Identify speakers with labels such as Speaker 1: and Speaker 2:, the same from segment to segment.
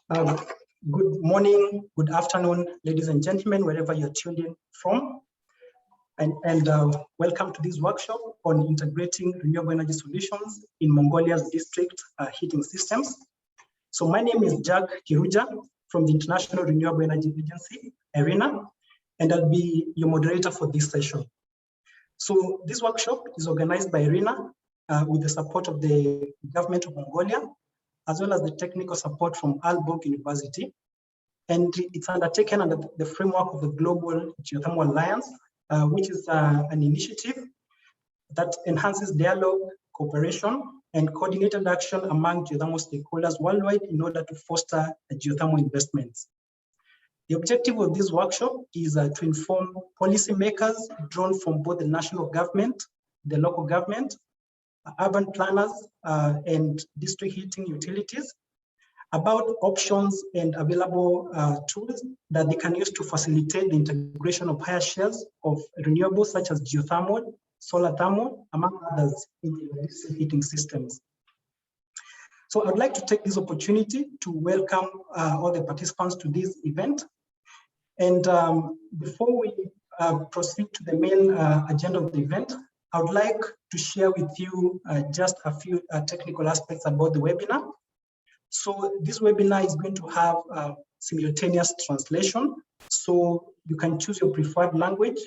Speaker 1: Um, Good morning, good afternoon, ladies and gentlemen, wherever you're tuned in from. And welcome to this workshop on integrating renewable energy solutions in Mongolia's district heating systems. So my name is Jack Kiruja from the International Renewable Energy Agency, IRENA, and I'll be your moderator for this session. So this workshop is organized by IRENA with the support of the government of Mongolia, as well as the technical support from Aalborg University. And it's undertaken under the framework of the Global Geothermal Alliance, which is an initiative that enhances dialogue, cooperation, and coordinated action among geothermal stakeholders worldwide in order to foster geothermal investments. The objective of this workshop is to inform policymakers drawn from both the national government, the local government, urban planners, and district heating utilities about options and available tools that they can use to facilitate the integration of higher shares of renewables such as geothermal, solar thermal, among others, in the district heating systems. So I'd like to take this opportunity to welcome all the participants to this event. And before we proceed to the main agenda of the event, I would like to share with you just a few technical aspects about the webinar. So this webinar is going to have simultaneous translation. So you can choose your preferred language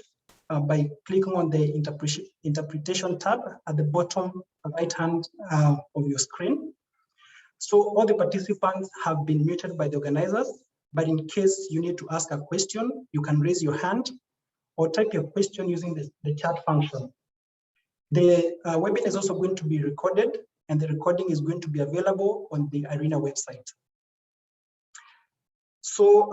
Speaker 1: by clicking on the interpretation tab at the bottom right hand of your screen. So all the participants have been muted by the organizers, but in case you need to ask a question, you can raise your hand or type your question using the chat function. The webinar is also going to be recorded, and the recording is going to be available on the IRENA website. So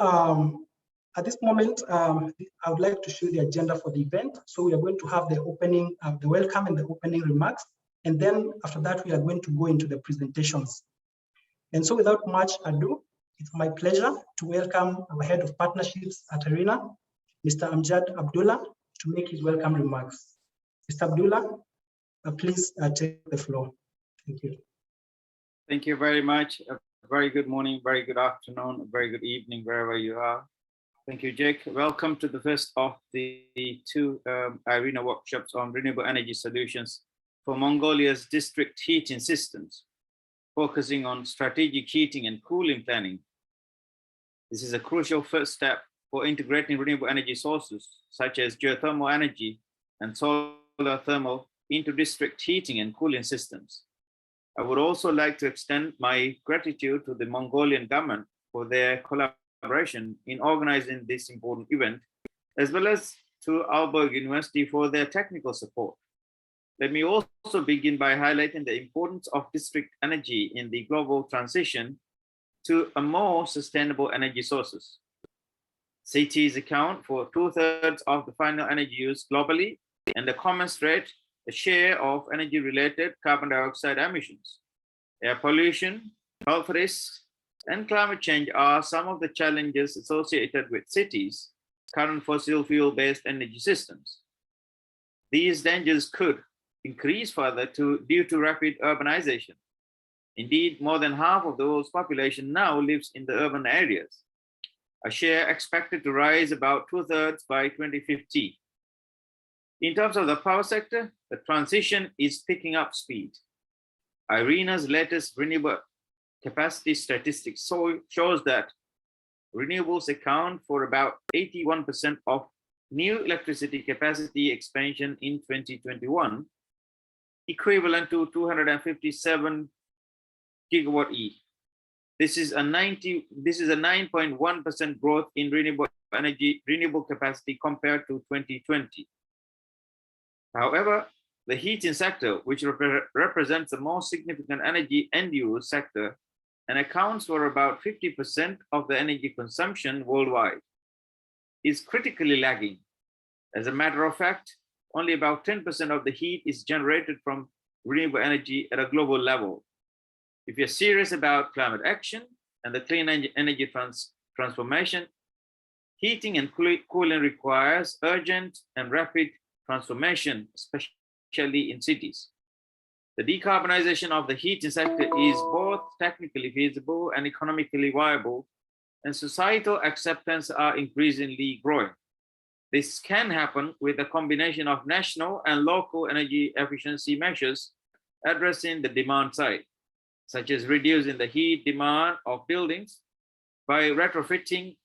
Speaker 1: at this moment, I would like to show the agenda for the event. So we are going to have the opening, the welcome and the opening remarks. And then after that, we are going to go into the presentations. And so without much ado, it's my pleasure to welcome our head of partnerships at IRENA, Mr. Amjad Abdullah, to make his welcome remarks. Mr. Abdullah, please take the floor. Thank you.
Speaker 2: Thank you very much. A very good morning, very good afternoon, a very good evening, wherever you are. Thank you, Jake. Welcome to the first of the two IRENA workshops on renewable energy solutions for Mongolia's district heating systems, focusing on strategic heating and cooling planning. This is a crucial first step for integrating renewable energy sources, such as geothermal energy and solar thermal, into district heating and cooling systems. I would also like to extend my gratitude to the Mongolian government for their collaboration in organizing this important event, as well as to Aalborg University for their technical support. Let me also begin by highlighting the importance of district energy in the global transition to a more sustainable energy sources. Cities account for 2/3 of the final energy use globally, and the commensurate a share of energy-related carbon dioxide emissions. Air pollution, health risks, and climate change are some of the challenges associated with cities' current fossil fuel-based energy systems. These dangers could increase further due to rapid urbanization. Indeed, more than half of the world's population now lives in the urban areas, a share expected to rise about 2/3 by 2050. In terms of the power sector, the transition is picking up speed. IRENA's latest renewable capacity statistics shows that renewables account for about 81% of new electricity capacity expansion in 2021, equivalent to 257 gigawatt E. This is a 9.1% growth in renewable capacity compared to 2020. However, the heating sector, which represents the most significant energy end-use sector and accounts for about 50% of the energy consumption worldwide, is critically lagging. As a matter of fact, only about 10% of the heat is generated from renewable energy at a global level. If you're serious about climate action and the clean energy transformation, heating and cooling requires urgent and rapid transformation, especially in cities. The decarbonization of the heating sector is both technically feasible and economically viable, and societal acceptance are increasingly growing. This can happen with a combination of national and local energy efficiency measures addressing the demand side, such as reducing the heat demand of buildings by retrofitting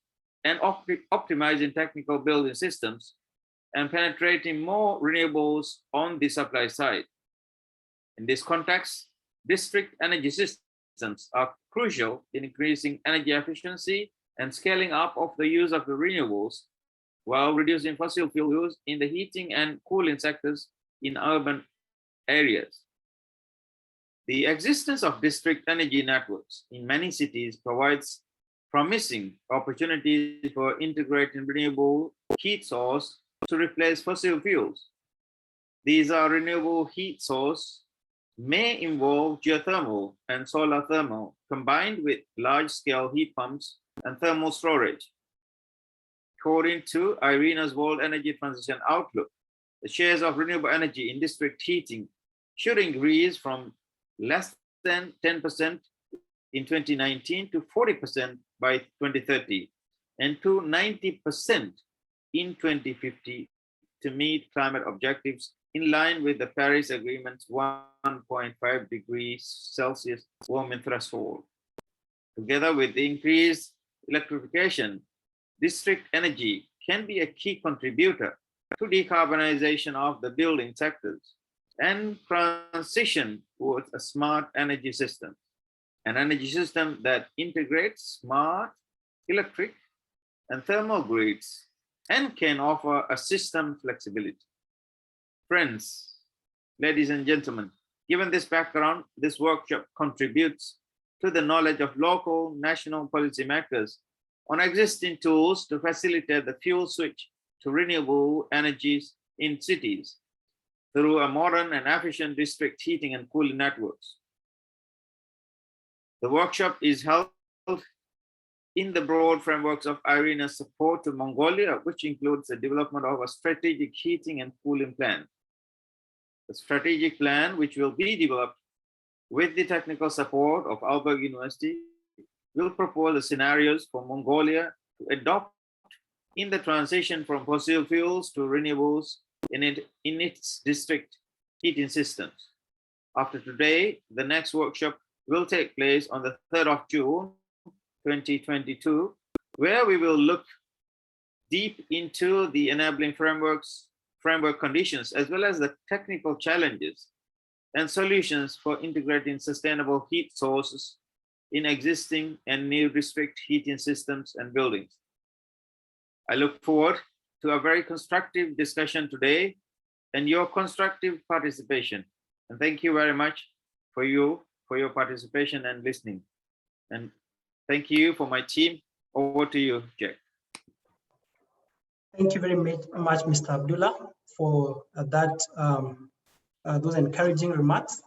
Speaker 2: and optimizing technical building systems and penetrating more renewables on the supply side. In this context, district energy systems are crucial in increasing energy efficiency and scaling up of the use of the renewables while reducing fossil fuel use in the heating and cooling sectors in urban areas. The existence of district energy networks in many cities provides promising opportunities for integrating renewable heat source to replace fossil fuels. These are renewable heat source may involve geothermal and solar thermal combined with large-scale heat pumps and thermal storage. According to IRENA's World Energy Transition Outlook, the shares of renewable energy in district heating should increase from less than 10% in 2019 to 40% by 2030 and to 90% in 2050 to meet climate objectives in line with the Paris Agreement's 1.5 degrees Celsius warming threshold. Together with the increased electrification, district energy can be a key contributor to decarbonization of the building sectors and transition towards a smart energy system, an energy system that integrates smart electric and thermal grids and can offer a system flexibility. Friends, ladies and gentlemen, given this background, this workshop contributes to the knowledge of local national policymakers on existing tools to facilitate the fuel switch to renewable energies in cities through a modern and efficient district heating and cooling networks. The workshop is held in the broad frameworks of IRENA's support to Mongolia, which includes the development of a strategic heating and cooling plan. The strategic plan, which will be developed with the technical support of Aalborg University, will propose the scenarios for Mongolia to adopt in the transition from fossil fuels to renewables in its district heating systems. After today, the next workshop will take place on the 3rd of June, 2022, where we will look deep into the enabling framework conditions, as well as the technical challenges and solutions for integrating sustainable heat sources in existing and new district heating systems and buildings. I look forward to a very constructive discussion today and your constructive participation. And thank you very much for your participation and listening. And thank you for my team. Over to you, Jack.
Speaker 1: Thank you very much, Mr. Abdullah, for those encouraging remarks.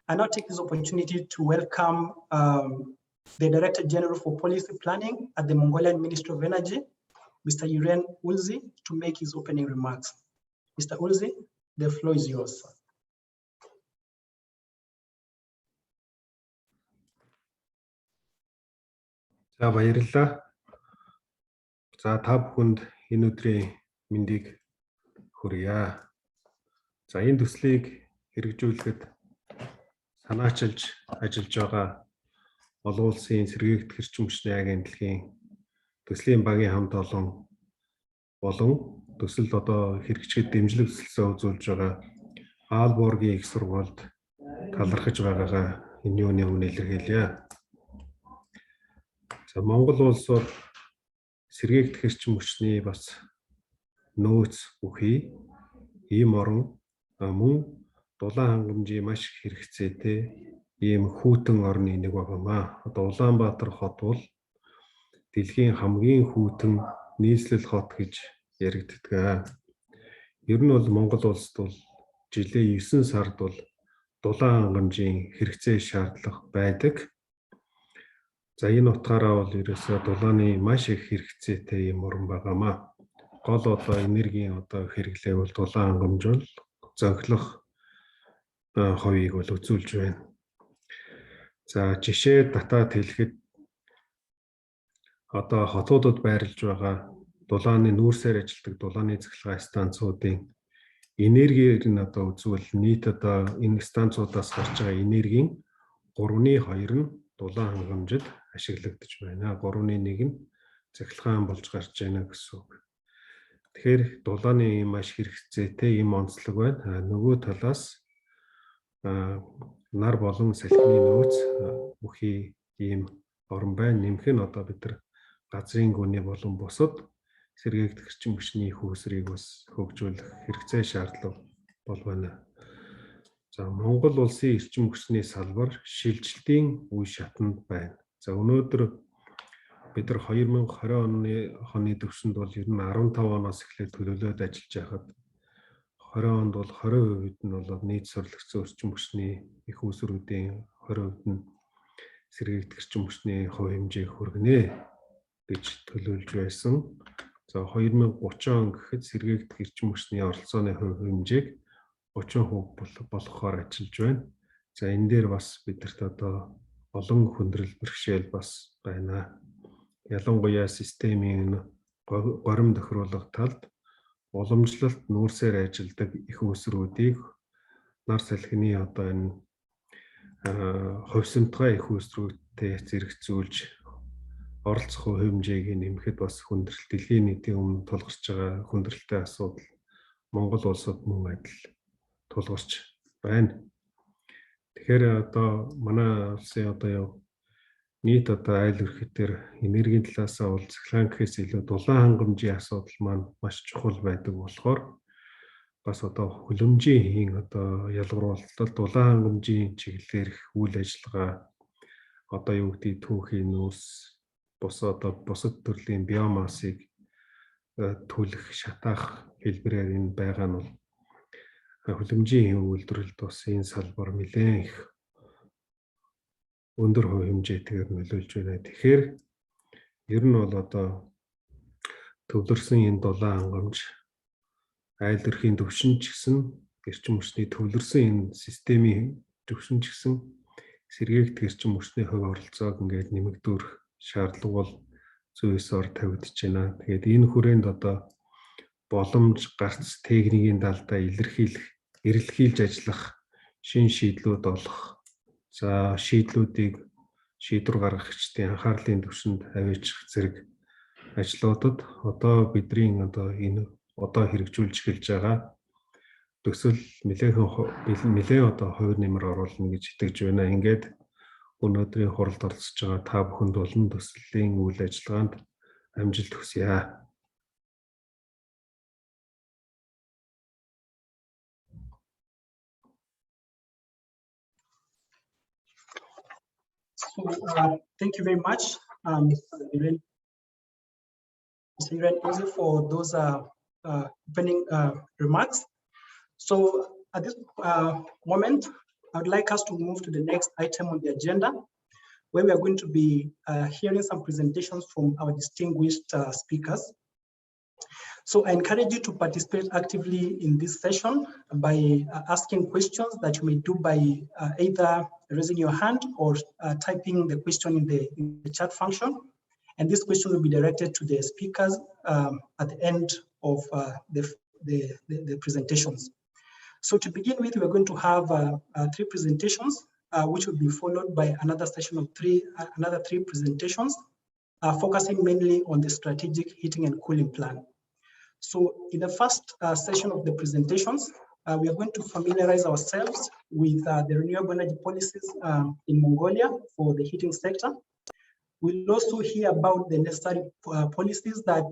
Speaker 1: I now take this opportunity to welcome the Director General for Policy Planning at the Mongolian Ministry of Energy, Mr. Uren Ulzi, to make his opening remarks. Mr. Ulzi, the floor is yours.
Speaker 3: За баярлалаа. За та бүхэнд энэ өдрийн мэндийг хүргье. За энэ төслийг хэрэгжүүлэхэд санаачилж ажиллаж байгаа олон улсын сэргээгдэх эрчим хүчний агентлагийн төслийн багийн хамт олон төсөл одоо хэрэгжихэд дэмжлэг өсөлтөө үзүүлж байгаа Aalborгийн их сургуульд талархаж байгаагаа энэ юуны өмнө илэрхийлье. За Монгол улс бол сэргээгдэх эрчим хүчний бас нөөц бүхий ийм орон мөн дулаан хангамжийн маш хэрэгцээтэй ийм хүйтэн орны нэг багамаа. Одоо Улаанбаатар хот бол дэлхийн хамгийн хүйтэн нийслэл хот гэж яригддаг. Ер нь бол Монгол улсд бол жилээ 9 сард бол дулаан хангамжийн хэрэгцээ шаардлага байдаг. За энэ утгаараа бол ерөөсөө дулааны маш их хэрэгцээтэй юм орн байгаамаа. Гол одоо энергийн одоо хэрэглээ бол дулаан хангамж бол зөнхлөх хувийг бол үзүүлж байна. За жишээ татаад хэлэхэд одоо хотуудад байрлаж байгаа дулааны нүүрсээр ажилтдаг дулааны цахилгаан станцуудын энергээр нь одоо үзвэл нийт одоо энэ станцуудаас гарч байгаа энергийн 3/2 нь дулаан хангамжид ашиглагдаж байна. 3/1 нь цахилгаан болж гарч байна гэсэн үг. Тэгэхээр дулааны маш хэрэгцээтэй ийм онцлог байна. Нөгөө талаас нар болон салхины нөөц бүхий ийм орон байна. Нэмэх нь одоо бид нар газрын гүний болон бусад сэргээгдэх эрчим хүчний их үүсрийг бас хөгжүүлэх хэрэгцээ шаардлага бол байна. За Монгол улсын эрчим хүчний салбар шилжилтийн үе шатанд байна. За өнөөдөр бид нар 2020 оны төвшөнд бол ер нь 15 оноос эхлээд төлөвлөд ажиллаж байхад 20 онд бол 20% нь бол нийт сурлагдсан эрчим хүчний их үүсрүүдийн 20% нь сэргээгдэх эрчим хүчний хувь хэмжээг хүргэнэ гэж төлөвлөж байсан. За 2030 он гэхэд сэргээгдэх эрчим хүчний оролцооны хувь хэмжээг 30% болохоор ажиллаж байна. За энэ дээр бас бидэрт одоо олон хүндрэл бэрхшээл бас байна. Ялангуяа системийн горим тохируулах талд уламжлалт нүүрсээр ажилдаг их үүсрүүдийг нар салхины одоо энэ хувьсамтгай их үүсрүүдтэй зэрэгцүүлж оролцох хэмжээг нэмэхэд бас хүндрэл дэлхийн нийтийн өмнө тулгарч байгаа хүндрэлтэй асуудал Монгол улсад мөн адил тулгарч байна. Тэгэхээр одоо манай улсын одоо нийт одоо айл өрхөдөр энергийн талаасаа бол цахилгаан гэхээс илүү дулаан хангамжийн асуудал маань маш чухал байдаг болохоор бас одоо хөлөмжийн одоо ялгаруулалт дулаан хангамжийн чиглэлээр үйл ажиллагаа одоо юу гэдэг түүхийн нөөц бусад төрлийн биомассыг түлэх шатаах хэлбэрээр энэ байгаа нь бол хөлөмжийн үйлдвэрлэлд бас энэ салбар нэлээд их өндөр хувь хэмжээтэйгээр нөлөөлж байна. Тэгэхээр ер нь бол одоо төвлөрсөн энэ дулаан хангамж айл өрхийн төвшин ч гэсэн эрчим хүчний төвлөрсөн энэ системийн төвшин ч гэсэн сэргээгдэх эрчим хүчний хувь оролцоог ингээд нэмэгдүүлэх шаардлага бол зүйсээр тавигдж байна. Тэгээд энэ хүрээнд одоо боломж гарц техникийн талдаа эрэлхийлж ажиллах шин шийдлүүд олох шийдлүүдийг шийдвэр гаргагчдын анхаарлын түвшинд аваачих зэрэг ажлуудад одоо бидний энэ хэрэгжүүлж эхэлж байгаа төсөл нэлээд одоо хувь нэмэр оруулна гэж итгэж байна. Ингээд өнөөдрийн хуралд оролцож байгаа та бүхэнд болон төслийн үйл ажиллагаанд амжилт хүсье.
Speaker 1: So, thank you very much, Mr. Nielsen, for those opening remarks. So at this moment, I would like us to move to the next item on the agenda, where we are going to be hearing some presentations from our distinguished speakers. So I encourage you to participate actively in this session by asking questions that you may do by either raising your hand or typing the question in the chat function. And this question will be directed to the speakers at the end of the presentations. So to begin with, we're going to have 3 presentations, which will be followed by another session of another three presentations, focusing mainly on the strategic heating and cooling plan. So in the first session of the presentations, we are going to familiarize ourselves with the renewable energy policies in Mongolia for the heating sector. We'll also hear about the necessary policies that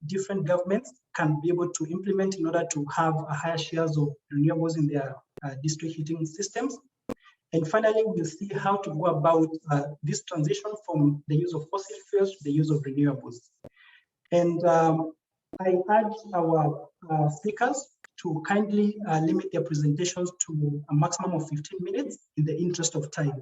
Speaker 1: different governments can be able to implement in order to have a higher shares of renewables in their district heating systems. And finally, we'll see how to go about this transition from the use of fossil fuels to the use of renewables. And I urge our speakers to kindly limit their presentations to a maximum of 15 minutes in the interest of time.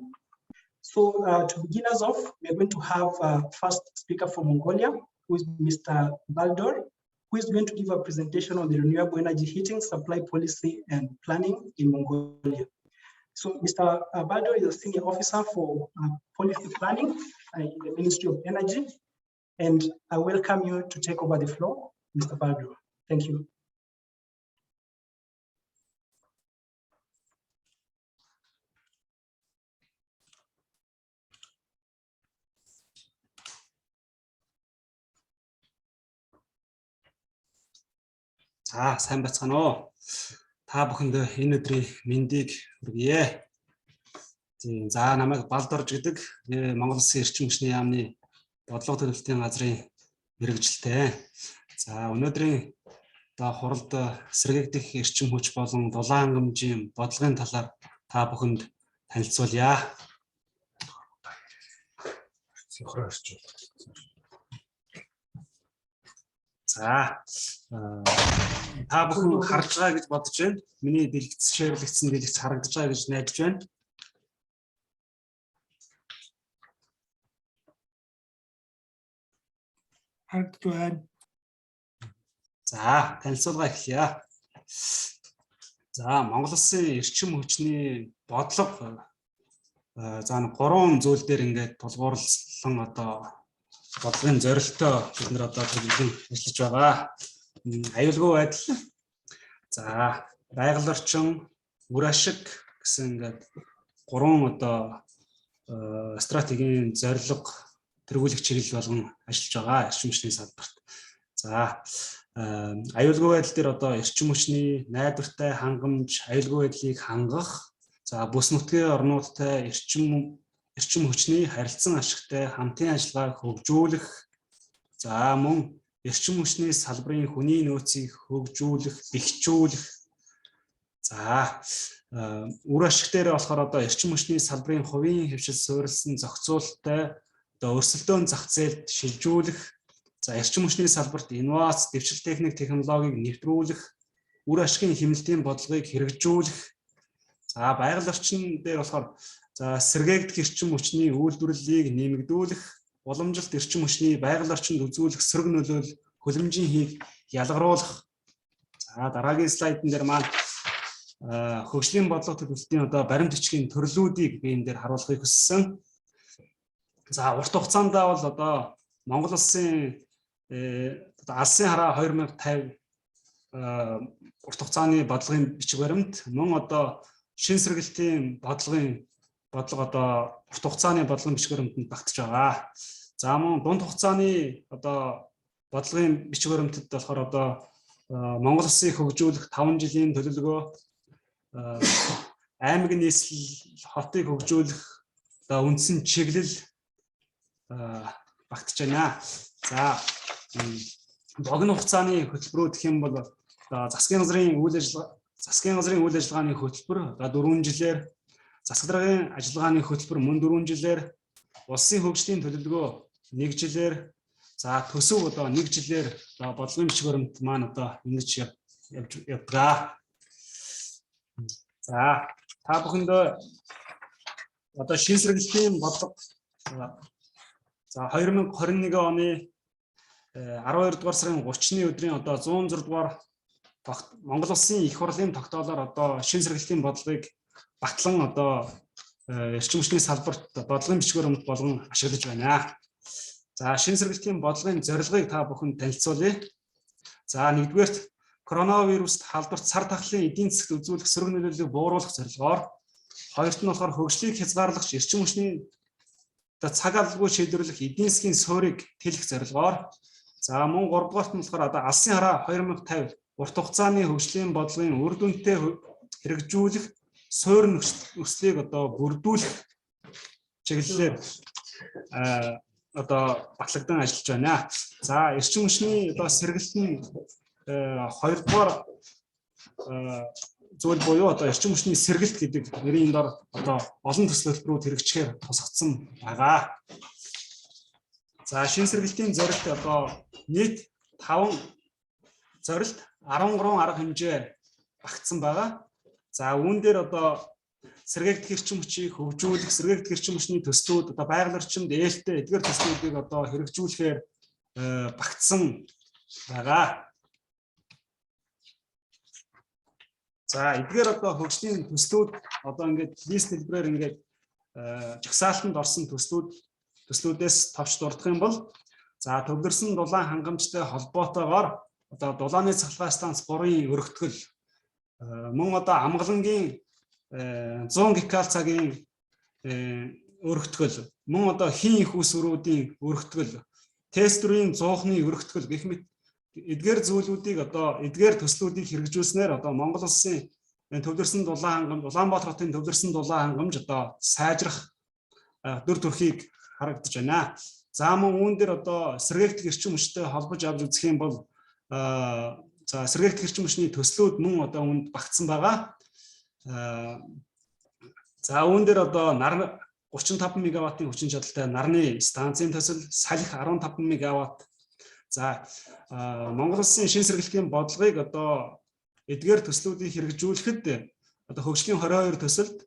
Speaker 1: So to begin us off, we're going to have first speaker from Mongolia, who is Mr. Baldor, who is going to give a presentation on the renewable energy heating supply policy and planning in Mongolia. So Mr. Baldo is a senior officer for policy planning in the Ministry of Energy. And I welcome you to take over the floor, Mr. Baldo. Thank you.
Speaker 4: Сайн бацгаана уу. Та бүхэнд энэ өдрийн мэндийг хүргье. За намайг Балдорж гэдэг Монгол Улсын эрчим хүчний яамны бодлого төлөвлөлтийн газрын мэргэжилтэй. За өнөөдрийн хуралд сэргээгдэх эрчим хүч болон дулаан хангамжийн бодлогын талаар та бүхэнд танилцуулъя. За та бүхэн харж байгаа гэж бодож байна. Миний шеэрлэгдсэн дэлгэц харагдаж байгаа гэж найдаж байна.
Speaker 1: Харагдаж байна.
Speaker 4: За танилцуулга эхлэе. За Монгол Улсын эрчим хүчний бодлого за 3 зүйл дээр ингээд тулгуурлан бодлогын зорилтоо бид нар төлөвлөн ажиллаж байгаа. Аюулгүй байдал, за байгаль орчин, үр ашиг гэсэн ингээд 3 стратегийн зорилго тэргүүлэх чиглэл болгон ажиллаж байгаа эрчим хүчний салбарт. За аюулгүй байдал дээр эрчим хүчний найдвартай хангамж, аюулгүй байдлыг хангах, за бүс нутгийн орнуудтай эрчим хүчний харилцан ашигтай хамтын ажиллагааг хөгжүүлэх, за мөн эрчим хүчний салбарын хүний нөөцийг хөгжүүлэх, бэхжүүлэх, за үр ашиг дээр болохоор эрчим хүчний салбарын хувийн хөвшил суурилсан зохицуулалттай өрсөлдөөн зах зээлд шилжүүлэх, за эрчим хүчний салбарт инновац, дэвшил техник, технологиг нэвтрүүлэх, үр ашигын хэмнэлтийн бодлогыг хэрэгжүүлэх, за байгаль орчин дээр болохоор за сэргээгдэх эрчим хүчний үйлдвэрлэлийг нэмэгдүүлэх, уламжилт эрчим хүчний байгаль орчинд үзүүлэх сөрөг нөлөөлөл хөлөмжийн хийг ялгаруулах. За дараагийн слайдн дээр маань хөгжлийн бодлого төлөвлөлтийн баримт бичгийн төрлүүдийг би энэ дээр харуулахыг хүссэн. За урт хугацаанд бол Монгол Улсын Алсын хараа 2050 урт хугацааны бодлогын бичиг баримт мөн шин сэргэлтийн бодлого урт хугацааны бодлогын бичиг баримтанд багтаж байгаа. За мөн дунд хугацааны бодлогын бичиг баримтад болохоор Монгол Улсыг хөгжүүлэх 5 жилийн төлөвлөгөө, аймаг нийслэл хотыг хөгжүүлэх үндсэн чиглэл багтаж байна. За богино хугацааны хөтөлбөрүүд гэх юм бол засгийн газрын үйл ажиллагааны хөтөлбөр 4 жилээр, засаг даргын ажиллагааны хөтөлбөр мөн 4 жилээр, улсын хөгжлийн төлөвлөгөө 1 жилээр, за төсөв 1 жилээр бодлогын бичиг баримт маань ингэж явдаг. За та бүхэнд шин сэргэлтийн бодлого за 2021 оны 12 дугаар сарын 30-ны өдрийн 106 дугаар Монгол Улсын их хурлын тогтоолоор шин сэргэлтийн бодлогыг батлан эрчим хүчний салбарт бодлогын бичиг баримт болгон ашиглаж байна. За шин сэргэлтийн бодлогын зорилгыг та бүхэнд танилцуулъя. За нэгдүгээрт коронавируст халдварт сар тахлын эдийн засгт үзүүлэх сөрөг нөлөөллийг бууруулах зорилгоор, хоёрт нь болохоор хөгжлийг хязгаарлагч эрчим хүчний цаг алгүй шийдвэрлэх эдийн засгийн суурийг тэлэх зорилгоор, за мөн 3 дугаарт нь болохоор Алсын хараа 2050 урт хугацааны хөгжлийн бодлогын үр дүнтэй хэрэгжүүлэх суурь нөхцөлийг бүрдүүлэх чиглэлээр батлагдсан ажиллаж байна. За эрчим хүчний сэргэлт нь 2 дугаар зүйл буюу эрчим хүчний сэргэлт гэдэг нэрийн дор олон төслөлбөрүүд хэрэгжихээр тусгацсан байгаа. За шин сэргэлтийн зорилт нийт 5 зорилт 13 арга хэмжээ багтсан байгаа. За үүн дээр сэргээгдэх эрчим хүчийг хөгжүүлэх, сэргээгдэх эрчим хүчний төслүүд байгаль орчинд ээлтэй эдгээр төслүүдийг хэрэгжүүлэхээр багтсан байгаа. За эдгээр одоо хөгжлийн төслүүд одоо ингээд лист хэлбэрээр ингээд жагсаалтанд орсон төслүүдээс товч дурдах юм бол за төвлөрсөн дулаан хангамжтай холбоотойгоор одоо дулааны цахилгаан станц 3-ын өргөтгөл мөн одоо амгалангийн 100 гкал цагийн өргөтгөл мөн одоо хийн их ус өрүүдийн өргөтгөл тестрийн 100-ны өргөтгөл гэх мэт эдгээр зүйлүүдийг одоо эдгээр төслүүдийг хэрэгжүүлснээр одоо Монгол улсын төвлөрсөн дулаан хангамж Улаанбаатар хотын төвлөрсөн дулаан хангамж одоо сайжрах дүр төрхийг харагдаж байна. За мөн үүн дээр одоо сэргээгдэх эрчим хүчтэй холбож авч үзэх юм бол за сэргээгдэх эрчим хүчний төслүүд мөн одоо үүнд багтсан байгаа. За үүн дээр одоо нар 35 мегаваттын хүчин чадалтай нарны станцын төсөл, салхи 15 мегаватт. За Монгол улсын шин сэргэлтийн бодлогыг одоо эдгээр төслүүдийг хэрэгжүүлэхэд одоо хөгжлийн 22 төсөлд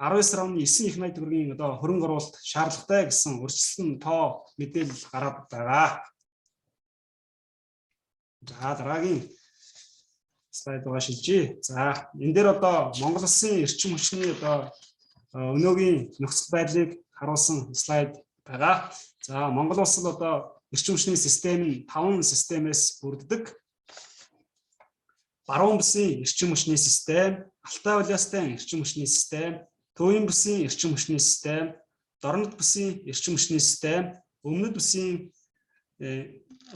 Speaker 4: 19.9 их найт төгрөгийн одоо хөрөнгө оруулалт шаардлагатай гэсэн өрсөлдсөн тоо мэдээлэл гараад байгаа. За дараагийн слайд руу шилжиж. За энэ дээр одоо Монгол улсын эрчим хүчний одоо өнөөгийн нөхцөл байдлыг харуулсан слайд байгаа. За Монгол улс одоо эрчим хүчний систем нь 5 системээс бүрддэг. Баруун бүсийн эрчим хүчний систем, Алтай улаастайн эрчим хүчний систем, Төвийн бүсийн эрчим хүчний систем, Дорнод бүсийн эрчим хүчний систем, Өмнөд бүсийн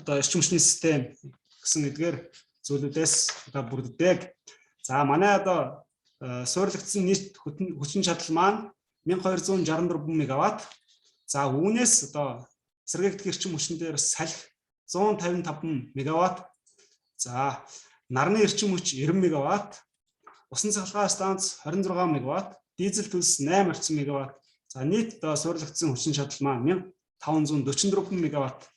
Speaker 4: одоо эрчим хүчний систем гэсэн эдгээр зүйлүүдээс одоо бүрддэг. За манай одоо суурилагдсан нийт хүчин чадал маань 1264 мегаватт. За үүнээс одоо сэргээгдэх эрчим хүчин дээр салхи 155 мегаватт. За нарны эрчим хүч 90 мегаватт, усан цахилгаан станц 26 мегаватт, дизель төлс 8 орчим мегаватт. За нийт одоо суурилагдсан хүчин чадал маань 1544 мегаватт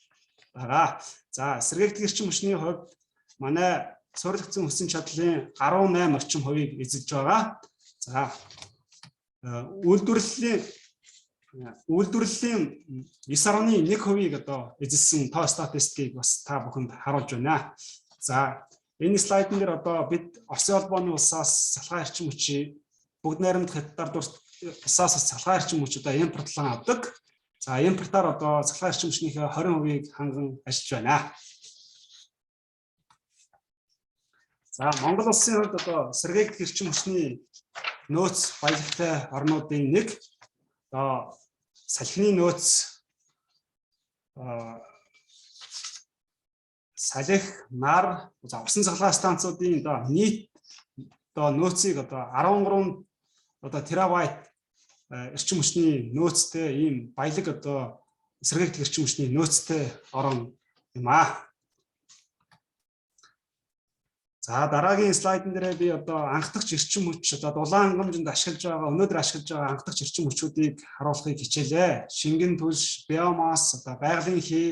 Speaker 4: байгаа. За сэргээгдэх эрчим хүчний хувьд манай суурилагдсан хүчин чадлын 18 орчим хувийг эзэлж байгаа. За үйлдвэрлэлийн 9.1% одоо эзэлсэн тоо статистикийг бас та бүхэнд харуулж байна. За энэ слайдн дээр одоо бид Оросын холбооны улсаас цахилгаан эрчим хүчийг бүгд найрамдах хятадаар улсаас цахилгаан эрчим хүч одоо импортлон авдаг. За импортоор одоо цахилгаан эрчим хүчнийхээ 20%-ийг ханган ажиллаж байна. За Монгол улсын хувьд одоо сэргээгдэх эрчим хүчний нөөц баялагтай орнуудын нэг одоо салхины нөөц салхи, нар, усан цахилгаан станцуудын одоо нийт одоо нөөцийг одоо 13 одоо терабайт эрчим хүчний нөөцтэй ийм баялаг одоо сэргээгдэх эрчим хүчний нөөцтэй орон юм аа. За дараагийн слайдн дээр би одоо анхдагч эрчим хүч одоо дулаан хангамжинд ашиглаж байгаа өнөөдөр ашиглаж байгаа анхдагч эрчим хүчүүдийг харуулахыг хичээлээ. Шингэн түлш, биомасс, одоо байгалийн хий,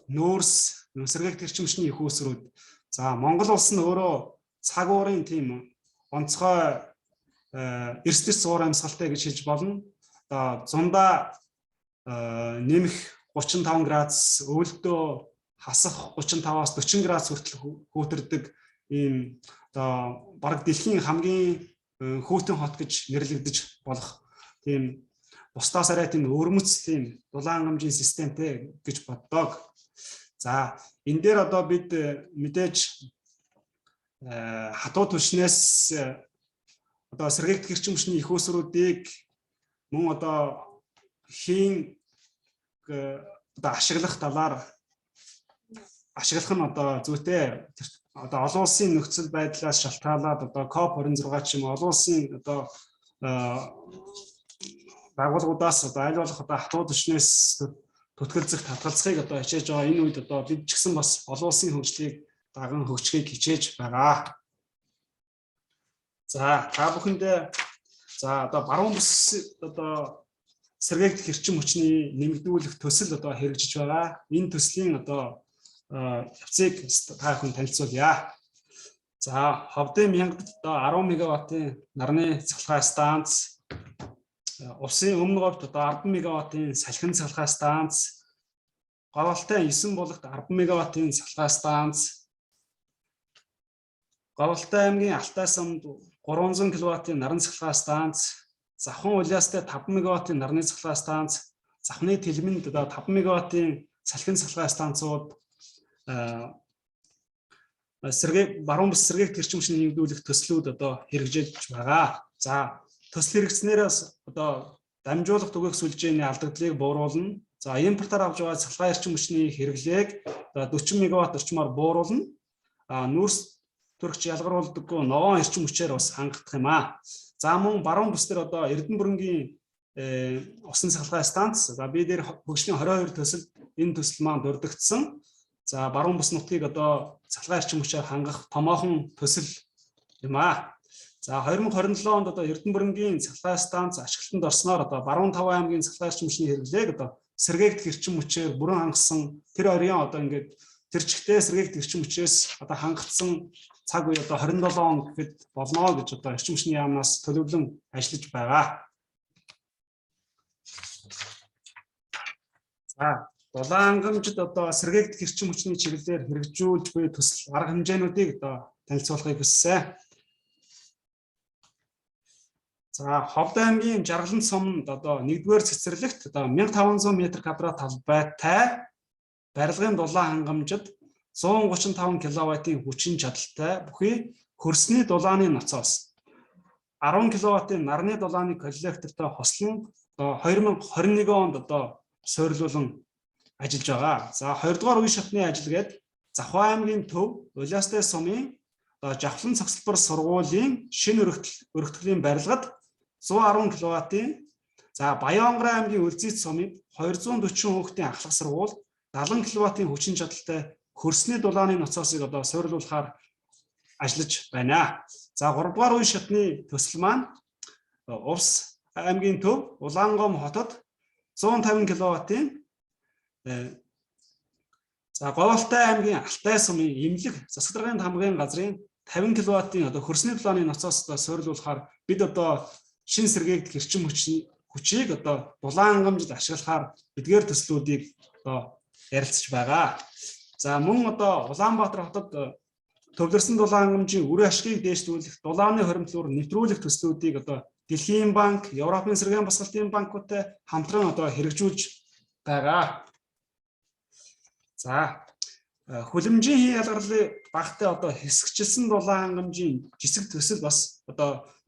Speaker 4: нүүрс, сэргээгдэх эрчим хүчний их үүсрүүд. За Монгол улс нь өөрөө цаг уурын тийм онцгой эрсдэс зуур амьсгалтай гэж хэлж болно. Одоо зундаа нэмэх 35 градус, өвөлдөө хасах 35-аас 40 градус хүртэл хүүтэрдэг ийм одоо бараг дэлхийн хамгийн хүүтэн хот гэж нэрлэгдэж болох тийм бусдаас арай тийм өрмөц тийм дулаан хангамжийн системтэй гэж боддог. За энэ дээр одоо бид мэдээж хатуу түвшнээс одоо сэргээгдэх эрчим хүчний их үүсрүүдийг мөн одоо хийн одоо ашиглах талаар ашиглах нь одоо зүйтэй одоо олон улсын нөхцөл байдлаас шалтгаалаад одоо COP26 ч юм уу олон улсын одоо байгууллагуудаас одоо аль болох одоо хатуу түвшнээс төтгөлзөх татгалзахыг одоо хичээж байгаа. Энэ үед одоо бид ч гэсэн бас олон улсын хөгжлийг даган хөгжихийг хичээж байгаа. За та бүхэндээ за одоо баруун бүс одоо сэргээгдэх эрчим хүчний нэмэгдүүлэх төсөл одоо хэрэгжиж байгаа. Энэ төслийн одоо явцыг та бүхэн танилцуулъя. За Ховдын мянгад одоо 10 мегаваттын нарны цахилгаан станц, улсын өмнө говьд одоо 10 мегаваттын салхин цахилгаан станц, Говьалтай 9 булагт 10 мегаваттын цахилгаан станц, Говьалтай аймгийн Алтай самд 300 кВт-ийн наран цахилгаан станц, Завхан улаастай 5 МВт-ийн нарны цахилгаан станц, Завхны Тэлмэнд 5 МВт-ийн салхин цахилгаан станцууд баруун бус сэргээгт эрчим хүчний нэмэгдүүлэх төслүүд хэрэгжиж байгаа. За төсөл хэрэгжснээрээс дамжуулах түгээх сүлжээний алдагдлыг бууруулна. За импортоор авж байгаа цахилгаан эрчим хүчний хэрэглээг 40 МВт орчмоор бууруулна. Нүүрс төрөгч ялгаруулдаггүй ногоон эрчим хүчээр бас хангах юм аа. За мөн баруун бус дээр Эрдэнэ бүрэнгийн усан цахилгаан станц. За би дээр хөгжлийн 22 төсөл энэ төсөл маань дурддагдсан. За баруун бус нутгийг цахилгаан эрчим хүчээр хангах томоохон төсөл юм аа. За 2027 онд Эрдэнэ бүрэнгийн цахилгаан станц ашиглалтанд орсноор баруун Таван аймгийн цахилгаан эрчим хүчний хэрэглээг сэргээгдэх эрчим хүчээр бүрэн хангасан тэр оройн ингээд тэр чигтээ сэргээгдэх эрчим хүчээс хангагдсан цаг үе 27 он гэхэд болно гэж эрчим хүчний яамнаас төлөвлөн ажиллаж байгаа. За дулаан хангамжид сэргээгдэх эрчим хүчний чиглэлээр хэрэгжүүлж буй төсөл арга хэмжээнүүдийг танилцуулахыг хүссэн. За Ховд аймгийн Жаргалан суманд 1-р цэцэрлэгт 1500 м2 талбайтай барилгын дулаан хангамжид 135 кВт-ийн хүчин чадалтай бүхий хөрсний дулааны ноцоос 10 кВт-ийн нарны дулааны коллектортой хослон 2021 онд суйрлуулан ажиллаж байгаа. За 2 дугаар үе шатны ажил гээд Завхан аймгийн төв Улаастай сумын Жавхлан цогцлбор сургуулийн шинэ өргөтгөлийн барилгад 110 кВт-ийн за Баянгар аймгийн Үлзийт сумын 240 хүүхдийн ахлах сургууль 70 кВт-ийн хүчин чадалтай хөрсний дулааны ноцоосыг суйрлуулахаар ажиллаж байна. За 3 дугаар үе шатны төсөл маань Увс аймгийн төв Улаангом хотод 150 кВт-ийн за Говьалтай аймгийн Алтай сумын Имлэг засаг даргын хамгааллын газрын 50 кВт-ийн хөрсний дулааны ноцоос суйрлуулахаар бид шин сэргээгдэх эрчим хүчийг дулаан хангамжид ашиглахаар эдгээр төслүүдийг ярилцж байгаа. За мөн Улаанбаатар хотод төвлөрсөн дулаан хангамжийн үр ашгийг дээшлүүлэх дулааны хоримтлуур нэвтрүүлэх төслүүдийг Дэлхийн банк, Европын сэргээн босголтын банкуудтай хамтран хэрэгжүүлж байгаа. За хүлэмжийн хий ялгарлын багтай хэсэгчилсэн дулаан хангамжийн жисэг төсөл бас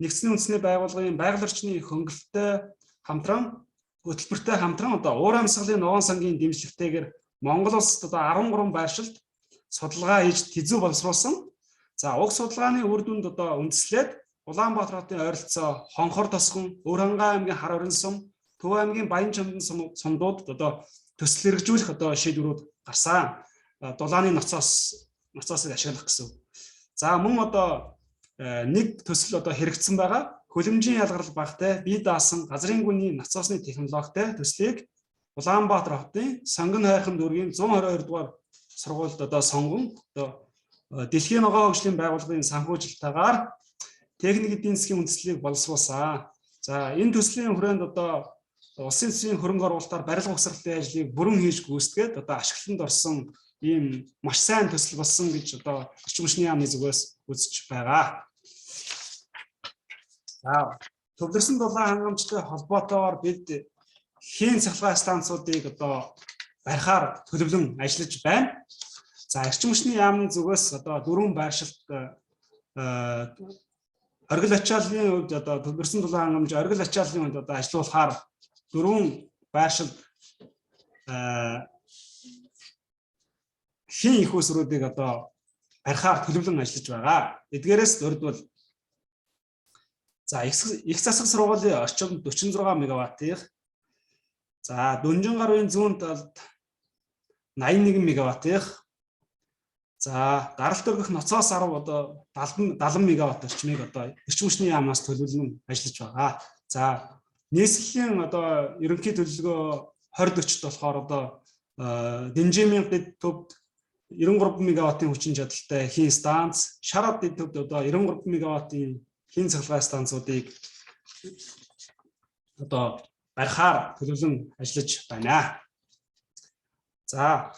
Speaker 4: нэгдсэний үндэсний байгууллагын байгаль орчны хөнгөлөлтөй хамтран хөтөлбөртэй хамтран уур амьсгалын ногоон сангийн дэмжлэгтэйгээр Монгол улсад 13 байршилд судалгаа хийж тэзүү боловсруулсан. За уг судалгааны үр дүнд үндэслээд Улаанбаатар хотын ойролцоо Хонхор тосгон, Өвөрхангай аймгийн Хар орон сум, Төв аймгийн Баян чамдан сумдууд төсөл хэрэгжүүлэх шийдвэрүүд гарсан. Дулааны ноцоосыг ашиглах гэсэн. За мөн нэг төсөл хэрэгжсэн байгаа. Хүлэмжийн ялгарл багтай бие даасан газрын гүний ноцоосны технологитой төслийг Улаанбаатар хотын Сонгон хайрхан дүүргийн 122 дугаар сургуульд сонгон Дэлхийн ногоон хөгжлийн байгууллагын санхүүжилтээр техник эдийн засгийн үндэслэлийг боловсруулсан. За энэ төслийн хүрээнд улсын засгийн хөрөнгө оруулалтаар барилга угсралтын ажлыг бүрэн хийж гүйцэтгээд ашиглалтанд орсон ийм маш сайн төсөл болсон гэж орчин хүчний яамны зүгээс үзэж байгаа. За төвлөрсөн дулаан хангамжтай холбоотойгоор бид хийн цахилгаан станцуудыг барихаар төлөвлөн ажиллаж байна. За орчин хүчний яамны зүгээс 4 байршилт оргил ачааллын хувьд төвлөрсөн дулаан хангамж оргил ачааллын хувьд ажилуулахаар 4 байршилт хийн их усруудыг барихаар төлөвлөн ажиллаж байгаа. Эдгээрээс дөрөвдөл за их засаг сургуулийн орчим 46 МВт-ийн за Дүнжин гарын зүүн талд 81 МВт-ийн за даралт өргөх ноцоос 10 70 МВт орчмыг эрчим хүчний яамнаас төлөвлөн ажиллаж байгаа. За нийслэлийн ерөнхий төлөвлөгөө 2040-т болохоор Дэнжимийн дэд төвд 93 МВт-ийн хүчин чадалтай хийн станц, Шараад дэд төвд 93 МВт-ийн хийн цахилгаан станцуудыг барихаар төлөвлөн ажиллаж байна. За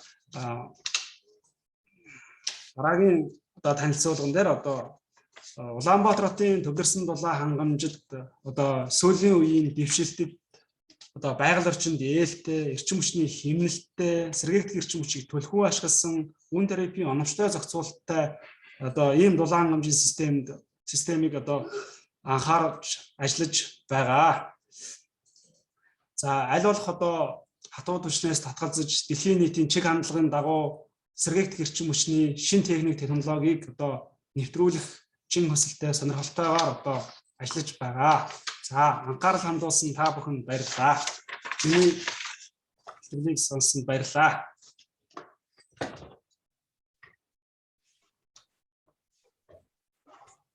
Speaker 4: дараагийн танилцуулган дээр Улаанбаатар хотын төвлөрсөн дулаан хангамжид одоо сүүлийн үеийн дэвшилтэд одоо байгаль орчинд ээлтэй, эрчим хүчний хэмнэлттэй, сэргээгдэх эрчим хүчийг төлхөө ашигласан үн терапийн оновчтой зохицуулалттай одоо ийм дулаан хангамжийн системийг одоо анхаарч ажиллаж байгаа. За аль болох одоо хатуу түвшнээс татгалзаж дэлхийн нийтийн чиг хандлагын дагуу сэргээгдэх эрчим хүчний шин техник технологиг одоо нэвтрүүлэх чин хөсөлтөй сонирхолтойгоор одоо ажиллаж байгаа. За анхаарал хандуулсан та бүхэнд баярлалаа. Миний хэлтгэлийг сонссонд баярлалаа.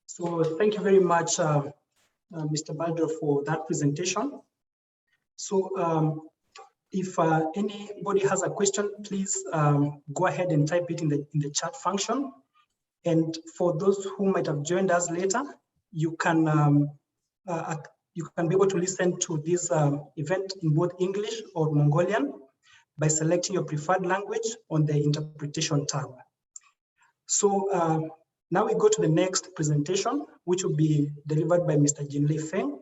Speaker 1: So thank you very much, Mr. Badro, for that presentation. So if anybody has a question, please go ahead and type it in the chat function. And for those who might have joined us later, you can be able to listen to this event in both English or Mongolian by selecting your preferred language on the interpretation tab. So now we go to the next presentation, which will be delivered by Mr. Jinlei Feng,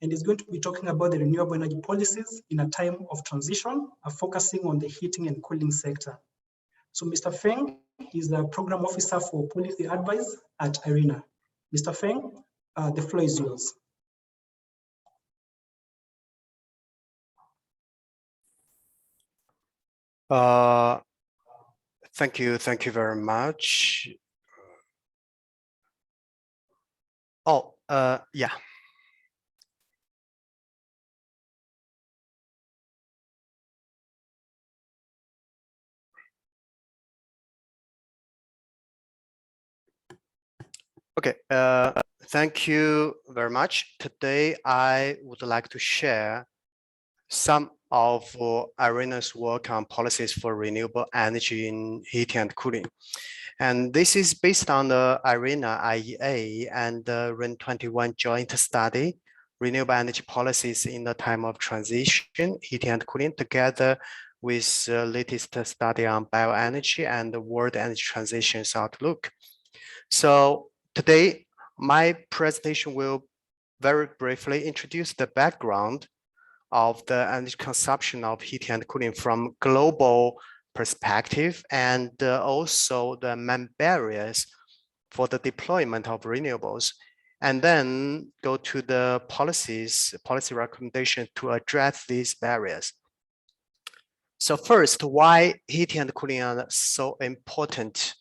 Speaker 1: and is going to be talking about the renewable energy policies in a time of transition, focusing on the heating and cooling sector. So Mr. Feng is the Program Officer for Policy Advice at IRENA. Mr. Feng, the floor is yours.
Speaker 5: Thank you very much. Yeah. Okay, thank you very much. Today, I would like to share some of IRENA's work on policies for renewable energy in heating and cooling. And this is based on the IRENA IEA and the REN21 joint study, renewable energy policies in the time of transition, heating and cooling, together with the latest study on bioenergy and the world energy transitions outlook. So today, my presentation will very briefly introduce the background of the energy consumption of heating and cooling from global perspective, and also the main barriers for the deployment of renewables, and then go to the policy recommendation to address these barriers. So first, why heating and cooling are so important?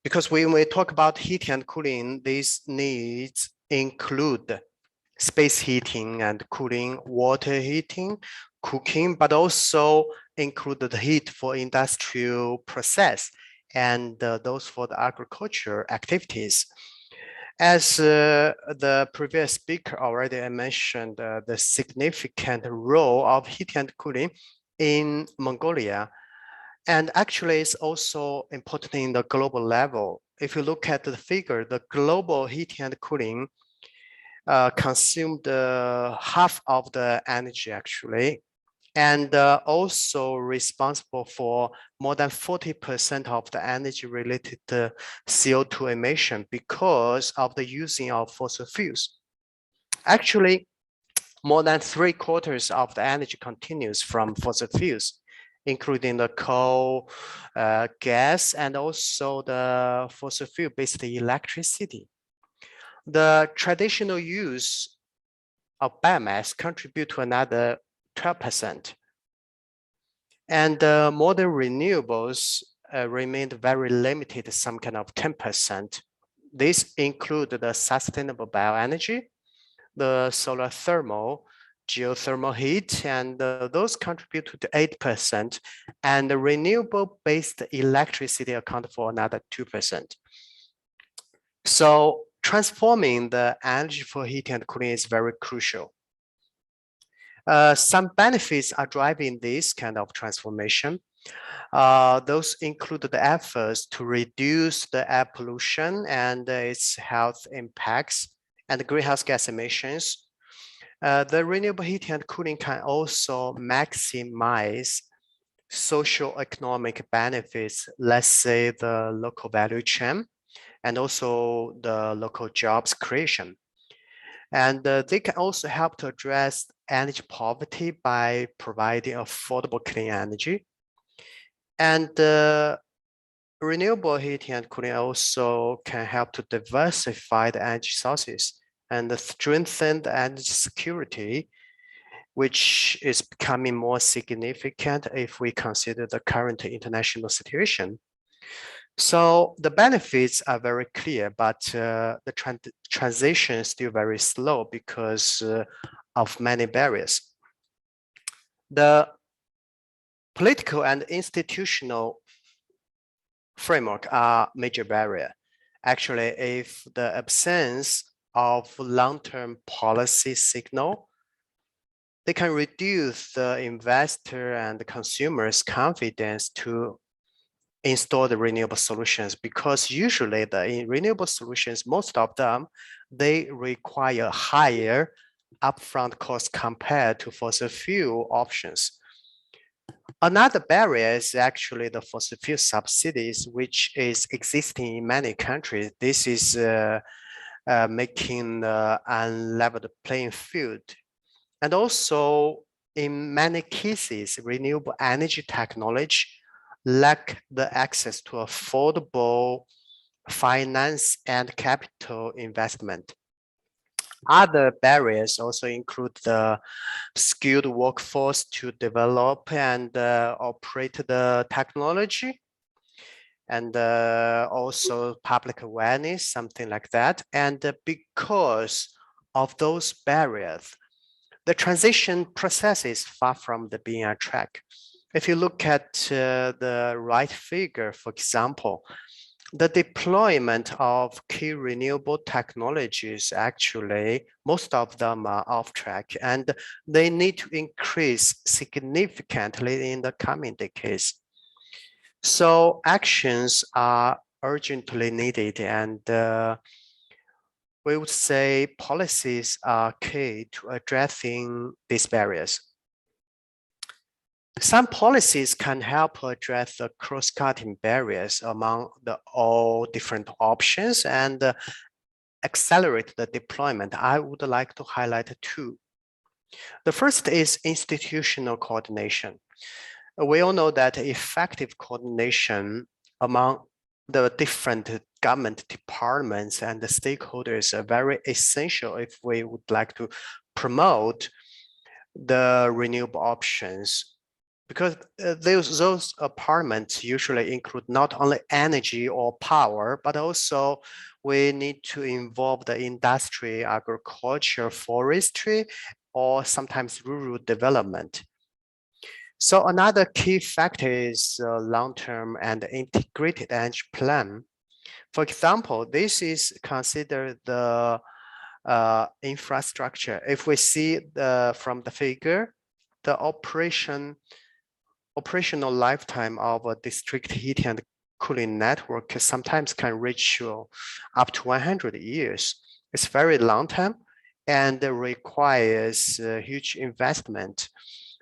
Speaker 5: Because when we talk about heating and cooling, these needs include space heating and cooling, water heating, cooking, but also include the heat for industrial process and those for the agriculture activities. As the previous speaker already mentioned, the significant role of heating and cooling in Mongolia, and actually it's also important in the global level. If you look at the figure, the global heating and cooling consumed half of the energy actually, and also responsible for more than 40% of the energy related to CO2 emission because of the using of fossil fuels. Actually, more than 3/4 of the energy continues from fossil fuels, including the coal, gas, and also the fossil fuel-based electricity. The traditional use of biomass contribute to another 12%. And modern renewables remained very limited, some kind of 10%. These include the sustainable bioenergy, the solar thermal, geothermal heat, and those contribute to 8%, and the renewable-based electricity account for another 2%. So transforming the energy for heating and cooling is very crucial. Some benefits are driving this kind of transformation. Those include the efforts to reduce the air pollution and its health impacts and the greenhouse gas emissions. The renewable heating and cooling can also maximize social economic benefits, let's say the local value chain, and also the local jobs creation. And they can also help to address energy poverty by providing affordable clean energy. And renewable heating and cooling also can help to diversify the energy sources and strengthen the energy security, which is becoming more significant if we consider the current international situation. So the benefits are very clear, but the transition is still very slow because of many barriers. The political and institutional framework are major barrier. Actually, if the absence of long-term policy signal, they can reduce the investor and the consumers' confidence to install the renewable solutions, because usually the renewable solutions, most of them, they require higher upfront cost compared to fossil fuel options. Another barrier is actually the fossil fuel subsidies, which is existing in many countries. This is making the unleveled playing field. And also, in many cases, renewable energy technology lack the access to affordable finance and capital investment. Other barriers also include the skilled workforce to develop and operate the technology, and also public awareness, something like that. And because of those barriers, the transition process is far from being on track. If you look at the right figure, for example, the deployment of key renewable technologies, actually, most of them are off track, and they need to increase significantly in the coming decades. So actions are urgently needed, and we would say policies are key to addressing these barriers. Some policies can help address the cross-cutting barriers among all different options and accelerate the deployment. I would like to highlight two. The first is institutional coordination. We all know that effective coordination among the different government departments and the stakeholders are very essential if we would like to promote the renewable options, because those apartments usually include not only energy or power, but also we need to involve the industry, agriculture, forestry, or sometimes rural development. So another key factor is long-term and integrated energy plan. For example, this is considered the infrastructure. If we see from the figure, the operational lifetime of a district heating and cooling network sometimes can reach up to 100 years. It's very long term and requires huge investment.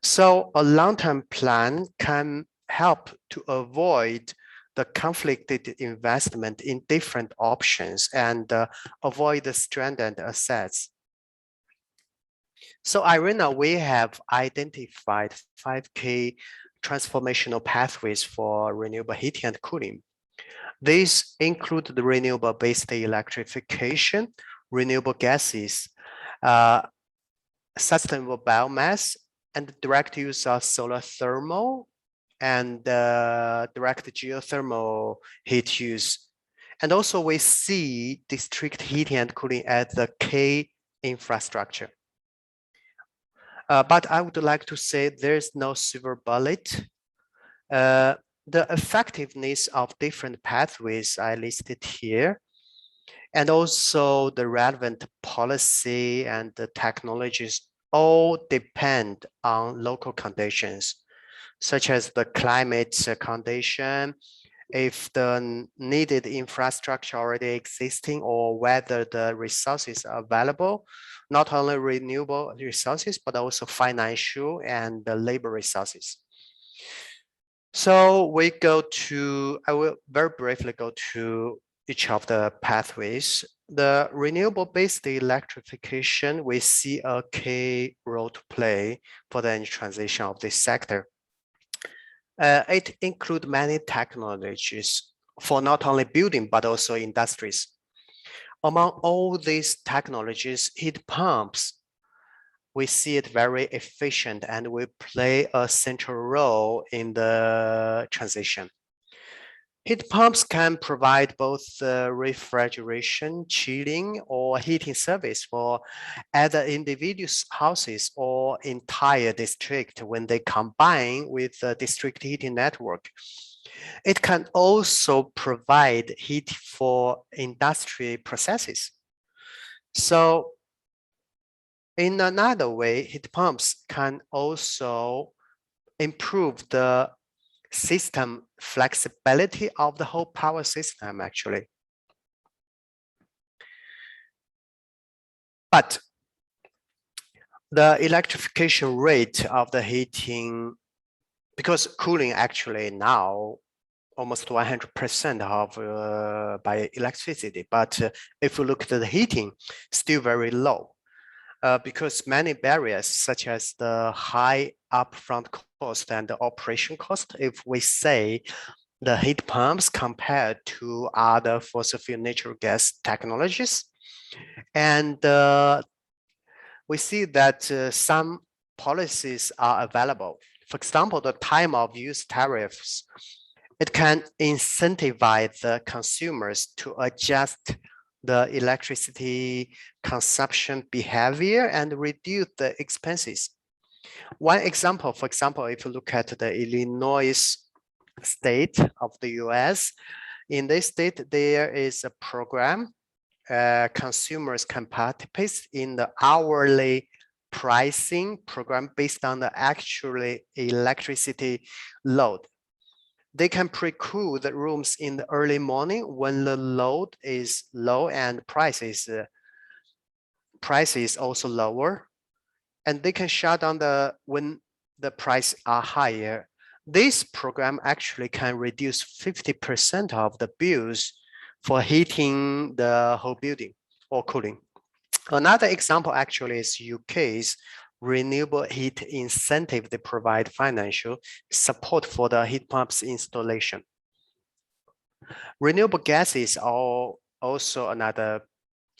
Speaker 5: So a long-term plan can help to avoid the conflicted investment in different options and avoid the stranded assets. So IRENA, we have identified 5 key transformational pathways for renewable heating and cooling. These include the renewable-based electrification, renewable gases, sustainable biomass, and direct use of solar thermal and direct geothermal heat use. And also we see district heating and cooling as the key infrastructure. But I would like to say there's no silver bullet. The effectiveness of different pathways I listed here, and also the relevant policy and the technologies all depend on local conditions, such as the climate condition, if the needed infrastructure already existing, or whether the resources are available, not only renewable resources, but also financial and the labor resources. So I will very briefly go to each of the pathways. The renewable-based electrification, we see a key role to play for the energy transition of this sector. It includes many technologies for not only building, but also industries. Among all these technologies, heat pumps, we see it very efficient and will play a central role in the transition. Heat pumps can provide both refrigeration, chilling, or heating service for either individual houses or entire district when they combine with the district heating network. It can also provide heat for industry processes. So in another way, heat pumps can also improve the system flexibility of the whole power system, actually. But the electrification rate of the heating, because cooling actually now almost 100% of by electricity, but if we look at the heating, still very low. Because many barriers such as the high upfront cost and the operation cost, if we say the heat pumps compared to other fossil fuel natural gas technologies, and we see that some policies are available. For example, the time of use tariffs, it can incentivize the consumers to adjust the electricity consumption behavior and reduce the expenses. One example, for example, if you look at the Illinois state of the US, in this state, there is a program, consumers can participate in the hourly pricing program based on the actual electricity load. They can pre-cool the rooms in the early morning when the load is low and price is also lower. And they can shut down when the price are higher. This program actually can reduce 50% of the bills for heating the whole building or cooling. Another example actually is UK's renewable heat incentive. They provide financial support for the heat pumps installation. Renewable gases are also another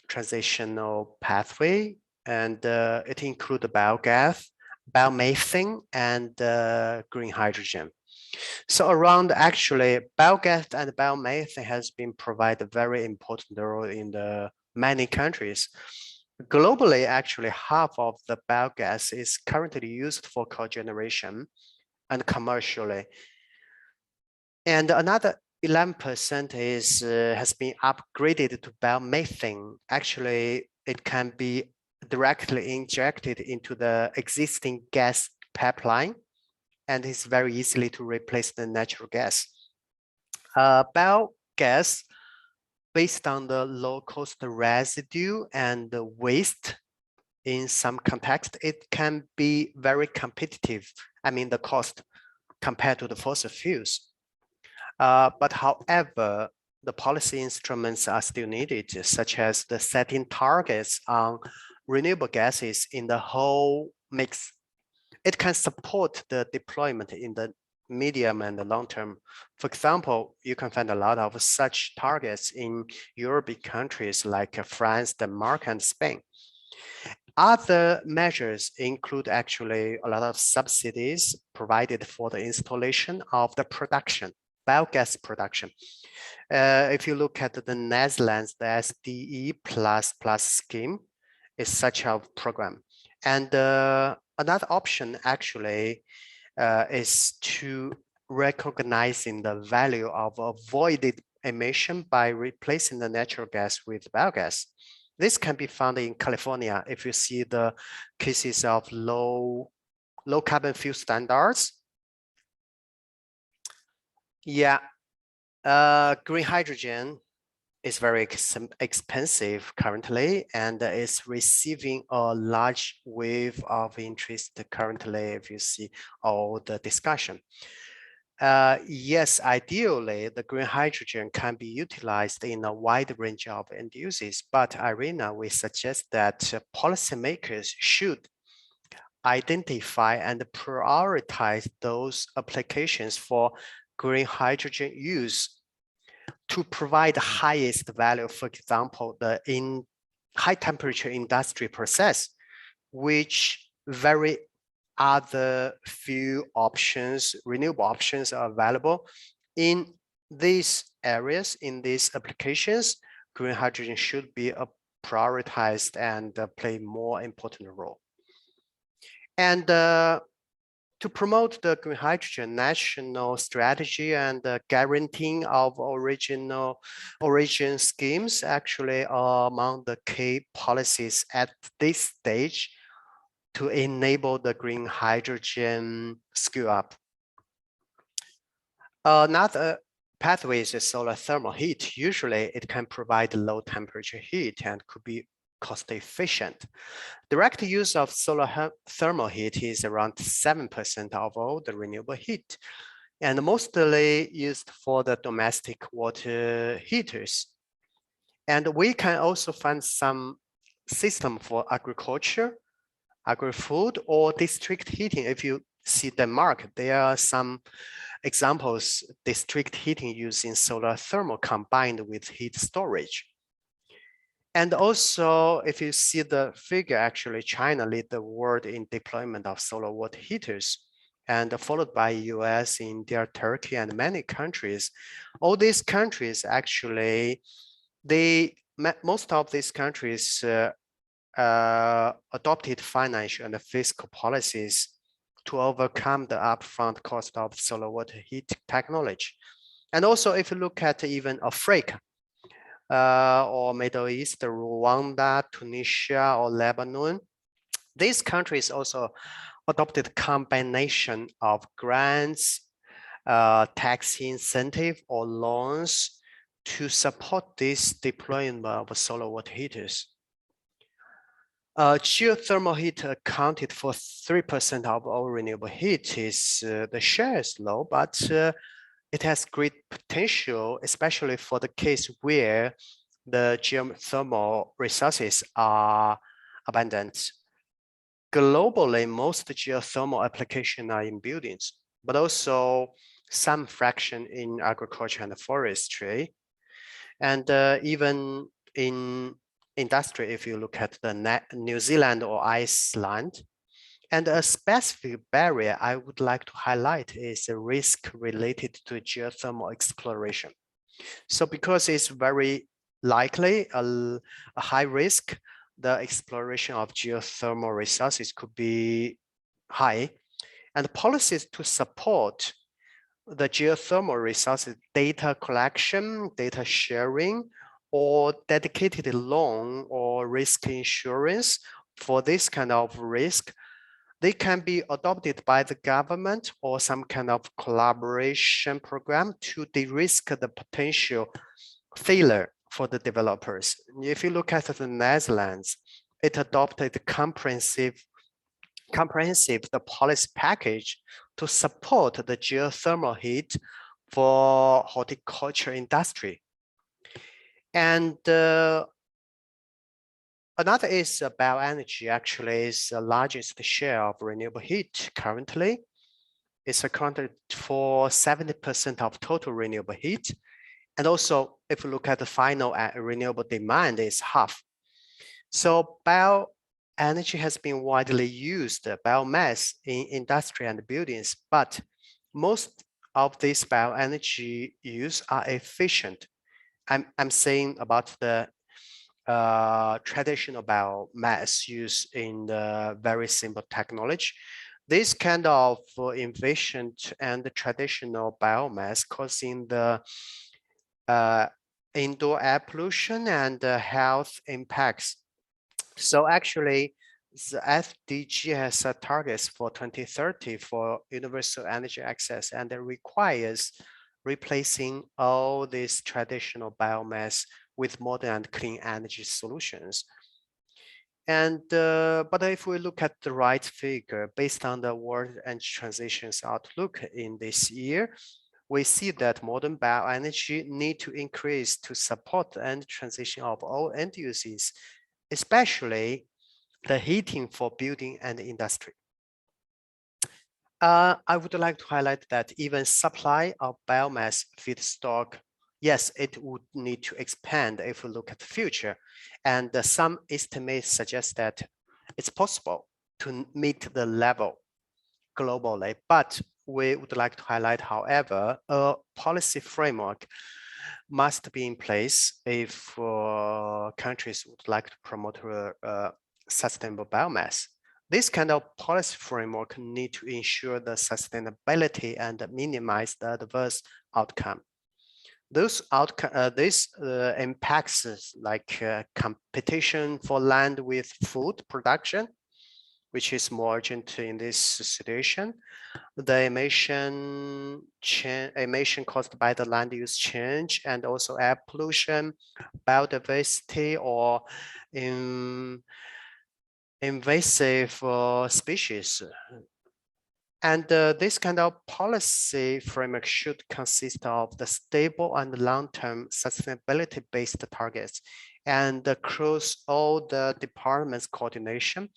Speaker 5: transitional pathway, and it includes biogas, biomethane, and green hydrogen. So around actually biogas and biomethane has been provided a very important role in the many countries. Globally, actually, half of the biogas is currently used for cogeneration and commercially. And another 11% has been upgraded to biomethane. Actually, it can be directly injected into the existing gas pipeline, and it's very easily to replace the natural gas. Biogas, based on the low cost residue and the waste, in some context, it can be very competitive. I mean, the cost compared to the fossil fuels. But however, the policy instruments are still needed, such as the setting targets on renewable gases in the whole mix. It can support the deployment in the medium and the long term. For example, you can find a lot of such targets in European countries like France, Denmark, and Spain. Other measures include actually a lot of subsidies provided for the installation of the production, biogas production. If you look at the Netherlands, the SDE++ scheme is such a program. And another option actually is to recognizing the value of avoided emission by replacing the natural gas with biogas. This can be found in California if you see the cases of low carbon fuel standards. Yeah, green hydrogen is very expensive currently and is receiving a large wave of interest currently if you see all the discussion. Yes, ideally, the green hydrogen can be utilized in a wide range of end uses, but Irina, we suggest that policymakers should identify and prioritize those applications for green hydrogen use to provide the highest value. For example, the high temperature industry process, which very other few options, renewable options are available. In these areas, in these applications, green hydrogen should be prioritized and play more important role. And to promote the green hydrogen national strategy and guaranteeing of origin schemes actually are among the key policies at this stage to enable the green hydrogen scale up. Another pathway is solar thermal heat. Usually it can provide low temperature heat and could be cost efficient. Direct use of solar thermal heat is around 7% of all the renewable heat, and mostly used for the domestic water heaters. And we can also find some system for agriculture, agri-food, or district heating. If you see Denmark, there are some examples, district heating using solar thermal combined with heat storage. And also, if you see the figure, actually, China lead the world in deployment of solar water heaters, and followed by US, India, Turkey, and many countries. All these countries, actually, most of these countries adopted financial and fiscal policies to overcome the upfront cost of solar water heat technology. And also, if you look at even Africa, or Middle East, Rwanda, Tunisia, or Lebanon, these countries also adopted combination of grants, tax incentive, or loans to support this deployment of solar water heaters. Geothermal heat accounted for 3% of all renewable heat. The share is low, but it has great potential, especially for the case where the geothermal resources are abundant. Globally, most geothermal applications are in buildings, but also some fraction in agriculture and forestry. And even in industry, if you look at the New Zealand or Iceland. And a specific barrier I would like to highlight is a risk related to geothermal exploration. So because it's very likely a high risk, the exploration of geothermal resources could be high, and policies to support the geothermal resources data collection, data sharing, or dedicated loan or risk insurance for this kind of risk, they can be adopted by the government or some kind of collaboration program to de-risk the potential failure for the developers. If you look at the Netherlands, it adopted comprehensive the policy package to support the geothermal heat for horticulture industry. And another is bioenergy. Actually is the largest share of renewable heat currently. It's accounted for 70% of total renewable heat. And also, if you look at the final renewable demand, is half. So bioenergy has been widely used, biomass in industry and buildings, but most of these bioenergy use are efficient. I'm saying about the traditional biomass used in the very simple technology. This kind of efficient and traditional biomass causing the indoor air pollution and health impacts. So actually, the SDG has targets for 2030 for universal energy access, and it requires replacing all this traditional biomass with modern and clean energy solutions. And but if we look at the right figure based on the world energy transitions outlook in this year, we see that modern bioenergy need to increase to support the energy transition of all end uses, especially the heating for building and industry. I would like to highlight that even supply of biomass feedstock, yes, it would need to expand if we look at the future. And some estimates suggest that it's possible to meet the level globally. But we would like to highlight, however, a policy framework must be in place if countries would like to promote sustainable biomass. This kind of policy framework need to ensure the sustainability and minimize the adverse outcome. Those impacts like competition for land with food production, which is more urgent in this situation, the emission caused by the land use change, and also air pollution, biodiversity, or invasive species. And this kind of policy framework should consist of the stable and long-term sustainability-based targets and across all the departments' coordination,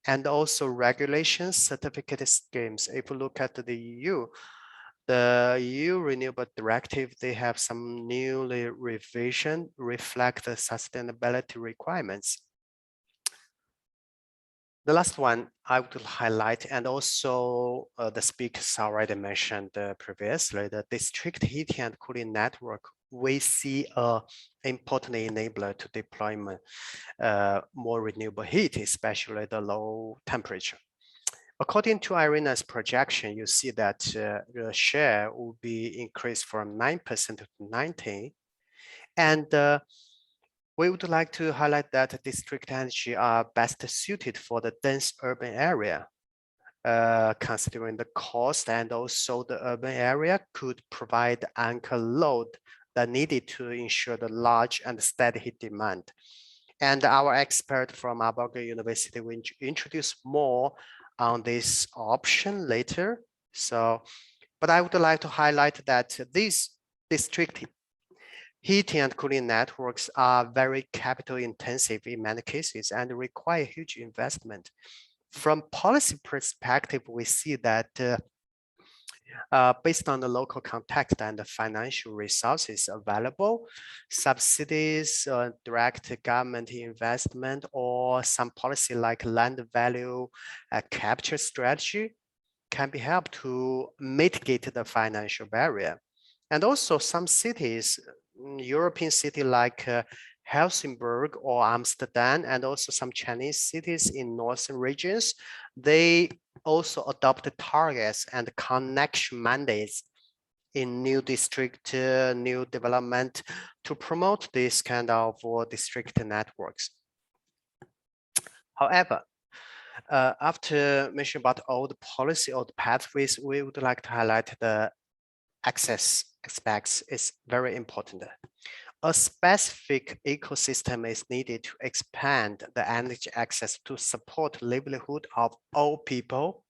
Speaker 5: and also regulations, certificate schemes. If you look at the EU Renewable Directive, they have some newly revision reflect the sustainability requirements. The last one I would highlight, and also the speakers already mentioned previously, the district heating and cooling network, we see an important enabler to deployment more renewable heat, especially the low temperature. According to IRENA's projection, you see that the share will be increased from 9% to 19%. And we would like to highlight that district energy are best suited for the dense urban area, considering the cost, and also the urban area could provide anchor load that needed to ensure the large and steady heat demand. And our expert from Aalborg University will introduce more on this option later. But I would like to highlight that these district heating and cooling networks are very capital intensive in many cases and require huge investment. From policy perspective, we see that based on the local context and the financial resources available, subsidies, direct government investment, or some policy like land value capture strategy can be helped to mitigate the financial barrier. And also some cities, European city like Helsingborg or Amsterdam, and also some Chinese cities in northern regions, they also adopted targets and connection mandates in new district, new development to promote this kind of district networks. However, after mentioning about all the policy or the pathways, we would like to highlight the access aspects is very important. A specific ecosystem is needed to expand the energy access to support livelihood of all people,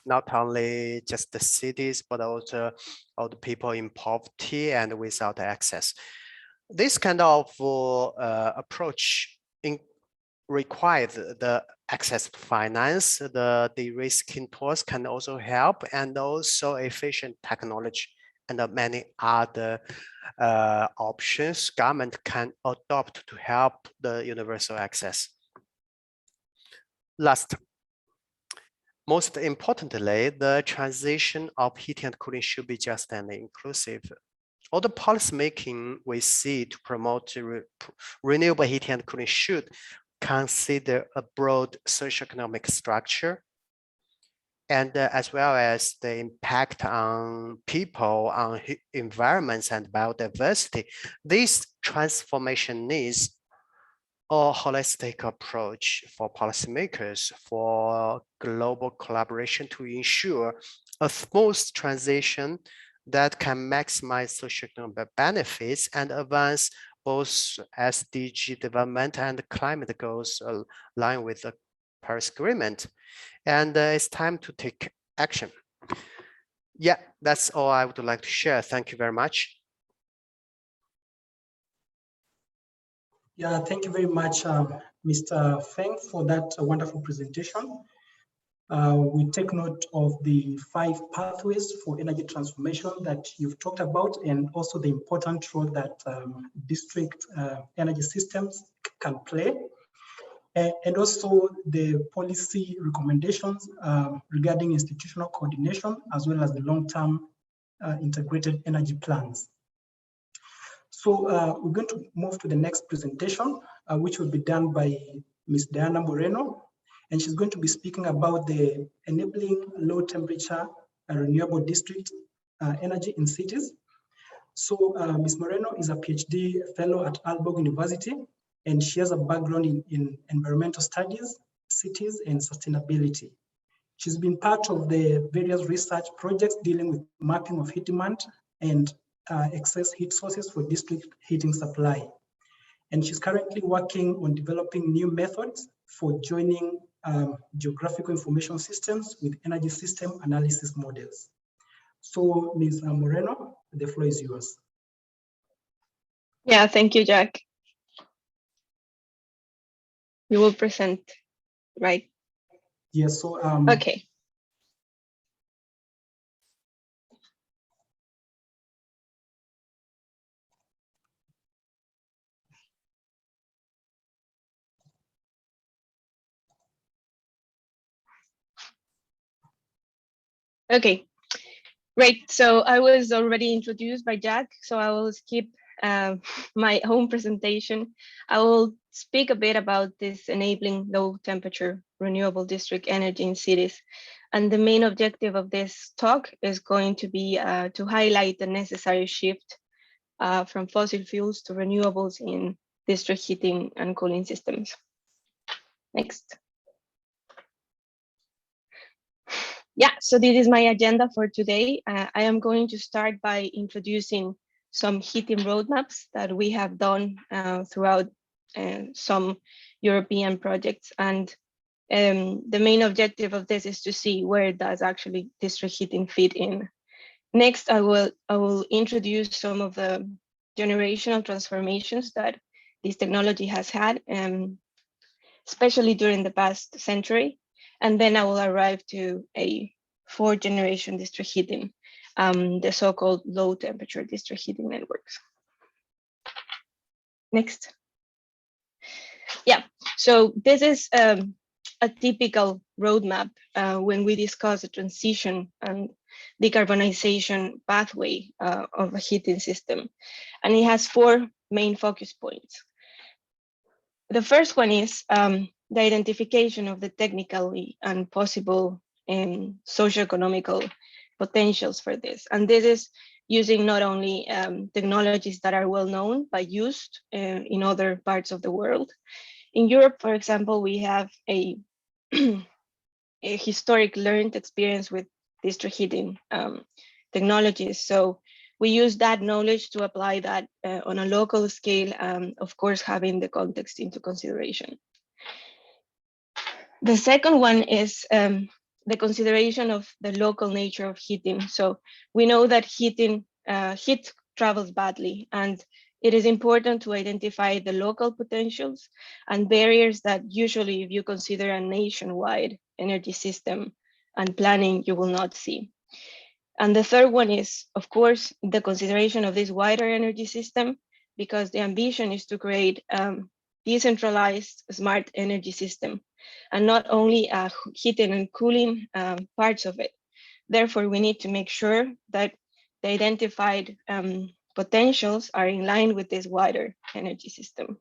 Speaker 5: not only just the cities, but also all the people in poverty and without access. This kind of approach requires the access to finance, the de-risking tools can also help, and also efficient technology and many other options government can adopt to help the universal access. Last, most importantly, the transition of heating and cooling should be just and inclusive. All the policy making we see to promote renewable heating and cooling should consider a broad socioeconomic structure, and as well as the impact on people, on environments and biodiversity. This transformation needs a holistic approach for policymakers, for global collaboration to ensure a smooth transition that can maximize socioeconomic benefits and advance both SDG development and climate goals align with the Paris Agreement. And it's time to take action. Yeah, that's all I would like to share. Thank you very much.
Speaker 1: Yeah, thank you very much, Mr. Feng, for that wonderful presentation. We take note of the 5 pathways for energy transformation that you've talked about, and also the important role that district energy systems can play, and also the policy recommendations regarding institutional coordination, as well as the long-term integrated energy plans. So we're going to move to the next presentation, which will be done by Ms. Diana Moreno, and she's going to be speaking about the enabling low temperature renewable district energy in cities. So Ms. Moreno is a PhD fellow at Aalborg University, and she has a background in environmental studies, cities, and sustainability. She's been part of the various research projects dealing with mapping of heat demand and excess heat sources for district heating supply. And she's currently working on developing new methods for joining geographical information systems with energy system analysis models. So Ms. Moreno, the floor is yours.
Speaker 6: Yeah, thank you, Jack. You will present, right?
Speaker 1: Yes, so
Speaker 6: okay. Okay, great. So I was already introduced by Jack, so I will skip my own presentation. I will speak a bit about this enabling low temperature renewable district energy in cities. And the main objective of this talk is going to be to highlight the necessary shift from fossil fuels to renewables in district heating and cooling systems. Next. Yeah, so this is my agenda for today. I am going to start by introducing some heating roadmaps that we have done throughout some European projects. And the main objective of this is to see where does actually district heating fit in. Next, I will introduce some of the generational transformations that this technology has had, especially during the past century. And then I will arrive to a 4th generation district heating, the so-called low temperature district heating networks. Next. Yeah, so this is a typical roadmap when we discuss the transition and decarbonization pathway of a heating system. And it has 4 main focus points. The first one is the identification of the technically and possible socioeconomical potentials for this. And this is using not only technologies that are well known but used in other parts of the world. In Europe, for example, we have a historic learned experience with district heating technologies. So we use that knowledge to apply that on a local scale, of course, having the context into consideration. The second one is the consideration of the local nature of heating. So we know that heat travels badly, and it is important to identify the local potentials and barriers that usually, if you consider a nationwide energy system and planning, you will not see. And the third one is, of course, the consideration of this wider energy system, because the ambition is to create decentralized smart energy system, and not only heating and cooling parts of it. Therefore, we need to make sure that the identified potentials are in line with this wider energy system.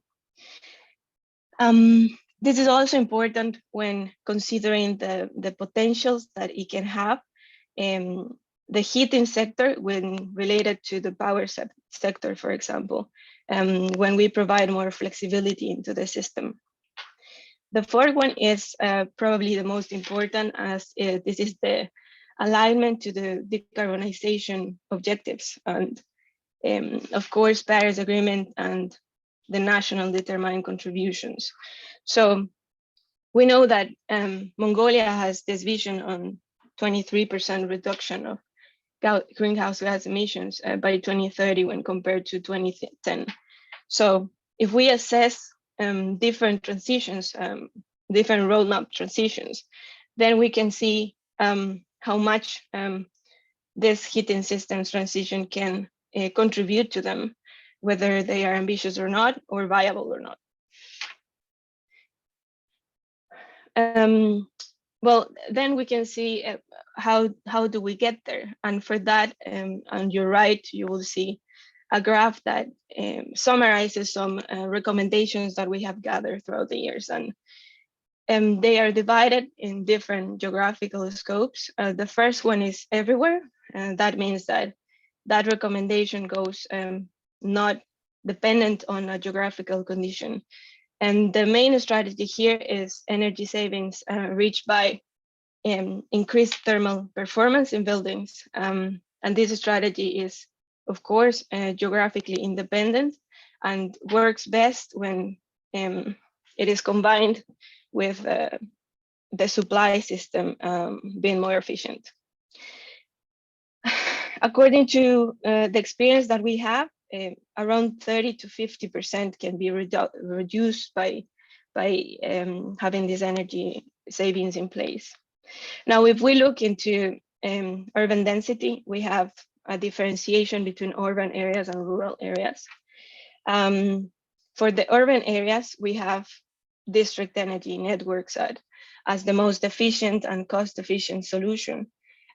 Speaker 6: This is also important when considering the potentials that it can have. The heating sector when related to the power sector, for example, when we provide more flexibility into the system. The fourth one is probably the most important, as this is the alignment to the decarbonization objectives. And of course, Paris Agreement and the national determined contributions. So we know that Mongolia has this vision on 23% reduction of greenhouse gas emissions by 2030 when compared to 2010. So if we assess different transitions, different roadmap transitions, then we can see how much this heating systems transition can contribute to them, whether they are ambitious or not, or viable or not. Well, then we can see how do we get there. And for that, on your right, you will see a graph that summarizes some recommendations that we have gathered throughout the years. And they are divided in different geographical scopes. The first one is everywhere. And that means that that recommendation goes not dependent on a geographical condition. And the main strategy here is energy savings reached by increased thermal performance in buildings. And this strategy is, of course, geographically independent and works best when it is combined with the supply system being more efficient. According to the experience that we have, around 30 to 50% can be reduced by having this energy savings in place. Now, if we look into urban density, we have a differentiation between urban areas and rural areas. For the urban areas, we have district energy networks as the most efficient and cost-efficient solution.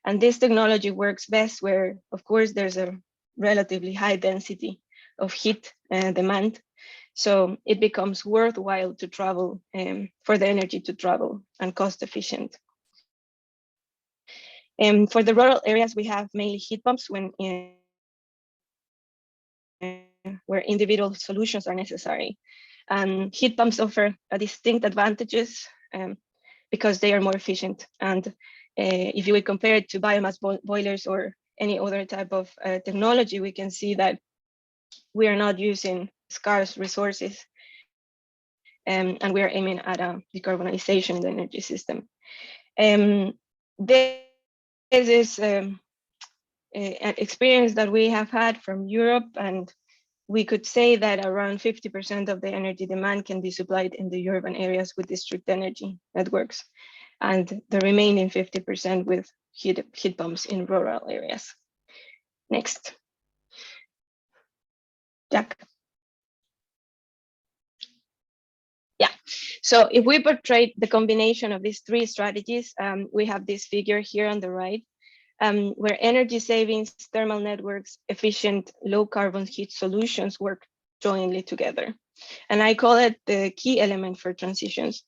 Speaker 6: And this technology works best where, of course, there's a relatively high density of heat demand. So it becomes worthwhile to travel for the energy to travel and cost efficient. For the rural areas, we have mainly heat pumps when where individual solutions are necessary. And heat pumps offer a distinct advantages because they are more efficient. And if you would compare it to biomass boilers or any other type of technology, we can see that we are not using scarce resources and we are aiming at a decarbonization in the energy system. This is an experience that we have had from Europe, and we could say that around 50% of the energy demand can be supplied in the urban areas with district energy networks, and the remaining 50% with heat pumps in rural areas. Next. Jack. Yeah, so if we portray the combination of these three strategies, we have this figure here on the right, where energy savings, thermal networks, efficient low carbon heat solutions work jointly together. And I call it the key element for transitions.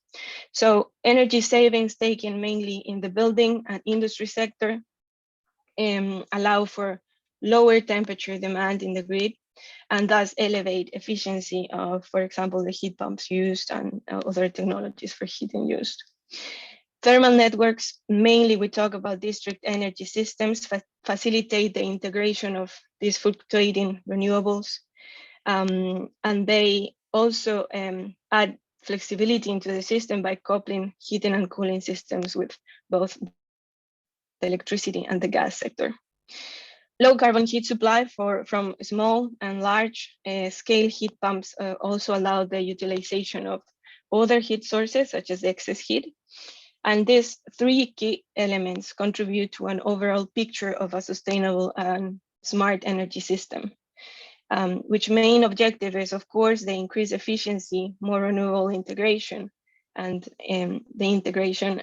Speaker 6: So energy savings taken mainly in the building and industry sector allow for lower temperature demand in the grid, and thus elevate efficiency of, for example, the heat pumps used and other technologies for heating used. Thermal networks, mainly we talk about district energy systems, facilitate the integration of these fluctuating renewables. And they also add flexibility into the system by coupling heating and cooling systems with both the electricity and the gas sector. Low carbon heat supply from small and large scale heat pumps also allow the utilization of other heat sources such as excess heat. And these three key elements contribute to an overall picture of a sustainable and smart energy system, which main objective is, of course, the increased efficiency, more renewable integration, and the integration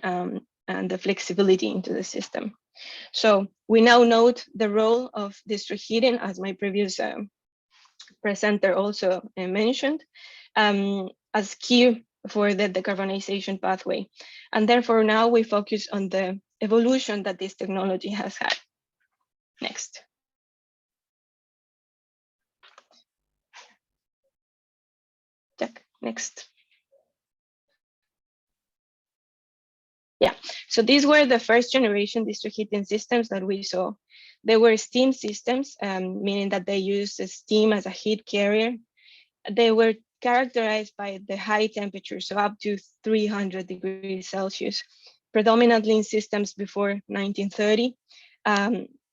Speaker 6: and the flexibility into the system. So we now note the role of district heating, as my previous presenter also mentioned, as key for the decarbonization pathway. And therefore now we focus on the evolution that this technology has had. Next. Jack, next. Yeah, so these were the first generation district heating systems that we saw. They were steam systems, meaning that they used steam as a heat carrier. They were characterized by the high temperatures, so up to 300 degrees Celsius, predominantly in systems before 1930,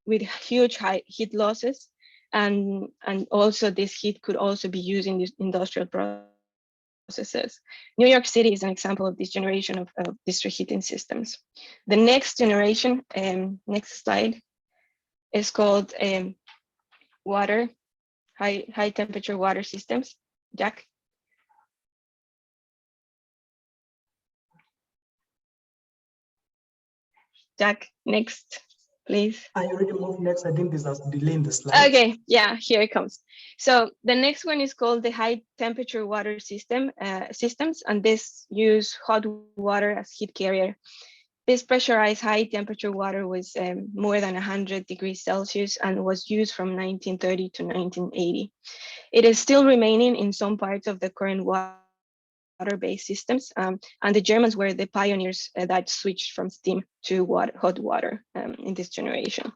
Speaker 6: with huge high heat losses. And also this heat could also be used in industrial processes. New York City is an example of this generation of district heating systems. The next generation, next slide, is called water, high temperature water systems. Jack. Jack, next, please.
Speaker 1: I already moved next. I think there's a delay in the slide.
Speaker 6: Okay, yeah, here it comes. So the next one is called the high temperature water systems, and this use hot water as heat carrier. This pressurized high temperature water was more than 100 degrees Celsius and was used from 1930 to 1980. It is still remaining in some parts of the current water-based systems, and the Germans were the pioneers that switched from steam to hot water in this generation.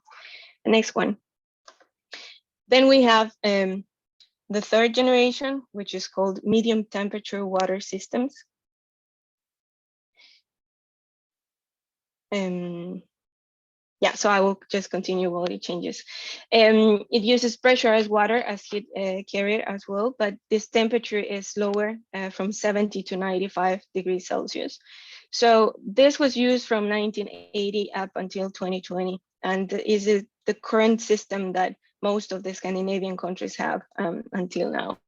Speaker 6: The next one. Then we have the third generation, which is called medium temperature water systems. Yeah, so I will just continue while it changes. It uses pressurized water as heat carrier as well, but this temperature is lower from 70 to 95 degrees Celsius. So this was used from 1980 up until 2020, and is the current system that most of the Scandinavian countries have until now.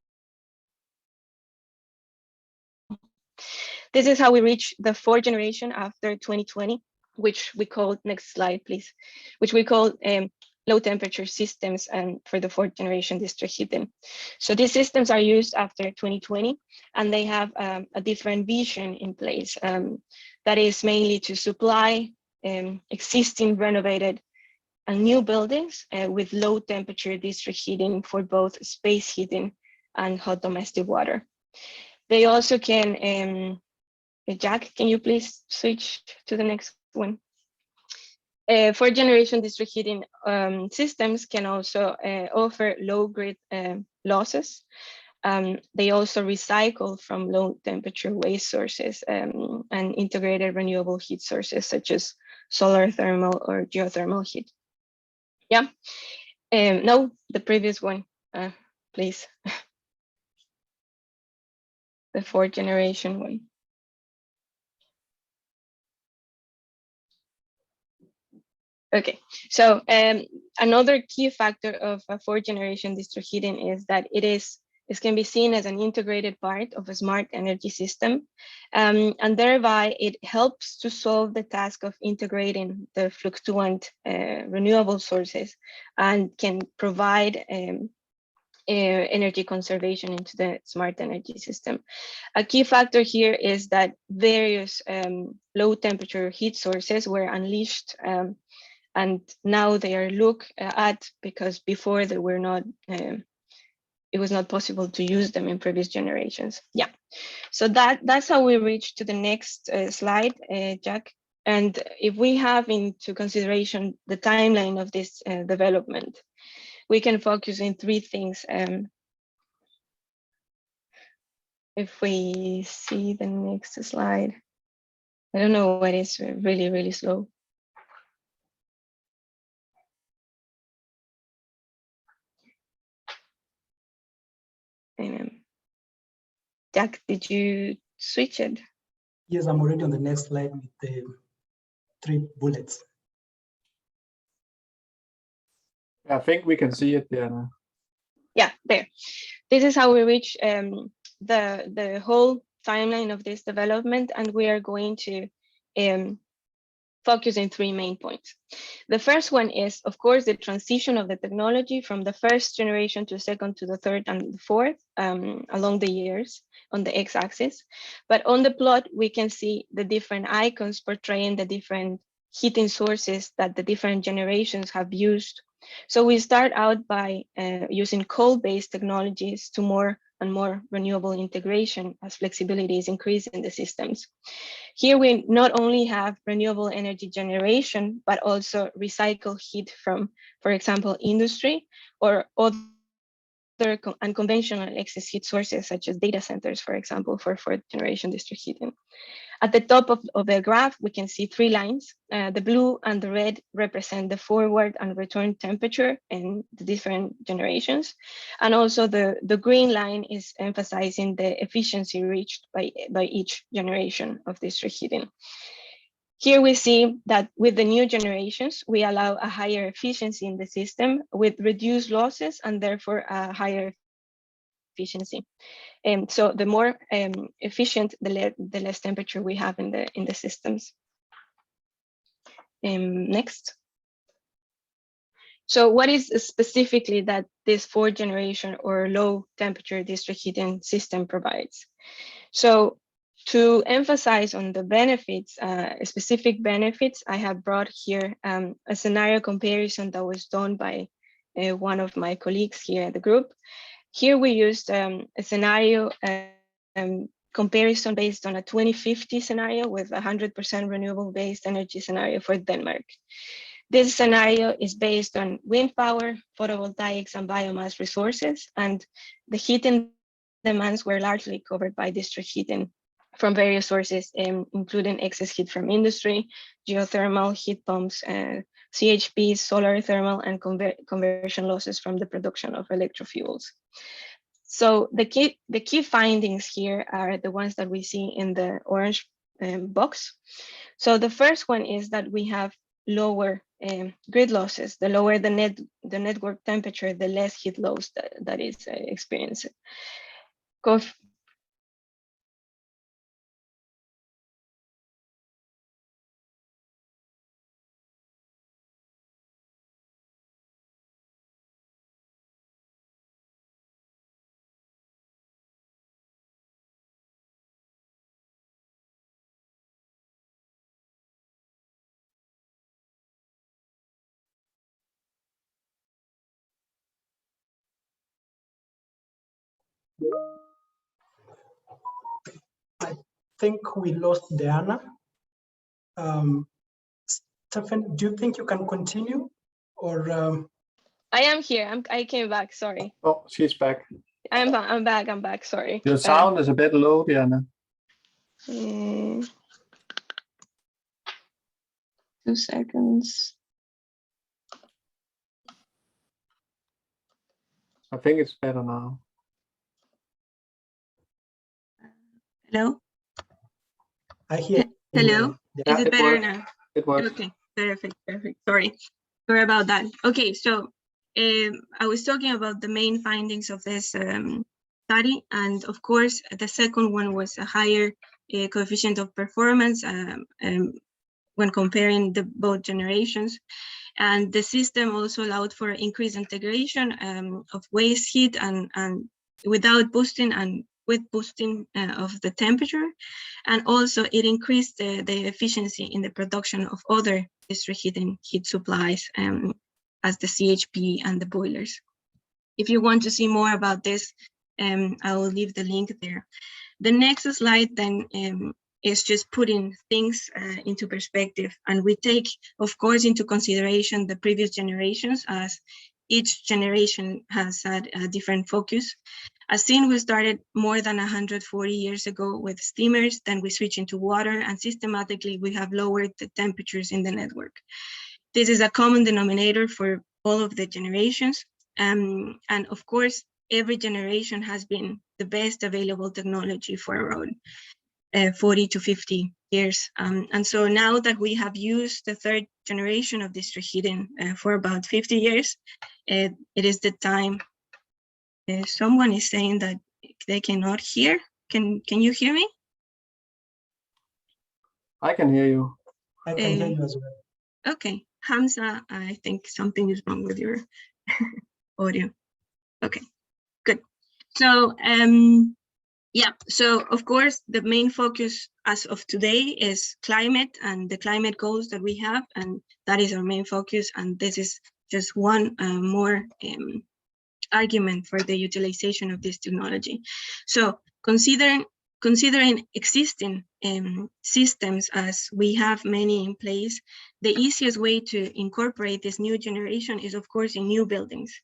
Speaker 6: This is how we reach the fourth generation after 2020, which we call, next slide, please, which we call low temperature systems and for the fourth generation district heating. So these systems are used after 2020, and they have a different vision in place that is mainly to supply existing, renovated, and new buildings with low temperature district heating for both space heating and hot domestic water. They also can, Jack, can you please switch to the next one? Fourth generation district heating systems can also offer low grid losses. They also recycle from low temperature waste sources and integrated renewable heat sources such as solar thermal or geothermal heat. Yeah, no, the previous one, please. The fourth generation one. Okay, so another key factor of a fourth generation district heating is that it can be seen as an integrated part of a smart energy system, and thereby it helps to solve the task of integrating the fluctuant renewable sources and can provide energy conservation into the smart energy system. A key factor here is that various low temperature heat sources were unleashed, and now they are looked at because before they were not, it was not possible to use them in previous generations. Yeah, so that's how we reach to the next slide, Jack. And if we have into consideration the timeline of this development, we can focus in three things. If we see the next slide, I don't know what is really, really slow. Jack, did you switch it?
Speaker 1: Yes, I'm already on the next slide with the 3 bullets.
Speaker 7: I think we can see it there now.
Speaker 6: Yeah, there. This is how we reach the whole timeline of this development, and we are going to focus in 3 main points. The first one is, of course, the transition of the technology from the first generation to second to the third and the fourth along the years on the x-axis. But on the plot, we can see the different icons portraying the different heating sources that the different generations have used. So we start out by using coal-based technologies to more and more renewable integration as flexibility is increasing in the systems. Here we not only have renewable energy generation, but also recycle heat from, for example, industry or other other unconventional excess heat sources, such as data centers, for example, for fourth generation district heating. At the top of the graph, we can see 3 lines. The blue and the red represent the forward and return temperature in the different generations. And also the green line is emphasizing the efficiency reached by each generation of district heating. Here we see that with the new generations, we allow a higher efficiency in the system with reduced losses and therefore a higher efficiency. So the more efficient, the less temperature we have in the systems. Next. So what is specifically that this 4th generation or low temperature district heating system provides? So to emphasize on the benefits, specific benefits, I have brought here a scenario comparison that was done by one of my colleagues here at the group. Here we used a scenario comparison based on a 2050 scenario with 100% renewable based energy scenario for Denmark. This scenario is based on wind power, photovoltaics, and biomass resources, and the heating demands were largely covered by district heating from various sources, including excess heat from industry, geothermal, heat pumps, CHPs, solar thermal, and conversion losses from the production of electrofuels. So the key findings here are the ones that we see in the orange box. So the first one is that we have lower grid losses. The lower the network temperature, the less heat loss that is experienced.
Speaker 1: I think we lost Diana. Stefan, do you think you can continue, or?
Speaker 6: I am here. I came back. Sorry.
Speaker 7: Oh, she's back.
Speaker 6: I'm back. Sorry.
Speaker 7: Your sound is a bit low, Diana.
Speaker 6: 2 seconds.
Speaker 7: I think it's better now.
Speaker 6: Hello?
Speaker 1: I hear.
Speaker 6: Hello?
Speaker 7: Yeah,
Speaker 6: Is it better now?
Speaker 7: It works.
Speaker 6: Okay, perfect. Sorry about that. Okay, so I was talking about the main findings of this study, and of course, the second one was a higher coefficient of performance when comparing the both generations. And the system also allowed for increased integration of waste heat and without boosting and with boosting of the temperature. And also it increased the efficiency in the production of other district heat supplies as the CHP and the boilers. If you want to see more about this, I will leave the link there. The next slide then is just putting things into perspective. And we take, of course, into consideration the previous generations, as each generation has had a different focus. As seen, we started more than 140 years ago with steamers, then we switched into water, and systematically we have lowered the temperatures in the network. This is a common denominator for all of the generations. And of course, every generation has been the best available technology for around 40 to 50 years. And so now that we have used the third generation of district heating for about 50 years, it is the time. Someone is saying that they cannot hear. Can you hear me?
Speaker 7: I can hear you.
Speaker 1: I can hear you as well.
Speaker 6: Okay, Hamza, I think something is wrong with your audio. Okay, good. So yeah, so of course, the main focus as of today is climate and the climate goals that we have, and that is our main focus. And this is just one more argument for the utilization of this technology. So considering existing systems, as we have many in place, the easiest way to incorporate this new generation is, of course, in new buildings.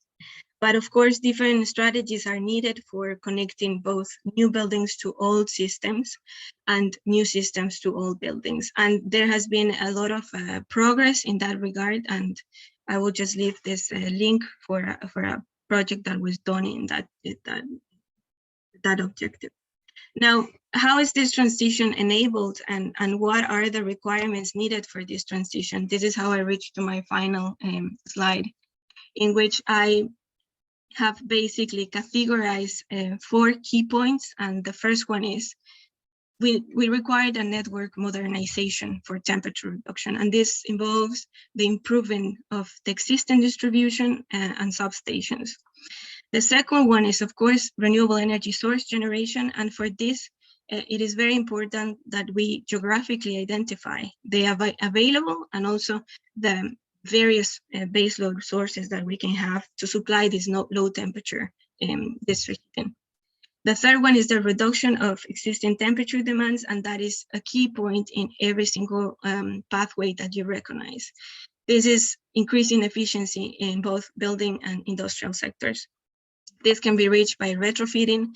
Speaker 6: But of course, different strategies are needed for connecting both new buildings to old systems and new systems to old buildings. And there has been a lot of progress in that regard. And I will just leave this link for a project that was done in that objective. Now, how is this transition enabled, and what are the requirements needed for this transition? This is how I reached to my final slide, in which I have basically categorized 4 key points. And the first one is we required a network modernization for temperature reduction. And this involves the improvement of the existing distribution and substations. The second one is, of course, renewable energy source generation. And for this, it is very important that we geographically identify the available and also the various baseload sources that we can have to supply this low temperature district heating. The third one is the reduction of existing temperature demands, and that is a key point in every single pathway that you recognize. This is increasing efficiency in both building and industrial sectors. This can be reached by retrofitting,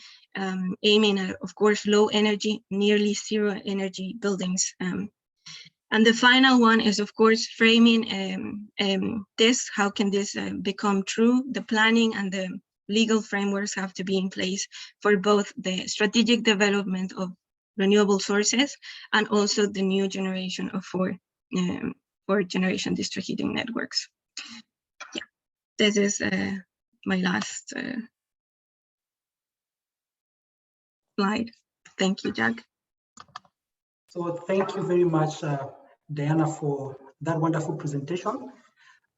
Speaker 6: aiming at, of course, low energy, nearly zero energy buildings. And the final one is, of course, framing this. How can this become true? The planning and the legal frameworks have to be in place for both the strategic development of renewable sources and also the new generation of fourth generation district heating networks. Yeah, this is my last slide. Thank you, Jack.
Speaker 1: So thank you very much, Diana, for that wonderful presentation.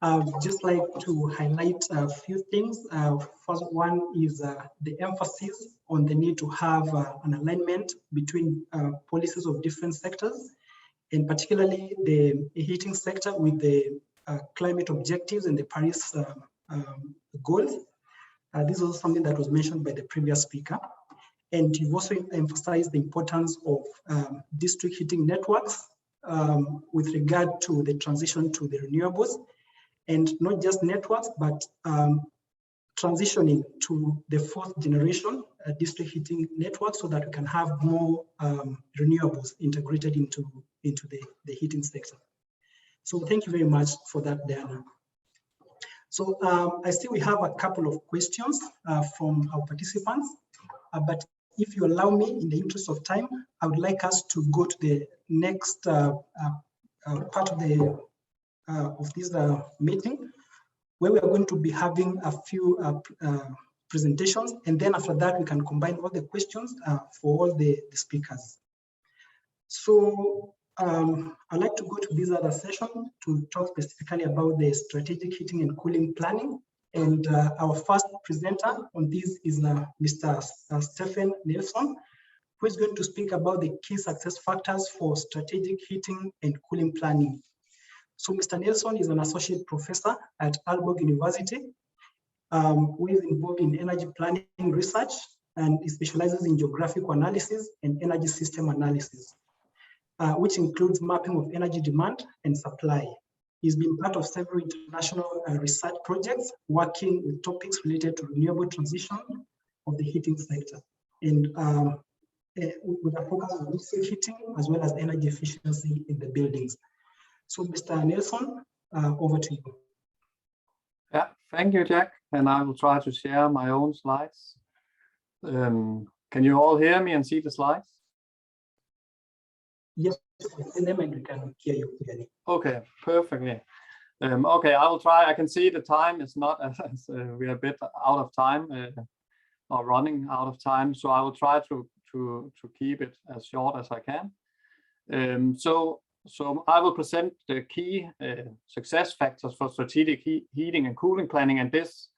Speaker 1: I'd just like to highlight a few things. First one is the emphasis on the need to have an alignment between policies of different sectors, and particularly the heating sector with the climate objectives and the Paris goals. This is also something that was mentioned by the previous speaker. And you've also emphasized the importance of district heating networks with regard to the transition to the renewables, and not just networks, but transitioning to the 4th generation district heating network so that we can have more renewables integrated into the heating sector. So thank you very much for that, Diana. So I see we have a couple of questions from our participants, but if you allow me, in the interest of time, I would like us to go to the next part of this meeting, where we are going to be having a few presentations, and then after that we can combine all the questions for all the speakers. So I'd like to go to this other session to talk specifically about the strategic heating and cooling planning. And our first presenter on this is Mr. Stefan Nielsen, who is going to speak about the key success factors for strategic heating and cooling planning. So Mr. Nielsen is an associate professor at Aalborg University, who is involved in energy planning research, and he specializes in geographical analysis and energy system analysis, which includes mapping of energy demand and supply. He's been part of several international research projects working with topics related to renewable transition of the heating sector, and with a focus on district heating as well as energy efficiency in the buildings. So Mr. Nielsen, over to you.
Speaker 7: Yeah, thank you, Jack. And I will try to share my own slides. Can you all hear me and see the slides?
Speaker 1: Yes, and we can hear you clearly.
Speaker 7: Okay, perfectly. Okay, I will try. I can see the time is not as we are a bit out of time or running out of time, so I will try to keep it as short as I can. So I will present the key success factors for strategic heating and cooling planning, and this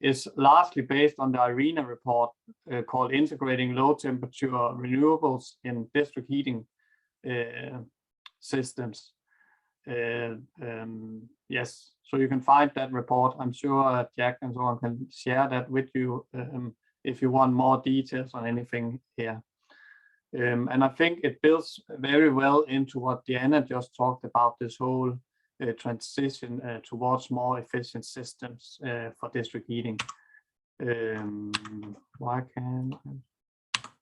Speaker 7: is largely based on the IRENA report called Integrating Low Temperature Renewables in District Heating Systems. Yes, so you can find that report. I'm sure Jack and so on can share that with you if you want more details on anything here. And I think it builds very well into what Diana just talked about, this whole transition towards more efficient systems for district heating. Why can't?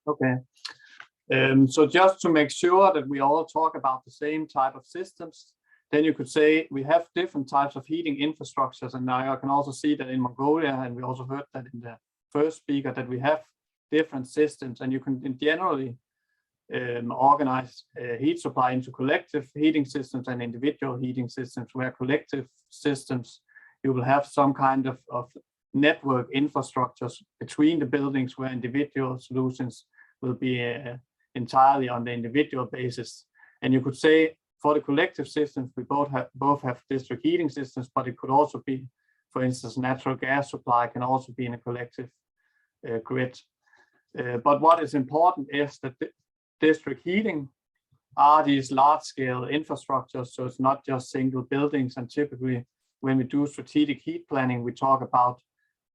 Speaker 7: Okay. So just to make sure that we all talk about the same type of systems, then you could say we have different types of heating infrastructures. And now I can also see that in Mongolia, and we also heard that in the first speaker, that we have different systems, and you can generally organize heat supply into collective heating systems and individual heating systems, where collective systems, you will have some kind of network infrastructures between the buildings, where individual solutions will be entirely on the individual basis. And you could say for the collective systems, we both have district heating systems, but it could also be, for instance, natural gas supply can also be in a collective grid. But what is important is that district heating are these large-scale infrastructures, so it's not just single buildings. And typically, when we do strategic heat planning, we talk about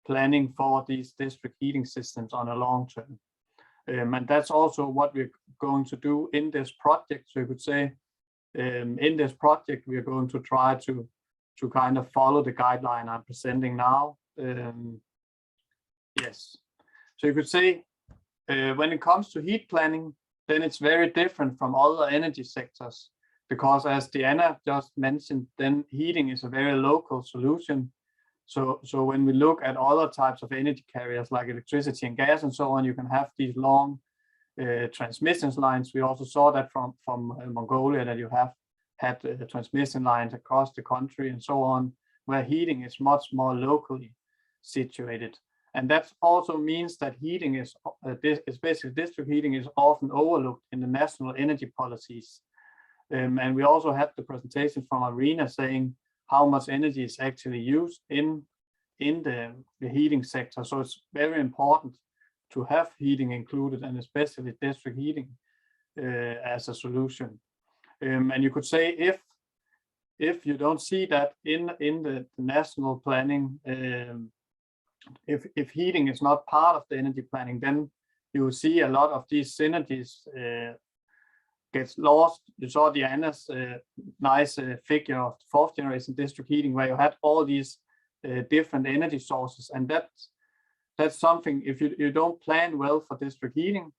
Speaker 7: planning for these district heating systems on a long term. And that's also what we're going to do in this project. So you could say, in this project, we are going to try to kind of follow the guideline I'm presenting now. Yes. So you could say, when it comes to heat planning, then it's very different from other energy sectors, because as Diana just mentioned, then heating is a very local solution. So when we look at other types of energy carriers like electricity and gas and so on, you can have these long transmission lines. We also saw that from Mongolia, that you have had transmission lines across the country and so on, where heating is much more locally situated. And that also means that heating is, especially district heating, is often overlooked in the national energy policies. And we also had the presentation from Irina saying how much energy is actually used in the heating sector. So it's very important to have heating included, and especially district heating as a solution. And you could say if you don't see that in the national planning, if heating is not part of the energy planning, then you will see a lot of these synergies gets lost. You saw Diana's nice figure of fourth generation district heating, where you had all these different energy sources, and that's something, if you don't plan well for district heating,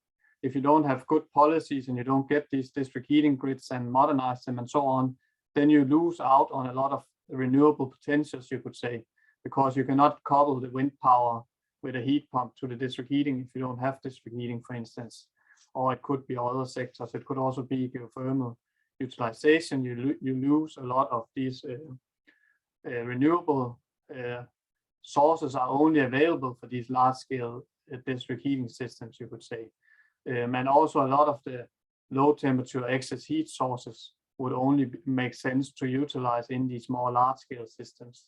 Speaker 7: if you don't have good policies and you don't get these district heating grids and modernize them and so on, then you lose out on a lot of renewable potentials, you could say, because you cannot couple the wind power with a heat pump to the district heating if you don't have district heating, for instance. Or it could be other sectors. It could also be geothermal utilization. You lose a lot of these renewable sources are only available for these large-scale district heating systems, you could say. And also a lot of the low temperature excess heat sources would only make sense to utilize in these more large-scale systems.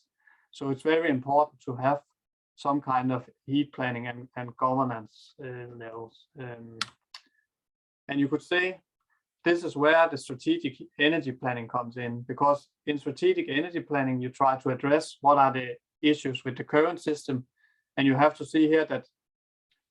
Speaker 7: So it's very important to have some kind of heat planning and governance levels. And you could say this is where the strategic energy planning comes in, because in strategic energy planning, you try to address what are the issues with the current system. And you have to see here that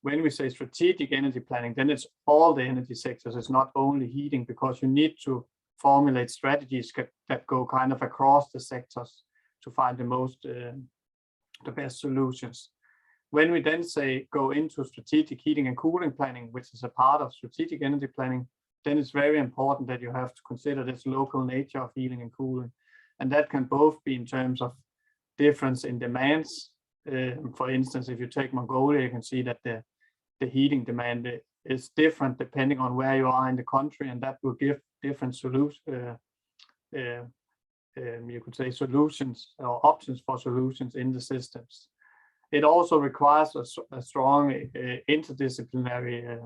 Speaker 7: when we say strategic energy planning, then it's all the energy sectors. It's not only heating, because you need to formulate strategies that go kind of across the sectors to find the best solutions. When we then say go into strategic heating and cooling planning, which is a part of strategic energy planning, then it's very important that you have to consider this local nature of heating and cooling. And that can both be in terms of difference in demands. For instance, if you take Mongolia, you can see that the heating demand is different depending on where you are in the country, and that will give different solutions. You could say solutions or options for solutions in the systems. It also requires a strong interdisciplinary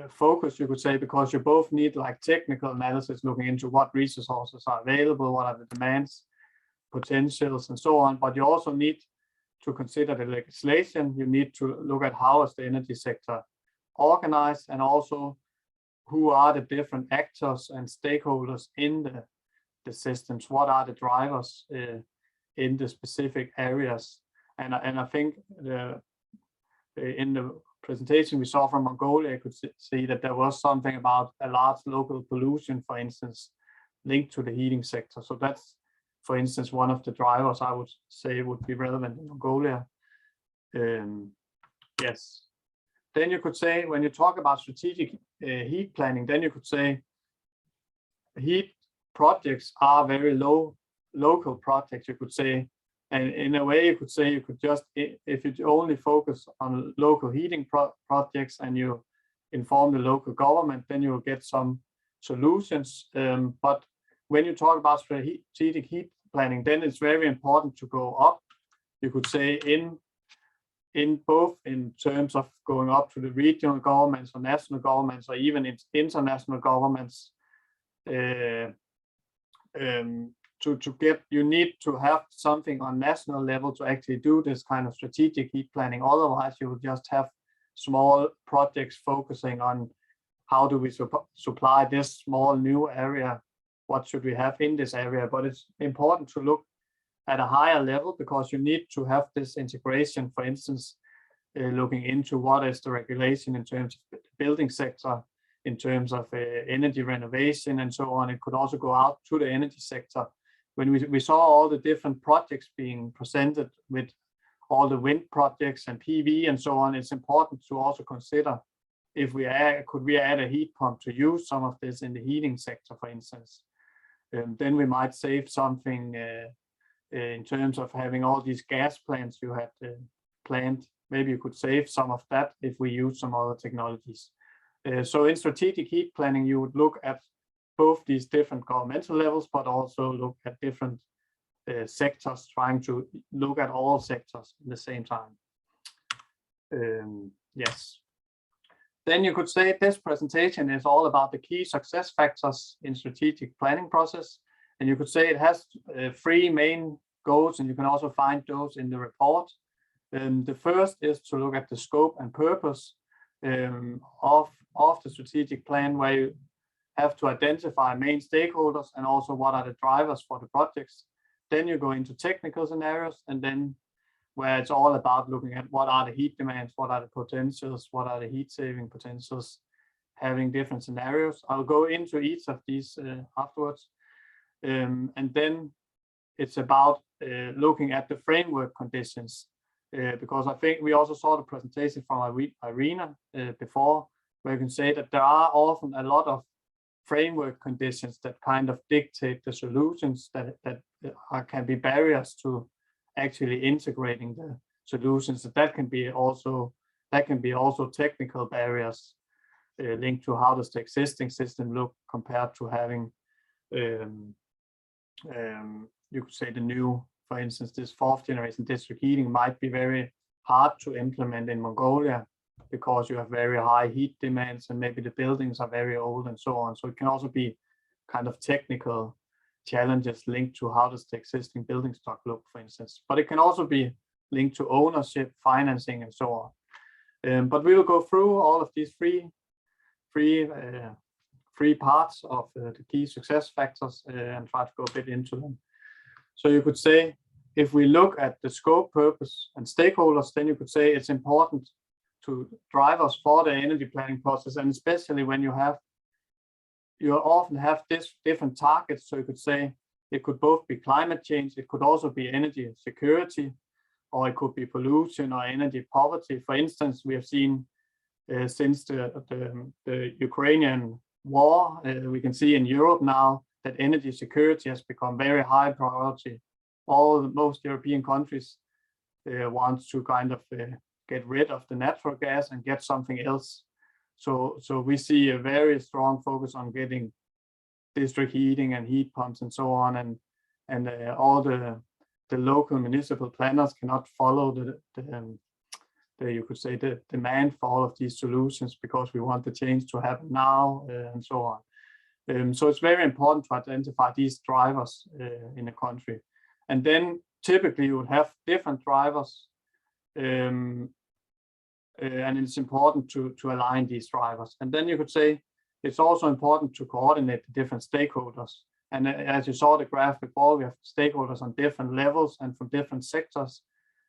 Speaker 7: focus, you could say, because you both need like technical analysis looking into what resources are available, what are the demands, potentials, and so on. But you also need to consider the legislation. You need to look at how is the energy sector organized, and also who are the different actors and stakeholders in the systems. What are the drivers in the specific areas? And I think in the presentation we saw from Mongolia, I could see that there was something about a large local pollution, for instance, linked to the heating sector. So that's, for instance, one of the drivers I would say would be relevant in Mongolia. Yes. Then you could say, when you talk about strategic heat planning, then you could say heat projects are very local projects, you could say. And in a way, you could say you could just, if you only focus on local heating projects and you inform the local government, then you will get some solutions. But when you talk about strategic heat planning, then it's very important to go up, you could say, in both in terms of going up to the regional governments or national governments or even international governments. You need to have something on national level to actually do this kind of strategic heat planning. Otherwise, you will just have small projects focusing on how do we supply this small new area, what should we have in this area. But it's important to look at a higher level, because you need to have this integration, for instance, looking into what is the regulation in terms of the building sector, in terms of energy renovation and so on. It could also go out to the energy sector. When we saw all the different projects being presented with all the wind projects and PV and so on, it's important to also consider if could we add a heat pump to use some of this in the heating sector, for instance. Then we might save something in terms of having all these gas plants you had planned. Maybe you could save some of that if we use some other technologies. So in strategic heat planning, you would look at both these different governmental levels, but also look at different sectors, trying to look at all sectors at the same time. Yes. Then you could say this presentation is all about the key success factors in strategic planning process. And you could say it has 3 main goals, and you can also find those in the report. The first is to look at the scope and purpose of the strategic plan, where you have to identify main stakeholders and also what are the drivers for the projects. Then you go into technical scenarios, and then where it's all about looking at what are the heat demands, what are the potentials, what are the heat saving potentials, having different scenarios. I'll go into each of these afterwards. And then it's about looking at the framework conditions, because I think we also saw the presentation from Irina before, where you can say that there are often a lot of framework conditions that kind of dictate the solutions that can be barriers to actually integrating the solutions. That can be also technical barriers linked to how does the existing system look compared to having you could say the new, for instance, this 4th generation district heating might be very hard to implement in Mongolia because you have very high heat demands and maybe the buildings are very old and so on. So it can also be kind of technical challenges linked to how does the existing building stock look, for instance. But it can also be linked to ownership, financing, and so on. But we will go through all of these three parts of the key success factors and try to go a bit into them. So you could say, if we look at the scope, purpose, and stakeholders, then you could say it's important to drive us for the energy planning process, and especially when you often have different targets. So you could say it could both be climate change, it could also be energy security, or it could be pollution or energy poverty. For instance, we have seen since the Ukrainian war, we can see in Europe now that energy security has become very high priority. Most European countries want to kind of get rid of the natural gas and get something else. So we see a very strong focus on getting district heating and heat pumps and so on, and all the local municipal planners cannot follow the you could say the demand for all of these solutions because we want the change to happen now and so on. So it's very important to identify these drivers in a country, and then typically you would have different drivers. And it's important to align these drivers. And then you could say it's also important to coordinate the different stakeholders. And as you saw the graph before, we have stakeholders on different levels and from different sectors.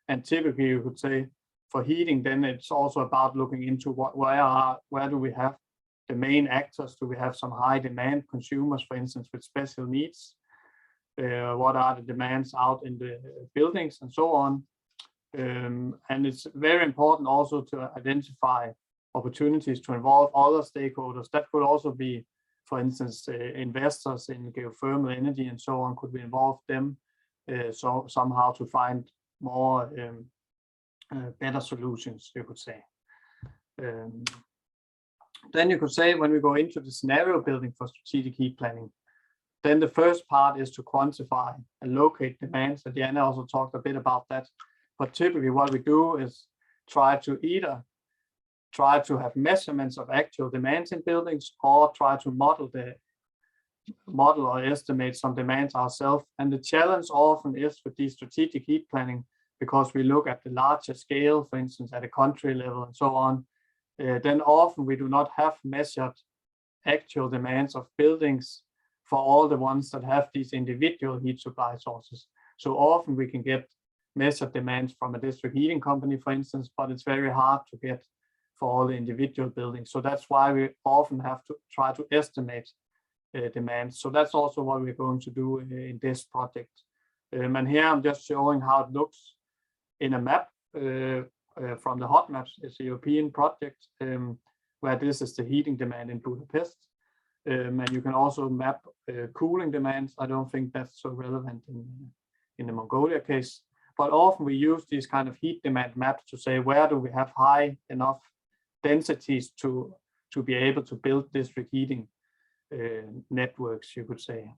Speaker 7: And typically you could say for heating, then it's also about looking into where do we have the main actors? Do we have some high demand consumers, for instance, with special needs? What are the demands out in the buildings and so on? And it's very important also to identify opportunities to involve other stakeholders. That could also be, for instance, investors in geothermal energy and so on. Could we involve them so somehow to find more better solutions, you could say. Then you could say, when we go into the scenario building for strategic heat planning, then the first part is to quantify and locate demands. And Diana also talked a bit about that. But typically what we do is try to either have measurements of actual demands in buildings, or try to model or estimate some demands ourselves. And the challenge often is with these strategic heat planning, because we look at the larger scale, for instance, at a country level and so on, then often we do not have measured actual demands of buildings for all the ones that have these individual heat supply sources. So often we can get measured demands from a district heating company, for instance, but it's very hard to get for all the individual buildings. So that's why we often have to try to estimate demands. So that's also what we're going to do in this project. And here I'm just showing how it looks in a map from the hot maps. It's a European project where this is the heating demand in Budapest. And you can also map cooling demands. I don't think that's so relevant in the Mongolia case, but often we use these kind of heat demand maps to say, where do we have high enough densities to be able to build district heating networks, you could say.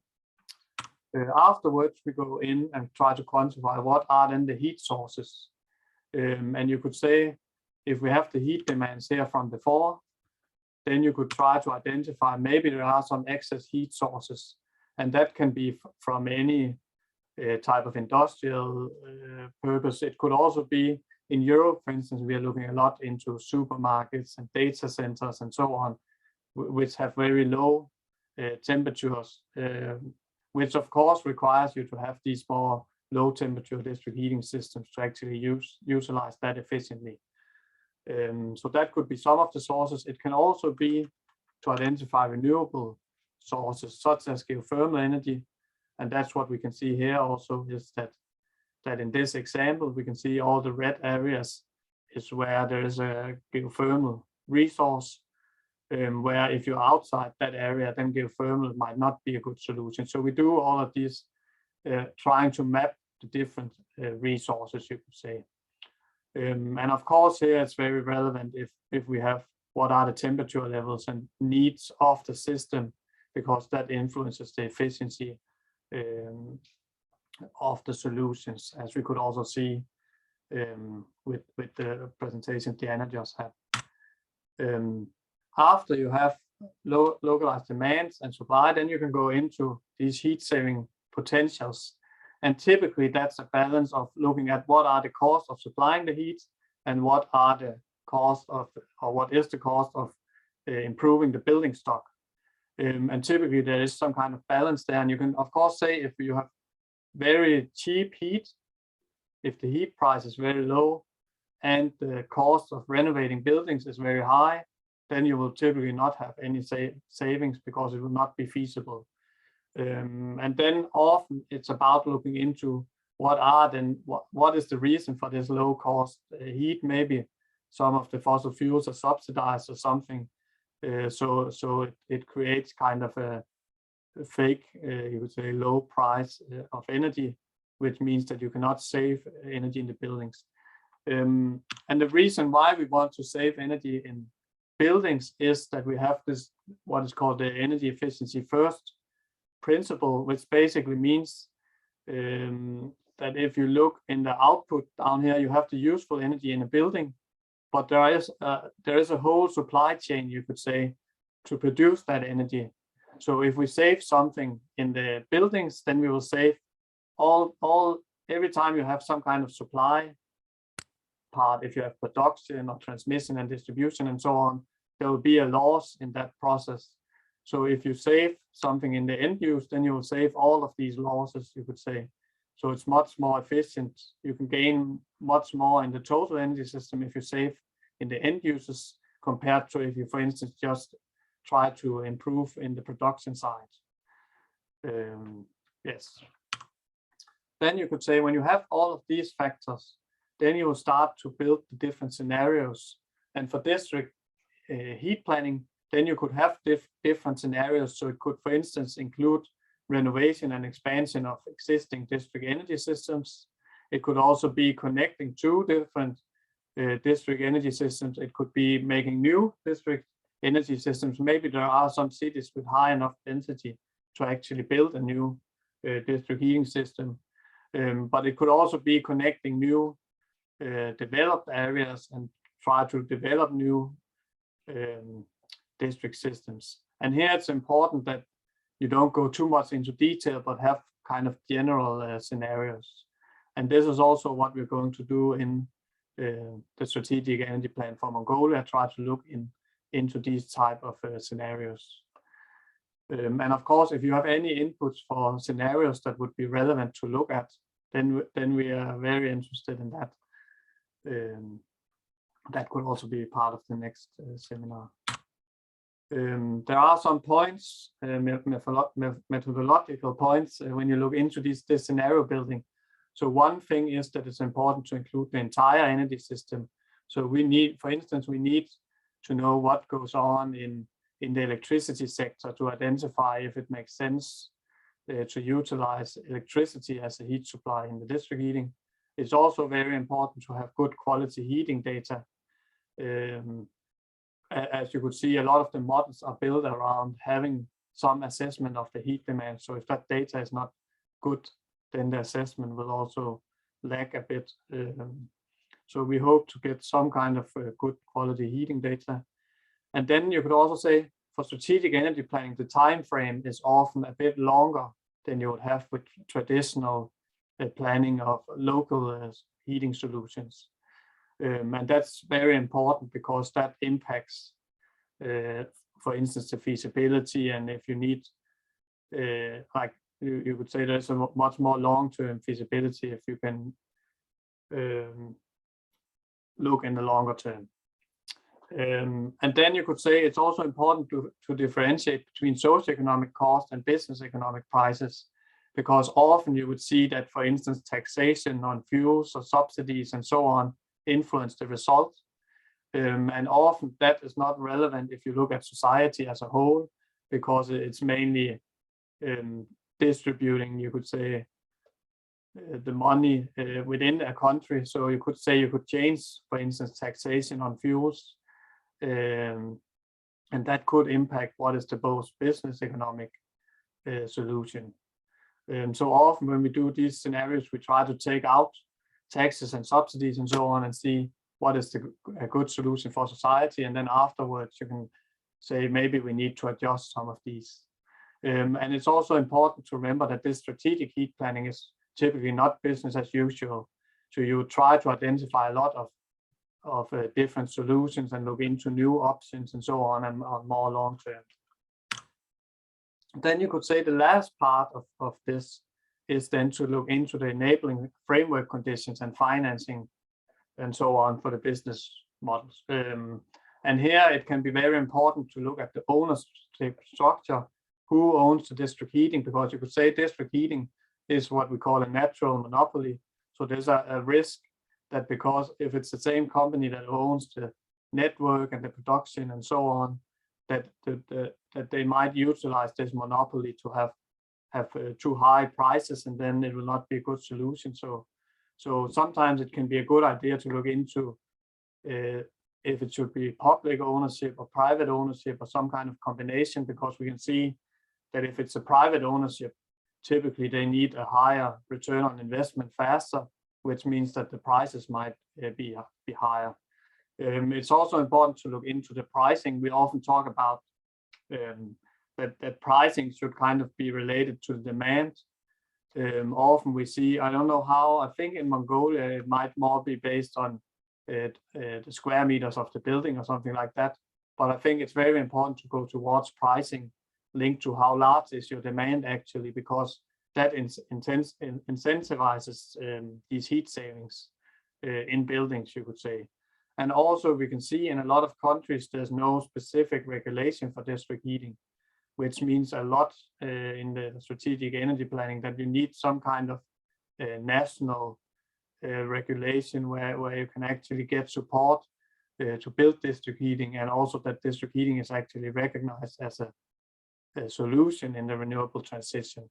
Speaker 7: Afterwards, we go in and try to quantify what are then the heat sources. And you could say, if we have the heat demands here from before, then you could try to identify maybe there are some excess heat sources, and that can be from any type of industrial purpose. It could also be in Europe, for instance, we are looking a lot into supermarkets and data centers and so on, which have very low temperatures, which of course requires you to have these more low temperature district heating systems to actually utilize that efficiently. So that could be some of the sources. It can also be to identify renewable sources such as geothermal energy. And that's what we can see here also, is that in this example, we can see all the red areas is where there is a geothermal resource, where if you're outside that area, then geothermal might not be a good solution. So we do all of these trying to map the different resources, you could say. And of course, here it's very relevant if we have what are the temperature levels and needs of the system, because that influences the efficiency of the solutions, as we could also see with the presentation Diana just had. After you have localized demands and supply, then you can go into these heat saving potentials. And typically that's a balance of looking at what are the costs of supplying the heat and what are the cost of, or what is the cost of improving the building stock. And typically there is some kind of balance there. And you can of course say, if you have very cheap heat, if the heat price is very low and the cost of renovating buildings is very high, then you will typically not have any savings, because it will not be feasible. And then often it's about looking into what is the reason for this low cost heat. Maybe some of the fossil fuels are subsidized or something. So it creates kind of a fake, you would say, low price of energy, which means that you cannot save energy in the buildings. And the reason why we want to save energy in buildings is that we have this, what is called the energy efficiency first principle, which basically means that if you look in the output down here, you have the useful energy in a building, but there is a whole supply chain, you could say, to produce that energy. So if we save something in the buildings, then we will save every time you have some kind of supply part. If you have production or transmission and distribution and so on, there will be a loss in that process. So if you save something in the end use, then you will save all of these losses, you could say. So it's much more efficient. You can gain much more in the total energy system if you save in the end uses, compared to if you, for instance, just try to improve in the production side. Yes. Then you could say, when you have all of these factors, then you will start to build the different scenarios. And for district heat planning, then you could have different scenarios. So it could, for instance, include renovation and expansion of existing district energy systems. It could also be connecting two different district energy systems. It could be making new district energy systems. Maybe there are some cities with high enough density to actually build a new district heating system. But it could also be connecting new developed areas and try to develop new district systems. And here it's important that you don't go too much into detail, but have kind of general scenarios. And this is also what we're going to do in the strategic energy plan for Mongolia, try to look into these type of scenarios. And of course, if you have any inputs for scenarios that would be relevant to look at, then we are very interested in that. That could also be part of the next seminar. There are some points, methodological points, when you look into this scenario building. So one thing is that it's important to include the entire energy system. So we need, for instance, we need to know what goes on in the electricity sector to identify if it makes sense to utilize electricity as a heat supply in the district heating. It's also very important to have good quality heating data. As you could see, a lot of the models are built around having some assessment of the heat demand. So if that data is not good, then the assessment will also lag a bit. So we hope to get some kind of good quality heating data. And then you could also say for strategic energy planning, the time frame is often a bit longer than you would have with traditional planning of local heating solutions. And that's very important because that impacts, for instance, the feasibility. And if you need, like you could say, there's a much more long-term feasibility if you can look in the longer term. And then you could say it's also important to differentiate between socioeconomic cost and business economic prices, because often you would see that, for instance, taxation on fuels or subsidies and so on influence the result. And often that is not relevant if you look at society as a whole, because it's mainly distributing, you could say, the money within a country. So you could say you could change, for instance, taxation on fuels, and that could impact what is the most business economic solution. So often when we do these scenarios, we try to take out taxes and subsidies and so on and see what is a good solution for society. And then afterwards you can say maybe we need to adjust some of these. And it's also important to remember that this strategic heat planning is typically not business as usual. So you try to identify a lot of different solutions and look into new options and so on, and on more long term. Then you could say the last part of this is then to look into the enabling framework conditions and financing and so on for the business models. And here it can be very important to look at the ownership structure, who owns the district heating, because you could say district heating is what we call a natural monopoly. So there's a risk that, because if it's the same company that owns the network and the production and so on, that they might utilize this monopoly to have too high prices, and then it will not be a good solution. So sometimes it can be a good idea to look into if it should be public ownership or private ownership or some kind of combination, because we can see that if it's a private ownership, typically they need a higher return on investment faster, which means that the prices might be higher. It's also important to look into the pricing. We often talk about that pricing should kind of be related to the demand. Often we see, I don't know how, I think in Mongolia it might more be based on the square meters of the building or something like that. But I think it's very important to go towards pricing linked to how large is your demand actually, because that incentivizes these heat savings in buildings, you could say. And also we can see in a lot of countries, there's no specific regulation for district heating, which means a lot in the strategic energy planning that you need some kind of national regulation where you can actually get support to build district heating, and also that district heating is actually recognized as a solution in the renewable transition.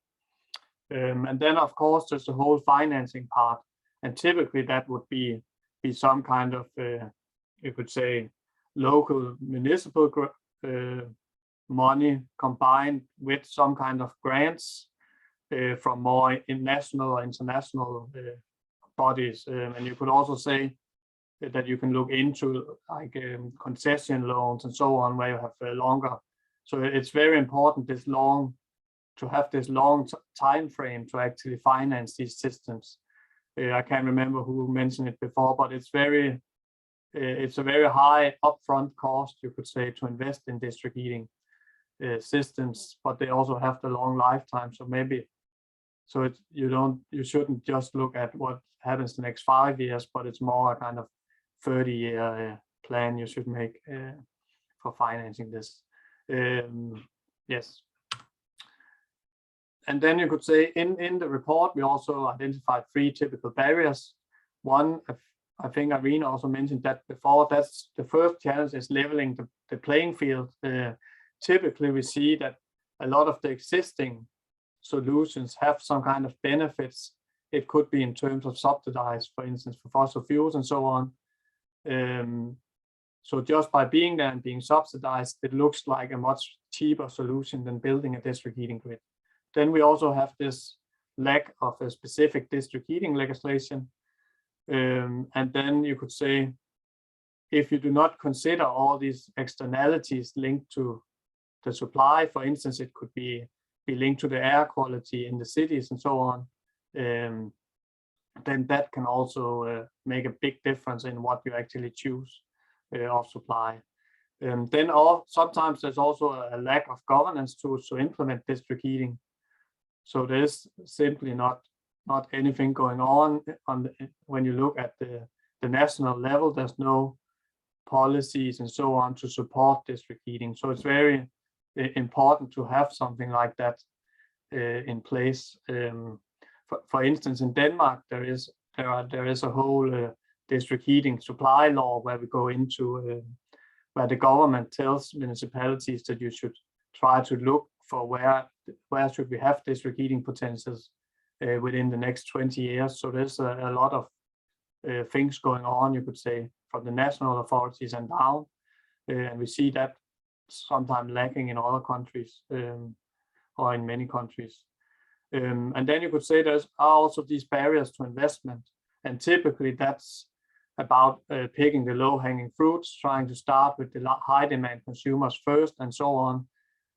Speaker 7: And then, of course, there's the whole financing part, and typically that would be some kind of, you could say, local municipal money combined with some kind of grants from more national or international bodies. And you could also say that you can look into like concession loans and so on, where you have longer. So it's very important to have this long time frame to actually finance these systems. I can't remember who mentioned it before, but it's a very high upfront cost, you could say, to invest in district heating systems, but they also have the long lifetime. So maybe, you shouldn't just look at what happens the next 5 years, but it's more a kind of 30-year plan you should make for financing this. Yes. And then you could say in the report, we also identified 3 typical barriers. One, I think Irene also mentioned that before, that's the first challenge is leveling the playing field. Typically, we see that a lot of the existing solutions have some kind of benefits. It could be in terms of subsidized, for instance, for fossil fuels and so on. So just by being there and being subsidized, it looks like a much cheaper solution than building a district heating grid. Then we also have this lack of a specific district heating legislation. And then you could say, if you do not consider all these externalities linked to the supply, for instance, it could be linked to the air quality in the cities and so on, then that can also make a big difference in what you actually choose of supply. Then sometimes there's also a lack of governance tools to implement district heating. So there's simply not anything going on when you look at the national level. There's no policies and so on to support district heating. So it's very important to have something like that in place. For instance, in Denmark, there is a whole district heating supply law where we go into where the government tells municipalities that you should try to look for where should we have district heating potentials within the next 20 years. So there's a lot of things going on, you could say, from the national authorities and down, and we see that sometimes lacking in other countries or in many countries. And then you could say there's also these barriers to investment, and typically that's about picking the low-hanging fruits, trying to start with the high demand consumers first and so on.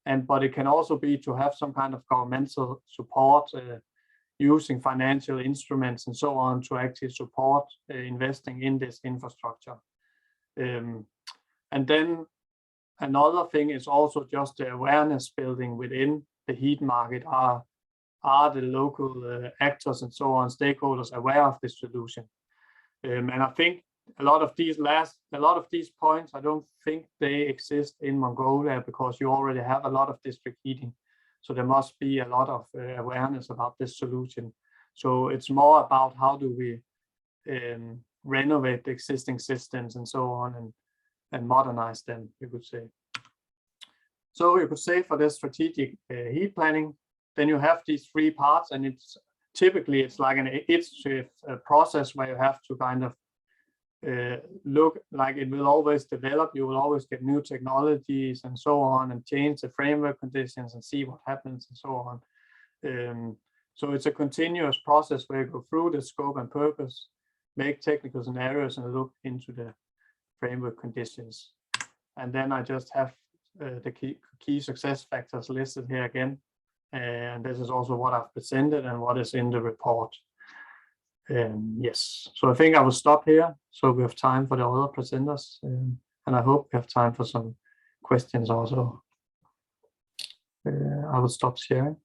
Speaker 7: But it can also be to have some kind of governmental support, using financial instruments and so on to actually support investing in this infrastructure. And then another thing is also just the awareness building within the heat market. Are the local actors and so on, stakeholders, aware of this solution? And I think a lot of these points, I don't think they exist in Mongolia, because you already have a lot of district heating. So there must be a lot of awareness about this solution. So it's more about how do we renovate the existing systems and so on, and modernize them, you could say. So you could say for this strategic heat planning, then you have these 3 parts, and it's like an iterative process where you have to kind of look like it will always develop. You will always get new technologies and so on, and change the framework conditions and see what happens and so on. So it's a continuous process where you go through the scope and purpose, make technical scenarios, and look into the framework conditions. And then I just have the key success factors listed here again. And this is also what I've presented and what is in the report. Yes, so I think I will stop here, so we have time for the other presenters, and I hope we have time for some questions also. I will stop sharing.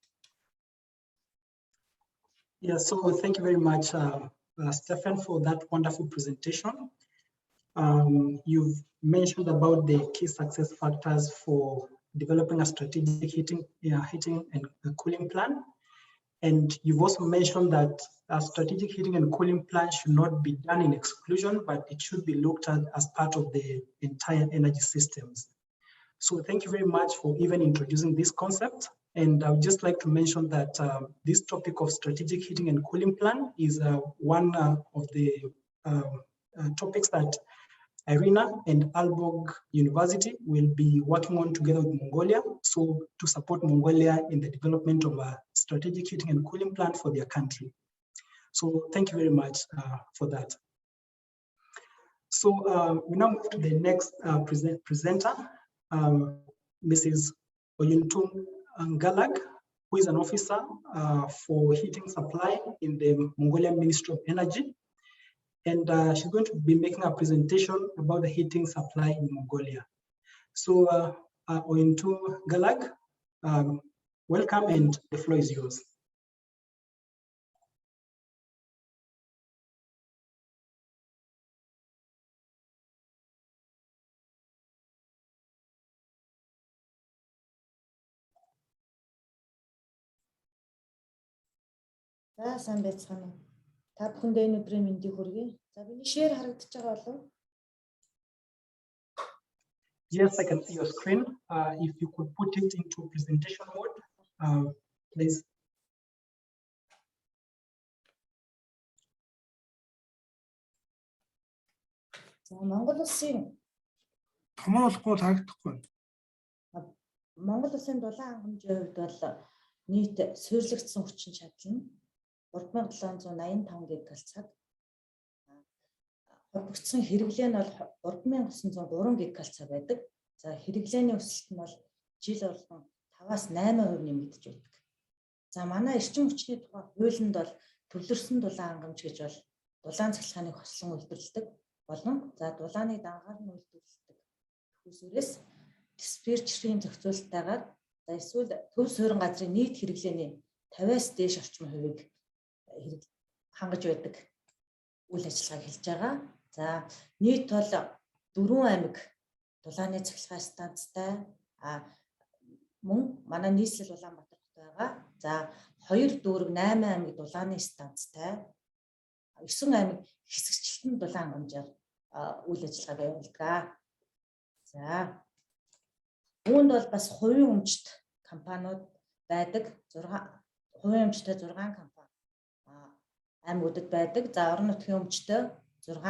Speaker 1: Yeah, so thank you very much, Stefan, for that wonderful presentation. You've mentioned about the key success factors for developing a strategic heating and cooling plan. And you've also mentioned that a strategic heating and cooling plan should not be done in exclusion, but it should be looked at as part of the entire energy systems. So thank you very much for even introducing this concept. And I would just like to mention that this topic of strategic heating and cooling plan is one of the topics that IRENA and Aalborg University will be working on together with Mongolia, so to support Mongolia in the development of a strategic heating and cooling plan for their country. So thank you very much for that. So we now move to the next presenter, Mrs. Oyuntung Galag, who is an officer for heating supply in the Mongolian Ministry of Energy. And she's going to be making a presentation about the heating supply in Mongolia. So Oyuntung Galag, welcome, and the floor is yours.
Speaker 8: За сайн байцгаана уу. Та бүхэндээ энэ өдрийн мэндийг хүргэе. За миний share харагдаж байгаа болов уу?
Speaker 1: Yes, I can see your screen. If you could put it into presentation mode, please.
Speaker 8: За Монгол улсын
Speaker 9: томоохгүй харагдахгүй.
Speaker 8: Монгол улсын дулаан хангамжийн хувьд бол нийт суйрлагдсан хүчин чадал нь 3785 гигакалцаг. Холбогдсон хэрэглээ нь бол 3903 гигакалцаг байдаг. За хэрэглээний өсөлт нь бол жил болгон 5-8% нэмэгдэж байдаг. За манай эрчим хүчний тухай хуулинд бол төвлөрсөн дулаан хангамж гэж бол дулаан цахилгааныг хослон үйлдвэрлэдэг болон за дулааны дангаар нь үйлдвэрлэдэг хүсвэрээс диспетчерийн зохицуулалтайгаар за эсвэл төв суурин газрын нийт хэрэглээний 50-аас дээш орчим хувийг хангаж байдаг үйл ажиллагааг хэлж байгаа. За нийт бол 4 аймаг дулааны цахилгаан станцтай мөн манай нийслэл Улаанбаатар хот байгаа. За 2 дүүрэг 8 аймаг дулааны станцтай 9 аймаг хэсэгчлэн дулаан хангамжаар үйл ажиллагаа явуулдаг. За үүнд бол бас хувийн өмчт компаниуд байдаг. 6 хувийн өмчтэй 6 компани аймагуудад байдаг. За орон нутгийн өмчтэй 6,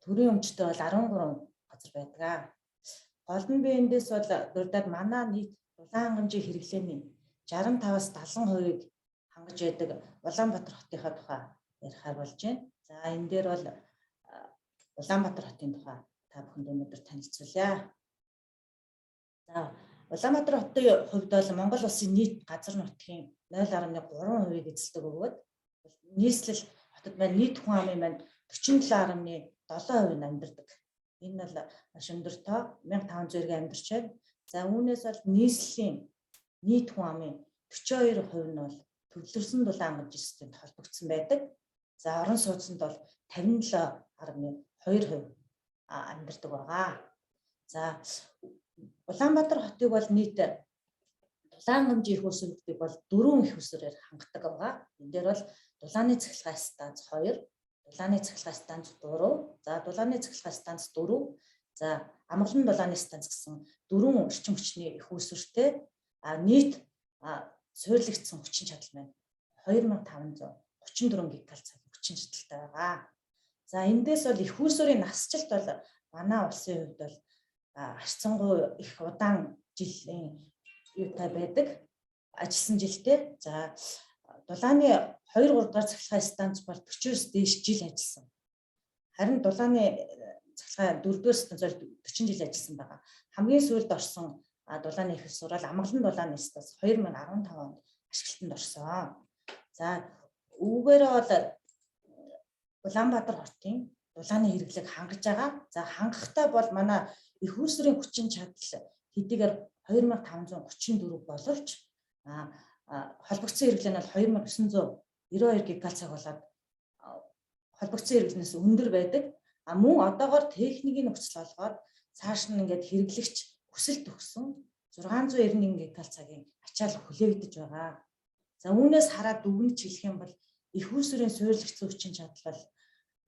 Speaker 8: төрийн өмчтэй бол 13 газар байдаг. Гол нь би эндээс бол дурдаад манай нийт дулаан хангамжийн хэрэглээний 65-аас 70%-ийг хангаж байдаг Улаанбаатар хотынхаа тухай ярихаар болж байна. За энэ дээр бол Улаанбаатар хотын тухай та бүхэнд өнөөдөр танилцуулъя. За Улаанбаатар хотын хувьд бол Монгол улсын нийт газар нутгийн 0.3%-ийг эзэлдэг бөгөөд нийслэл хотод маань нийт хүн амын маань 47.7% амьдардаг. Энэ бол маш өндөр тоо 1500-ыг амьдарч байна. За үүнээс бол нийслэлийн нийт хүн амын 42% нь бол төвлөрсөн дулаан хангамж системд холбогдсон байдаг. За орон сууцнд бол 57.2% амьдардаг байгаа. За Улаанбаатар хотыг бол нийт дулаан хангамжийн их усуудыг бол 4 их усрээр хангадаг байгаа. Энэ дээр бол дулааны цахилгаан станц 2, дулааны цахилгаан станц 3, за дулааны цахилгаан станц 4, за амгалан дулааны станц гэсэн 4 эрчим хүчний их усртэй нийт суйрлагдсан хүчин чадал маань 2534 гигакалцаг хүчин чадалтай байгаа. За эндээс бол их усрын насжилт бол манай улсын хувьд бол харьцангуй их удаан жилийн юутай байдаг. Ажилласан жилдээ за дулааны 2-3 дахь цахилгаан станц бол 40-с дээш жил ажилласан. Харин дулааны цахилгаан 4-р станц 40 жил ажилласан байгаа. Хамгийн сүүлд орсон дулааны их сурал амгалан дулааны станц 2015 онд ашиглалтанд орсон. За үүгээр бол Улаанбаатар хотын дулааны хэрэглээг хангаж байгаа. За хангахтай бол манай их усрын хүчин чадал хэдийгээр 2534 боловч холбогдсон хэрэглээ нь 2992 гигакалцаг болоод холбогдсон хэрэглэнээс өндөр байдаг. Мөн одоогоор техникийн нөхцөл олгоод цааш нь ингээд хэрэглэгч хүсэлт өгсөн 691 гигакалцагийн ачаал хүлээгдэж байгаа. За үүнээс хараад дүгнэж хэлэх юм бол их үүсвэрийн суурьлагч хүчин чадал бол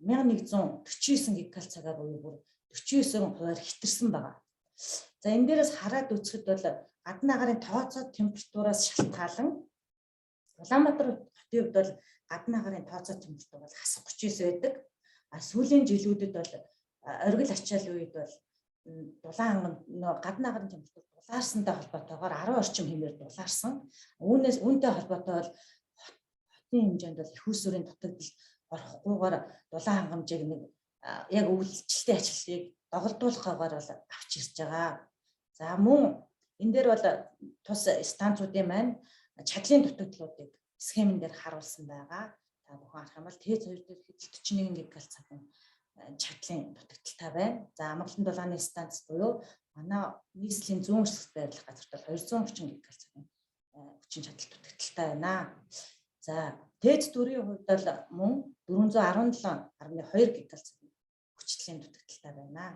Speaker 8: 1149 гигакал-цагаар буюу бүр 49% хэтэрсэн байгаа. За энэ дээрээс хараад үзэхэд бол гадны агарын тооцоо температураас шалтгаалan Улаанбаатар хотын хувьд бол гадны агарын тооцоо температур бол хасах 39 байдаг. Сүүлийн жилүүдэд бол оргил ачаалын үед бол гадны агарын температур дулаарсантай холбоотойгоор 10 орчим хэмээр дулаарсан. Үүнтэй холбоотой бол хотын хэмжээнд бол их үүсвэрийн дутагдал орохгүйгээр дулаан хангамжийг нэг яг үйлчлэлтийн ачлалыг доголдуулахгүйгээр бол авч ирж байгаа. За мөн энэ дээр бол тус станцуудын маань чадлын дутагдлуудыг схемэн дээр харуулсан байгаа. Та бүхэн харах юм бол Т2 дээр 41 гигакал-цагийн чадлын дутагдaltaй байна. За амгалан дулааны станц буюу манай нийслэлийн зүүн хэсэгт байрлах газарт бол 230 гигакал-цагийн хүчин чадал дутагдaltaй байна. За Т4-ийн хувьд бол мөн 417.2 гигакал-цагийн хүчтэй дутагдaltaй байна.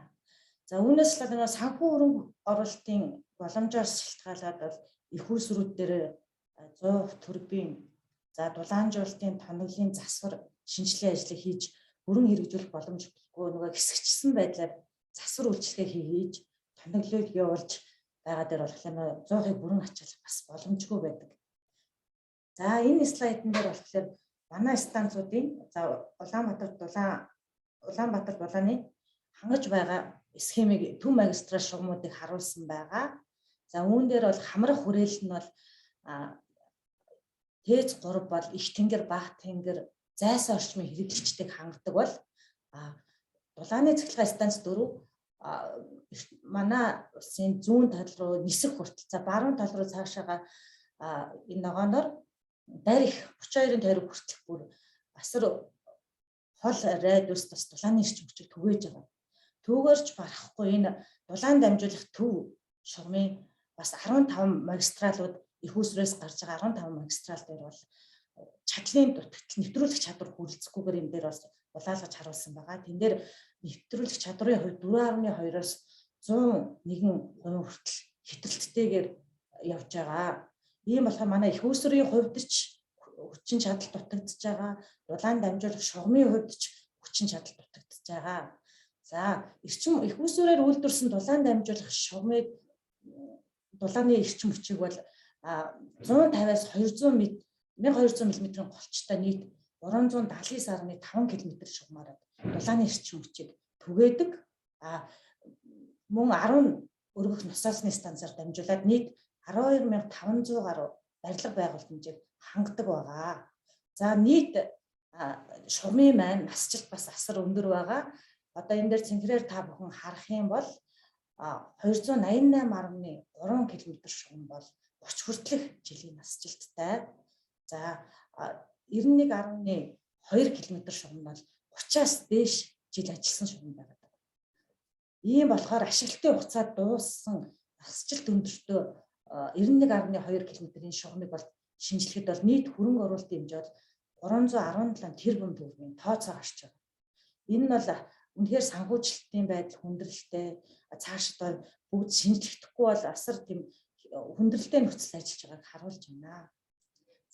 Speaker 8: За үүнээс л нөгөө санхүү хөрөнгө оруулалтын боломжоор шалтгаалаад бол их үүсвэрүүд дээр 100 турбин, за дулаанжуулалтын тоноглолын засвар шинжилгээ ажлыг хийж бүрэн хэрэгжүүлэх боломжгүй нөгөө хэсэгчсэн байдлаар засвар үйлчлэгээ хийж тоноглолыг явуулж байгаа дээр болохоор 100-ыг бүрэн ачаалах бас боломжгүй байдаг. За энэ слайдн дээр болохоор манай станцуудын за Улаанбаатар дулааны хангаж байгаа схемийг төв магистраль шугамуудыг харуулсан байгаа. За үүн дээр бол хамрах хүрээлэл нь бол Т3 бол их тэнгэр, бага тэнгэр, зайсан орчмын хэрэглэгчдийг хангадаг бол дулааны цахилгаан станц 4 манай улсын зүүн тал руу нисэх хүртэл за баруун тал руу цаашаага энэ ногооноор дарих 32-ын тойрог хүртэл бүр асар хол радиус бас дулааны эрчим хүчийг түгээж байгаа. Түүгээрч барахгүй энэ дулаан дамжуулах төв шугамын бас 15 магистралууд их үүсвэрээс гарч байгаа 15 магистрал дээр бол чадлын дутагдал нэвтрүүлэх чадвар хүрэлцэхгүйгээр энэ дээр бас улаалгаж харуулсан байгаа. Тэн дээр нэвтрүүлэх чадрын хувьд 4.2-оос 101% хүртэл хэтэрэлттэйгээр явж байгаа. Ийм болохоор манай их үүсвэрийн хувьд ч хүчин чадал дутагдж байгаа. Дулаан дамжуулах шугамын хувьд ч хүчин чадал дутагдж байгаа. За эрчим их үүсвэрээр үйлдвэрсэн дулаан дамжуулах шугамыг дулааны эрчим хүчийг бол 150-аас 200 мм-ийн голчтой нийт 379.5 км шугамаар дулааны эрчим хүчийг түгээдэг. Мөн 10 өргөх носоосны станцаар дамжуулаад нийт 12,500 гаруй барилга байгуулалт хэмжээг хангадаг байгаа. За нийт шугамын маань насжилт бас асар өндөр байгаа. Одоо энэ дээр цэнхрээр та бүхэн харах юм бол 288.3 км шугам бол 30 хүртэлх жилийн насжилттай. За 91.2 км шугам бол 30-аас дээш жил ажилласан шугам байдаг. Ийм болохоор ашиглалтын хугацаа дууссан насжилт өндөртөө 91.2 км-ийн шугамыг бол шинжилэхэд бол нийт хөрөнгө оруулалтын хэмжээ бол 317 тэрбум төгрөгийн тооцоо гарч байгаа. Энэ нь бол үнэхээр санхүүжилтийн байдал хүндрэлтэй цаашдаа бүгд шинжлэхдэггүй бол асар тийм хүндрэлтэй нөхцөл ажиллаж байгааг харуулж байна.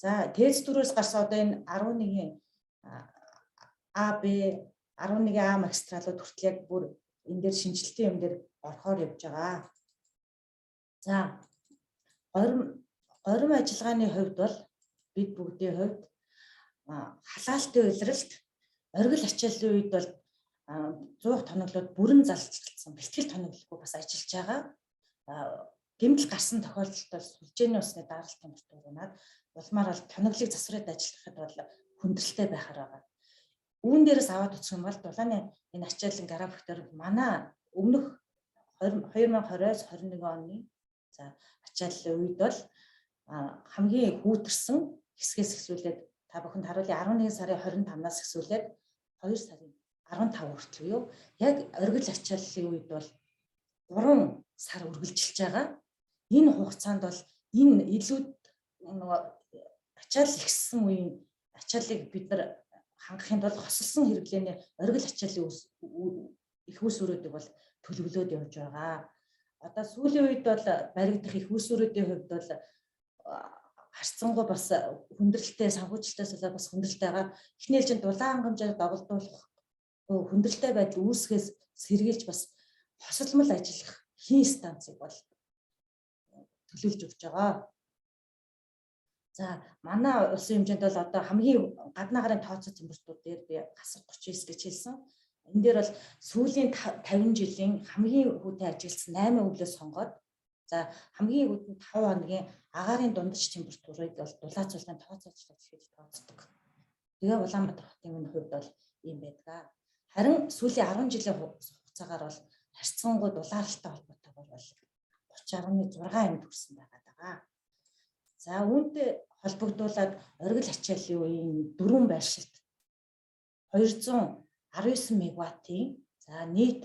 Speaker 8: За Т4-өөс гарсан одоо энэ 11-ийн АБ 11А магистралууд хүртэл яг бүр энэ дээр шинжилтийн юм дээр орохоор явж байгаа. За горим ажиллагааны хувьд бол бид бүгдийн хувьд халаалтын улиралд оргил ачааллын үед бол 100 тоноглоод бүрэн залцсан бэлтгэл тоноглохгүй бас ажиллаж байгаа. Гэмтэл гарсан тохиолдолд бол сүлжээний усны даралт температур унаад улмаар бол тоноглыг засвараад ажиллахад бол хүндрэлтэй байхаар байгаа. Үүн дээрээс аваад үзэх юм бол дулааны энэ ачааллын графиктор манай өмнөх 2020-с 21 оны за ачааллын үед бол хамгийн хүүтэрсэн хэсгээс эхлүүлээд та бүхэнд харуулъя 11 сарын 25-наас эхлүүлээд 2 сарын 15 хүртэл юу яг оргил ачааллын үед бол 3 сар үргэлжилж байгаа. Энэ хугацаанд бол энэ илүүд нөгөө ачаалал ихссэн үеийн ачааллыг бид нар хангахын тулд хосолсон хэрэглээний оргил ачааллын их үүсвэрүүдийг бол төлөвлөөд явж байгаа. Одоо сүүлийн үед бол баригдах их үүсвэрүүдийн хувьд бол харцангуй бас хүндрэлтэй санхүүжилтээс болоод бас хүндрэлтэйгаа эхний ээлжинд дулаан хангамжаар доголдуулах хүндрэлтэй байдал үүсгээс сэргийлж бас хосолмол ажиллах хийн станцыг бол төлөвлөж өгч байгаа. За манай улсын хэмжээнд бол одоо хамгийн гаднаа гарын тооцоо температур дээр би гасар 39 гэж хэлсэн. Энэ дээр бол сүүлийн 50 жилийн хамгийн хүйтэн ажигласан 8 өвлөөс сонгоод за хамгийн хүйтэн 5 хоногийн агаарын дундаж температурыг бол дулаацуулгын тооцоочдод гэж тооцдог. Тэгээ Улаанбаатар хотын хувьд бол ийм байдаг. Харин сүүлийн 10 жилийн хугацаагаар бол харьцангуй дулаалтай холбоотойгоор бол 30.6 хүрсэн байгаа. За үүнтэй холбогдуулаад оргил ачааллын үеийн дөрвөн байршилд 219 мегаваттын за нийт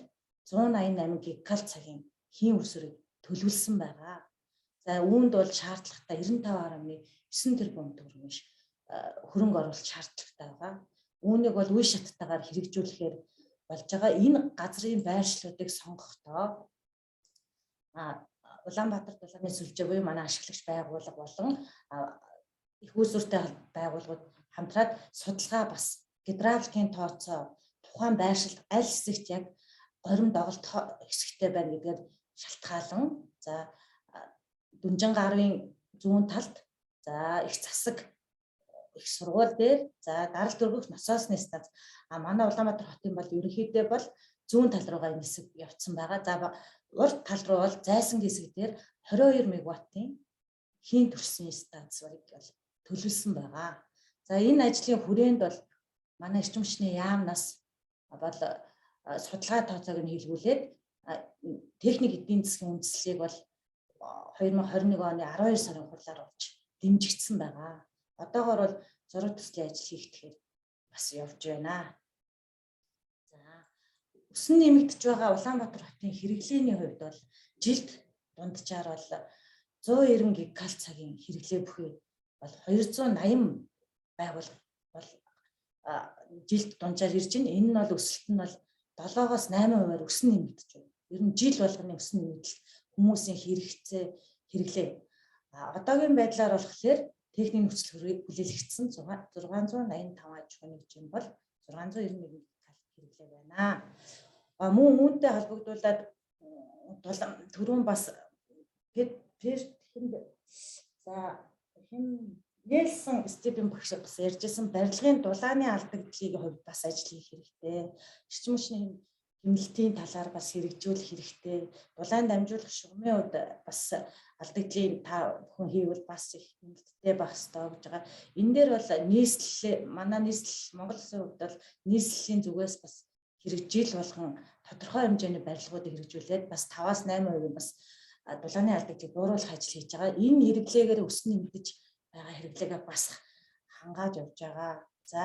Speaker 8: 188 гигакал цагийн хийн өрсөрийг төлөвлөсөн байгаа. За үүнд бол шаардлагатай 95.9 тэрбум төгрөгийн хөрөнгө оруулалт шаардлагатай байгаа. Үүнийг бол үе шаттайгаар хэрэгжүүлэхээр болж байгаа. Энэ газрын байршлуудыг сонгохдоо Улаанбаатар дулааны сүлжээ буюу манай ашиглагч байгууллага болон их усүртэй байгууллагууд хамтраад судалгаа бас гидравликийн тооцоо тухайн байршилд аль хэсэгт яг горим доголт хэсэгтэй байна гэдгээр шалтгаалan за Дүнжин гарын зүүн талд за их засаг их сургууль дээр за дарал дөрвөх насосны станц манай Улаанбаатар хотын бол ерөнхийдөө бол зүүн тал руугаа энэ хэсэг явцсан байгаа. За урд тал руу бол зайсан хэсэг дээр 22 мегаваттын хийн төрсөн станцыг бол төлөвлөсөн байгаа. За энэ ажлын хүрээнд бол манай эрчим хүчний яамнаас бол судалгаа тооцоог нь хийлгүүлээд техник эдийн засгийн үндэслэлийг бол 2021 оны 12 сарын хурлаар олж дэмжигдсэн байгаа. Одоогоор бол зураг төслийн ажил хийгдэхээр бас явж байна. За өсөн нэмэгдэж байгаа Улаанбаатар хотын хэрэглээний хувьд бол жилд дунджаар бол 190 гигакал цагийн хэрэглээ бүхий бол 280 байгууллага бол жилд дунджаар ирж байна. Энэ нь бол өсөлт нь бол 7-8 хувиар өсөн нэмэгдэж байна. Ер нь жил болгоны өсөн нэмэгдэл хүмүүсийн хэрэглээ. Одоогийн байдлаар болохоор техник нөхцөл хүлээлгдсэн 685 аж ахуйн нэгжийн бол 691 гигакал хэрэглээ байна. Мөн үүнтэй холбогдуулаад түрүүн бас Nielsen Stefan багш бас ярьжсэн барилгын дулааны алдагдлыг хувьд бас ажил хийх хэрэгтэй. Эрчим хүчний хэмнэлтийн талаар бас хэрэгжүүлэх хэрэгтэй. Дулаан дамжуулах шугамын үед бас алдагдлыг та бүхэн хийвэл бас их хэмнэлттэй байх ёстой гэж байгаа. Энэ дээр бол манай нийслэл Монгол Улсын хувьд бол нийслэлийн зүгээс бас хэрэгжил болгон тодорхой хэмжээний барилгуудыг хэрэгжүүлээд бас 5-8% бас дулааны алдагдлыг бууруулах ажил хийж байгаа. Энэ хэрэглээгээр өсөн нэмэгдэж байгаа хэрэглээгээ бас хангааж явж байгаа. За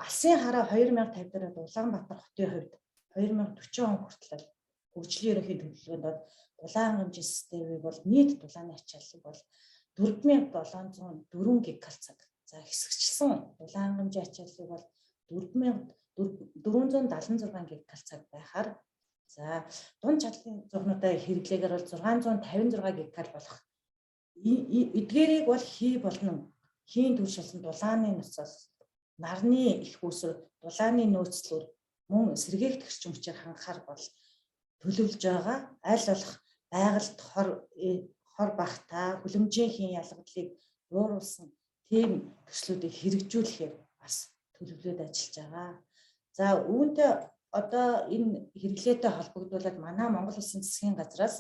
Speaker 8: алсын хараа 2050 дээр Улаанбаатар хотын хувьд 2040 он хүртэл хөгжлийн ерөнхий төлөвлөгөөнд бол дулаан хангамжийн системийг бол нийт дулааны ачааллыг бол 4704 гигакал цаг. За хэсэгчлсэн дулаан хангамжийн ачааллыг бол 4476 гигакал цаг байхаар за дунд чадлын зурнуудаа хэрэглээгээр бол 656 гигакал болох. Эдгээрийг бол хий болно. Хийн төршилсэн дулааны насаас нарны их усүр дулааны нөөцлөөр мөн сэргээгт эрчим хүчээр хангахаар бол төлөвлөж байгаа. Аль болох байгальд хор багтаа хүлэмжийн хийн ялгадлыг бууруулсан тийм төслүүдийг хэрэгжүүлэхээр бас төлөвлөд ажиллаж байгаа. За үүнтэй одоо энэ хэрэглээтэй холбогдуулаад манай Монгол Улсын засгийн газраас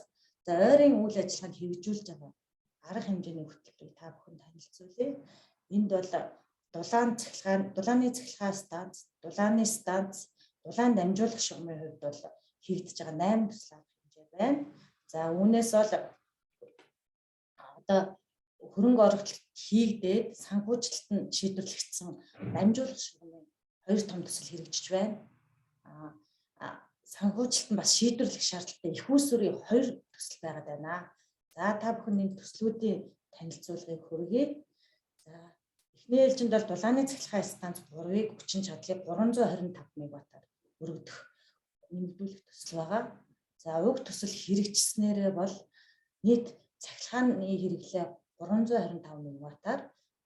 Speaker 8: за ойрын үйл ажиллагаанд хэрэгжүүлж байгаа арга хэмжээний хөтөлбөрийг та бүхэн танилцуулъя. Энд бол дулааны цахилгаан станц, дулааны станц, дулаан дамжуулах шугамын хувьд бол хийгдэж байгаа 8 төсөл арга хэмжээ байна. За үүнээс бол одоо хөрөнгө оруулалт хийгдээд санхүүжилт нь шийдвэрлэгдсэн дамжуулах шугамын 2 том төсөл хэрэгжиж байна. Санхүүжилт нь бас шийдвэрлэх шаардлагатай их усүрийн 2 төсөл байгаад байна. За та бүхэн энэ төслүүдийн танилцуулгыг хүргэе. За эхний ээлжинд бол дулааны цахилгаан станц 3-ыг хүчин чадлыг 325 мегаваттаар өргөдөх нэмэгдүүлэх төсөл байгаа. За уг төсөл хэрэгжснээрээ бол нийт цахилгааны хэрэглээ 325 мегаваттаар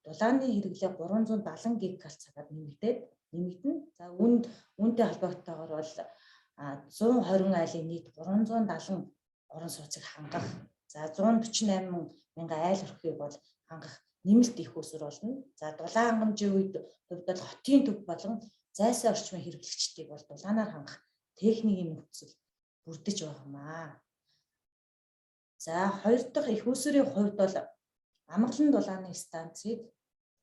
Speaker 8: дулааны хэрэглээ 370 гигакалц цагаар нэмэгдэнэ. За үүнтэй холбоотойгоор бол 120 айлын нийт 370 орон сууцыг хангах, за 148 мянган айл өрхийг бол хангах нэмэлт их усүр болно. За дулаан хангамжийн үед хувьд бол хотын төв болон зайсан орчмын хэрэглэгчдийг бол дулаанаар хангах техникийн нөхцөл бүрдэж байгаамаа. За хоёр дахь их усүрийн хувьд бол амгалан дулааны станцыг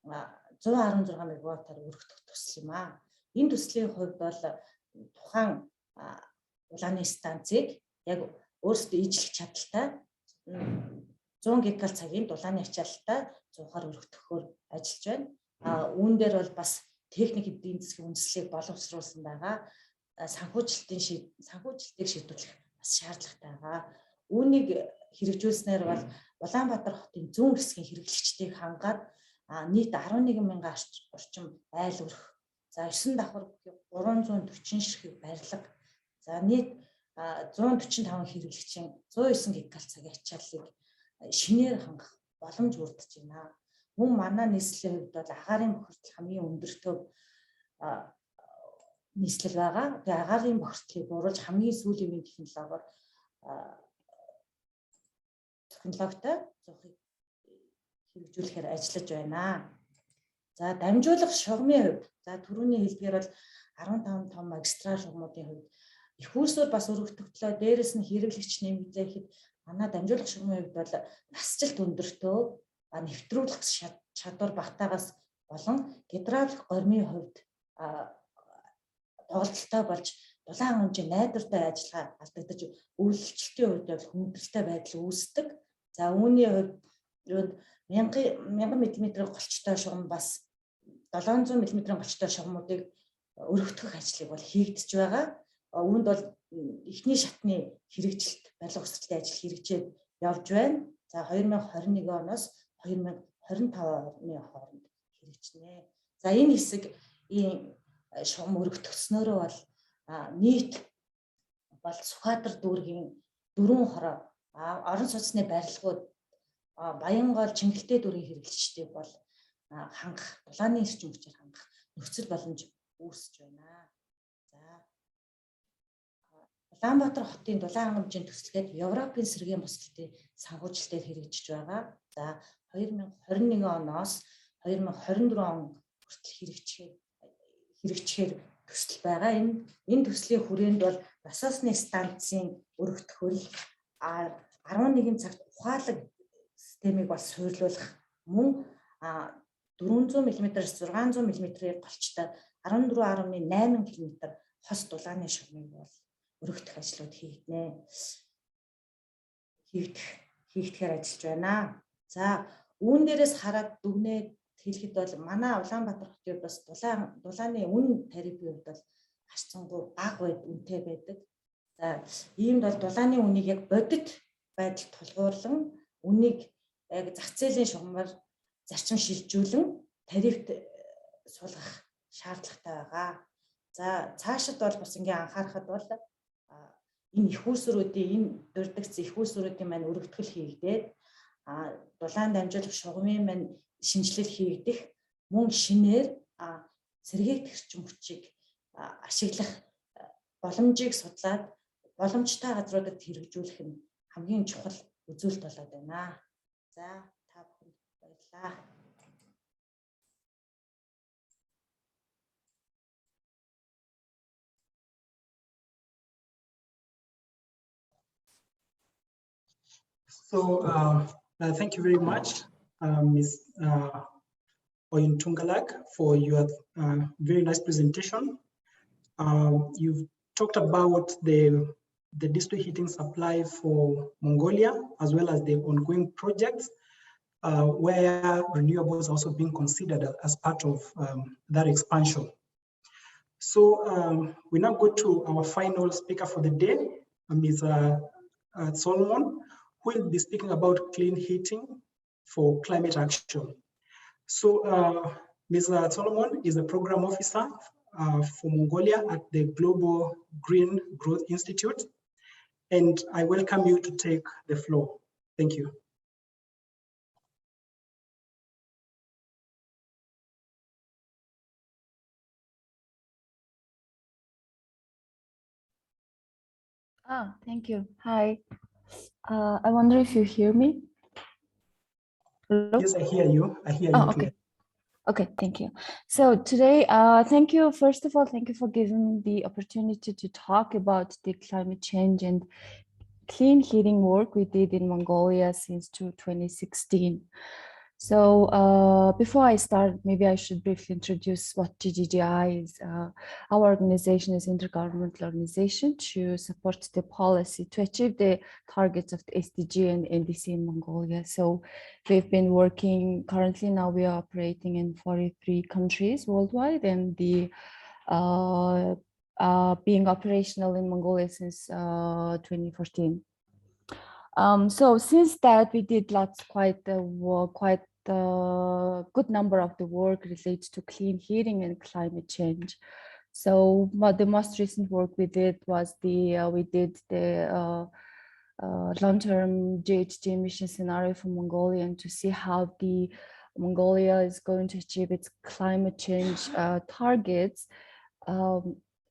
Speaker 8: 116 мегаваттаар өргөдөх төсөл юм аа. Энэ төслийн хувьд бол тухайн дулааны станцыг яг өөрсдөө ижлэх чадaltaй 100 гигакалц цагийн дулааны ачаалттай 100-аар өргөдөхөөр ажиллаж байна. Үүн дээр бол бас техник эдийн засгийн үндэслэлийг боловсруулсан байгаа. Санхүүжилтийг шийдвэрлэх бас шаардлагатай байгаа. Үүнийг хэрэгжүүлснээр бол Улаанбаатар хотын зүүн хэсгийн хэрэглэгчдийг хангаад нийт 11 мянган орчим айл өрх, за 9 давхар 340 ширхэг барилга, за нийт 145 хэрэглэгчийн 109 гигакалц цагийн ачааллыг шинээр хангах боломж бүрдэж байна. Мөн манай нийслэлийн хувьд бол агаарын бохирдол хамгийн өндөртөө нийслэл байгаа. Тэгээ агаарын бохирдлыг бууруулж хамгийн сүүлийн үеийн технологитой зуухыг хэрэгжүүлэхээр ажиллаж байна. За дамжуулах шугамын хувьд, за түрүүний хэлдгээр бол 15 том магистрал шугамуудын хувьд их усүр бас өргөдөгдлөө, дээрэс нь хэрэглэгч нэмэгдээхэд манай дамжуулах шугамын хувьд бол насжилт өндөртөө, нэвтрүүлэх чадвар багтаагаас болон гидравлик гормын хувьд тоглолттой болж дулаан хангамжийн найдвартай ажиллагаа алдагдаж үйлчлэлтийн хувьд бол хүндрэлтэй байдал үүсдэг. За үүний хувьд 1000 мм-ийн голчтой шугам бас 700 мм-ийн голчтой шугамуудыг өргөдөх ажлыг бол хийгдэж байгаа. Үүнд бол эхний шатны хэрэгжилт, барилга өсрэлтийн ажил хэрэгжээд явж байна. За 2021 оноос 2025 оны хооронд хэрэгжинэ. За энэ хэсэг шугам өргөдөгснөөрөө бол нийт бол Сүхбаатар дүүргийн 4 хороо орон сууцны барилгууд, Баянгол, Чингэлтэй дүүргийн хэрэглэгчдийг бол хангах, дулааны эрчим хүчээр хангах нөхцөл боломж үүсэж байна. За Улаанбаатар хотын дулаан хангамжийн төслгээд Европын сэргийн бусдын санхүүжилтээр хэрэгжиж байгаа. За 2021 оноос 2024 он хүртэл хэрэгжихээр төсөл байгаа. Энэ төслийн хүрээнд бол насаасны станцын өргөдөхөл 11 цагт ухаалаг системийг бас суйрлуулах, мөн 400 мм-ээс 600 мм-ийн голчтой 14.8 км хос дулааны шугамыг бол өргөдөх ажлууд хийгдэхээр ажиллаж байна. За үүн дээрээс хараад дүгнээд хэлэхэд бол манай Улаанбаатар хотын бас дулааны үн тарифын хувьд бол харьцангуй бага үнэтэй байдаг. За иймд бол дулааны үнийг яг бодит байдалд тулгуурлан үнийг яг зах зээлийн шугамаар зарчим шилжүүлэн тарифт суулгах шаардлагатай байгаа. За цаашид бол бас ингээ анхаарахад бол энэ их усруудын, энэ дурддагц их усруудын маань өргөдгөл хийгдээд дулаан дамжуулах шугамын маань шинжилэл хийгдэх, мөн шинээр сэргээгт эрчим хүчийг ашиглах боломжийг судлаад боломжтой газруудад хэрэгжүүлэх нь хамгийн чухал үзүүлэлт болоод байна. За та бүхэнд баярлалаа.
Speaker 1: So thank you very much, Ms. Oyuntungalak, for your very nice presentation. You've talked about the district heating supply for Mongolia, as well as the ongoing projects where renewable is also being considered as part of that expansion. So we now go to our final speaker for the day, Ms. Solomon, who will be speaking about clean heating for climate action. So Ms. Solomon is a program officer for Mongolia at the Global Green Growth Institute, and I welcome you to take the floor. Thank you.
Speaker 10: Thank you. Hi. I wonder if you hear me. Hello?
Speaker 1: Yes, I hear you. I hear you.
Speaker 10: Okay. Okay, thank you. So today, thank you. First of all, thank you for giving me the opportunity to talk about the climate change and clean heating work we did in Mongolia since 2016. So before I start, maybe I should briefly introduce what GGGI is. Our organization is an intergovernmental organization to support the policy to achieve the targets of the SDG and NDC in Mongolia. So we've been working, currently now we are operating in 43 countries worldwide, and the being operational in Mongolia since 2014. So since that, we did quite a good number of the work relates to clean heating and climate change. So the most recent work we did was we did the long-term GHG emission scenario for Mongolia, and to see how the Mongolia is going to achieve its climate change targets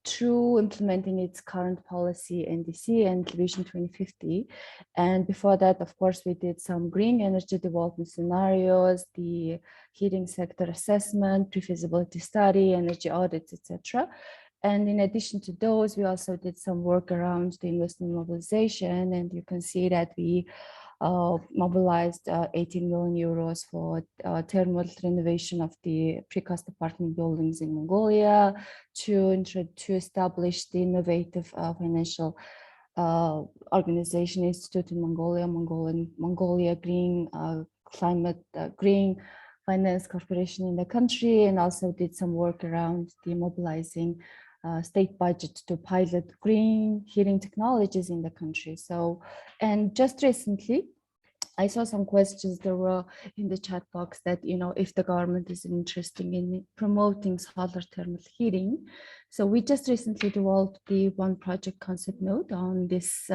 Speaker 10: through implementing its current policy NDC and Vision 2050. And before that, of course, we did some green energy development scenarios, the heating sector assessment, pre-feasibility study, energy audits, etc. And in addition to those, we also did some work around the investment mobilization, and you can see that we mobilized 18 million euros for thermal renovation of the precast apartment buildings in Mongolia, to establish the innovative financial organization institute in Mongolia, Mongolia Green Green Finance Corporation in the country, and also did some work around the mobilizing state budget to pilot green heating technologies in the country. So, and just recently, I saw some questions that were in the chat box that, you know, if the government is interested in promoting solar thermal heating. So we just recently developed the one project concept note on this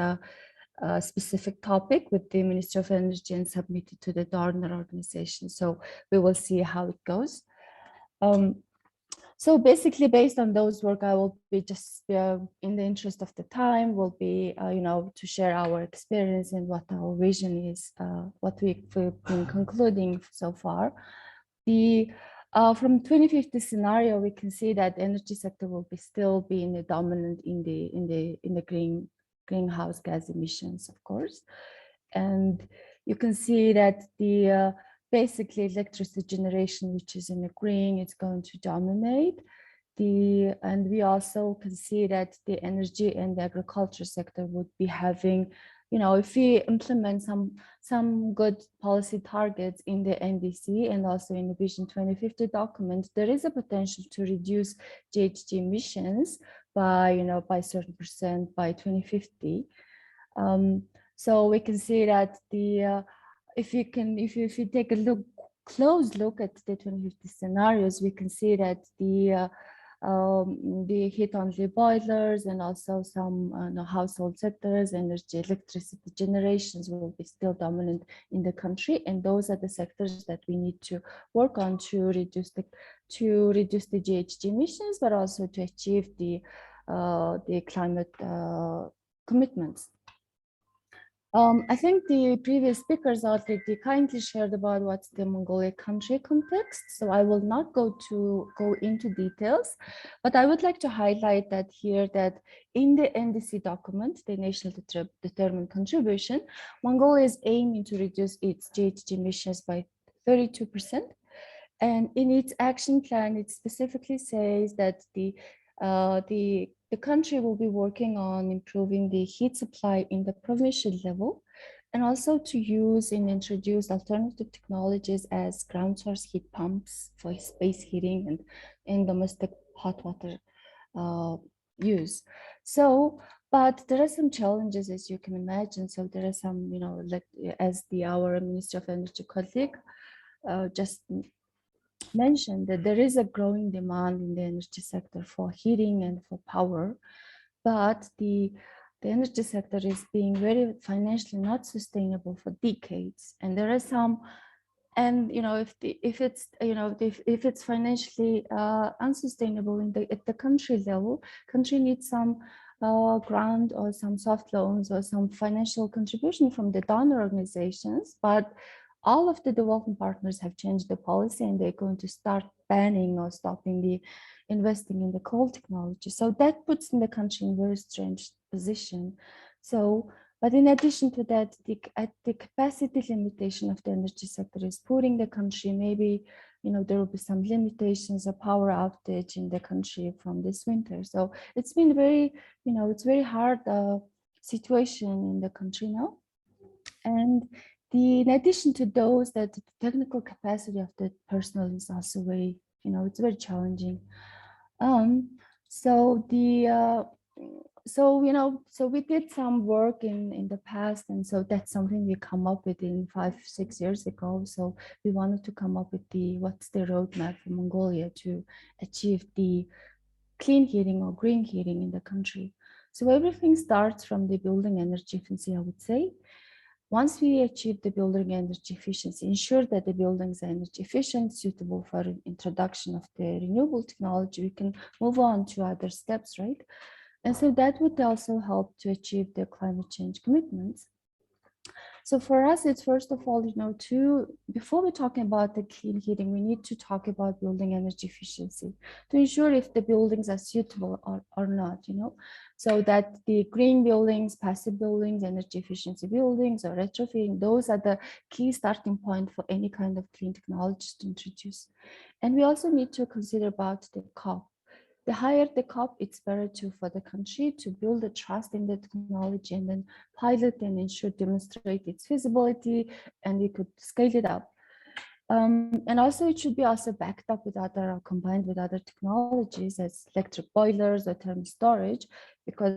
Speaker 10: specific topic with the Ministry of Energy and submitted to the donor organization. So we will see how it goes. So basically, based on those work, I will be just in the interest of the time, will be you know, to share our experience and what our vision is, what we've been concluding so far. The from 2050 scenario, we can see that the energy sector will still be in the dominant in the greenhouse gas emissions, of course, and you can see that the basically electricity generation, which is in the green, it's going to dominate. And we also can see that the energy and the agriculture sector would be having, you know, if we implement some good policy targets in the NDC and also in the Vision 2050 document, there is a potential to reduce GHG emissions by, you know, by a certain percent by 2050. So we can see that the if you take a close look at the 2050 scenarios, we can see that the heat-only boilers and also some household sectors, energy, electricity generations will be still dominant in the country, and those are the sectors that we need to work on to reduce the GHG emissions, but also to achieve the climate commitments. I think the previous speakers already kindly shared about what's the Mongolia country context, so I will not go into details, but I would like to highlight that here that in the NDC document, the National Determined Contribution, Mongolia is aiming to reduce its GHG emissions by 32%, and in its action plan, it specifically says that the country will be working on improving the heat supply in the provincial level, and also to use and introduce alternative technologies as ground source heat pumps for space heating and in domestic hot water use. So, but there are some challenges, as you can imagine. So there are some, you know, like as our Ministry of Energy colleague just mentioned, that there is a growing demand in the energy sector for heating and for power, but the energy sector is being very financially not sustainable for decades, and there are some, and you know, if it's financially unsustainable at the country level, country needs some grant or some soft loans or some financial contribution from the donor organizations, but all of the development partners have changed the policy and they're going to start banning or stopping the investing in the coal technology. So that puts the country in a very strange position. So, but in addition to that, the capacity limitation of the energy sector is putting the country, maybe, there will be some limitations, a power outage in the country from this winter. So it's been very, it's very hard situation in the country now. And in addition to those, that the technical capacity of the personnel is also very, it's very challenging. So we did some work in the past, and so that's something we come up with in 5-6 years ago. So we wanted to come up with what's the roadmap for Mongolia to achieve the clean heating or green heating in the country. So everything starts from the building energy efficiency, I would say. Once we achieve the building energy efficiency, ensure that the buildings are energy efficient, suitable for introduction of the renewable technology, we can move on to other steps, right? And so that would also help to achieve the climate change commitments. So for us, it's first of all, before we're talking about the clean heating, we need to talk about building energy efficiency to ensure if the buildings are suitable or not, so that the green buildings, passive buildings, energy efficiency buildings, or retrofitting, those are the key starting point for any kind of clean technologies to introduce. And we also need to consider about the COP. The higher the COP, it's better for the country to build a trust in the technology and then pilot and ensure, demonstrate its feasibility, and we could scale it up. And also it should be also backed up with other, or combined with other technologies as electric boilers or thermal storage, because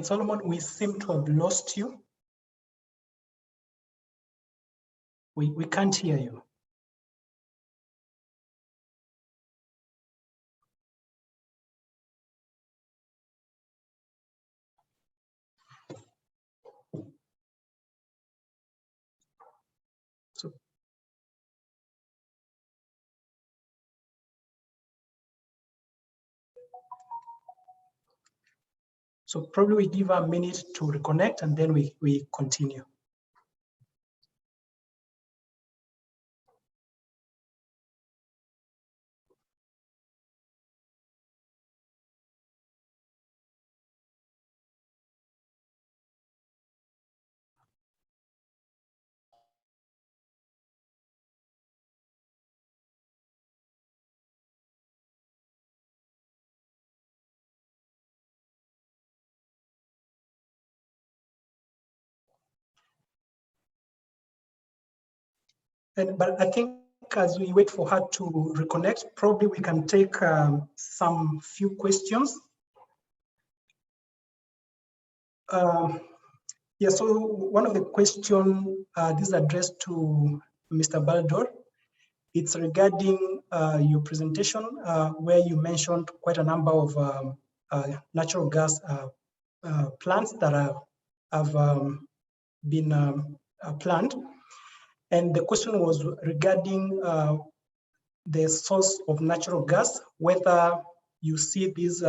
Speaker 1: Solomon, we seem to have lost you. We can't hear you. So probably we give a minute to reconnect and then we continue. But I think as we wait for her to reconnect, probably we can take some few questions. Yeah, so one of the questions, this is addressed to Mr. Baldor. It's regarding your presentation where you mentioned quite a number of natural gas plants that have been planned. And the question was regarding the source of natural gas, whether you see these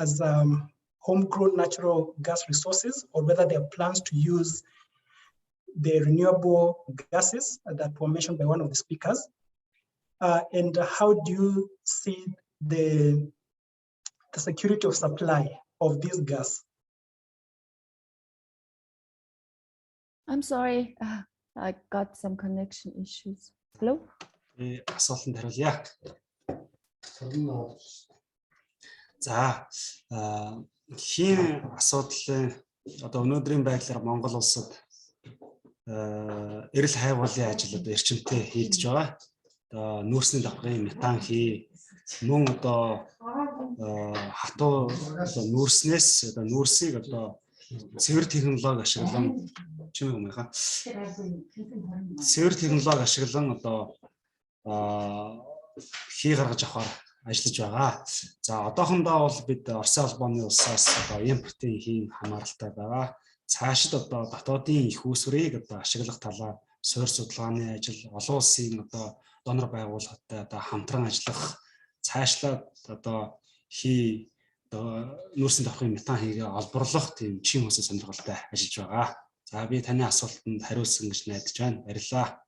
Speaker 1: as homegrown natural gas resources, or whether there are plans to use the renewable gases that were mentioned by one of the speakers. And how do you see the security of supply of this gas?
Speaker 10: I'm sorry, I got some connection issues. Hello?
Speaker 4: Асуултанд хариулъя. За, хийн асуудлын одоо өнөөдрийн байдлаар Монгол улсад эрэл хайгуулын ажил одоо эрчимтэй хийгдэж байгаа. Одоо нүүрсний давхрын метан хий, мөн одоо хатуу одоо нүүрснээс одоо нүүрсийг одоо цэвэр технологи ашиглан цэвэр технологи ашиглан одоо хий гаргаж авахар ажиллаж байгаа. За одоохондоо бол бид Оросын албаны улсаас одоо импортын хийн хамааралтай байгаа. Цаашид одоо дотоодын их үүсвэрийг одоо ашиглах талаар суурь судалгааны ажил, олон улсын одоо донор байгууллагатай одоо хамтран ажиллах, цаашлаад одоо хий одоо нүүрсийн давхрын метан хийгээ олборлох тийм чин хөсөл сонирхолтой ажиллаж байгаа. За би таны асуултанд хариулсан гэж найдаж байна. Баярлалаа.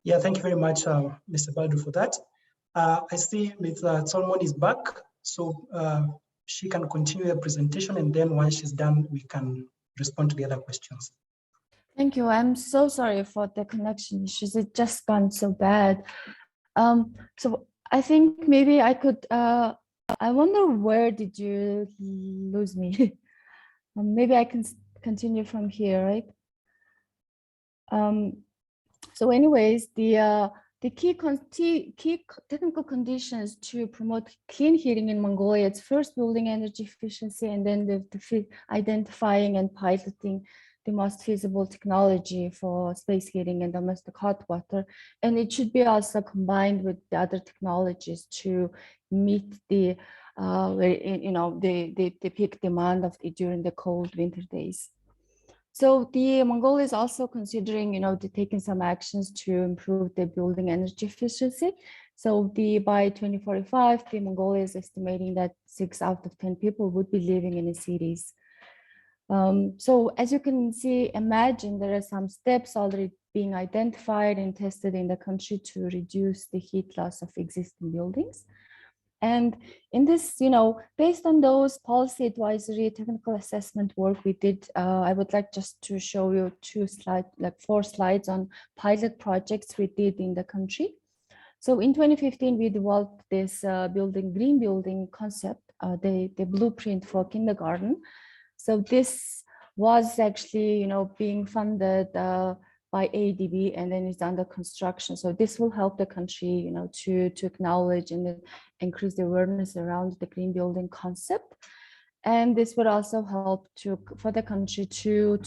Speaker 1: Yeah, thank you very much, Mr. Baldu, for that. I see Ms. Solomon is back, so she can continue her presentation, and then once she's done, we can respond to the other questions.
Speaker 10: Thank you. I'm so sorry for the connection issues. It just gone so bad. So I think maybe I could, I wonder where did you lose me? Maybe I can continue from here, right? So anyways, the key technical conditions to promote clean heating in Mongolia, it's first building energy efficiency, and then the identifying and piloting the most feasible technology for space heating and domestic hot water. And it should be also combined with the other technologies to meet the the peak demand of during the cold winter days. So the Mongolia is also considering, taking some actions to improve the building energy efficiency. So by 2045, the Mongolia is estimating that 6 out of 10 people would be living in the cities. So as you can see, imagine there are some steps already being identified and tested in the country to reduce the heat loss of existing buildings. And in this, based on those policy advisory technical assessment work we did, I would like just to show you 4 slides on pilot projects we did in the country. So in 2015, we developed this green building concept, the blueprint for kindergarten. So this was actually, being funded by ADB, and then it's under construction. So this will help the country, to acknowledge and increase the awareness around the green building concept. And this would also help for the country to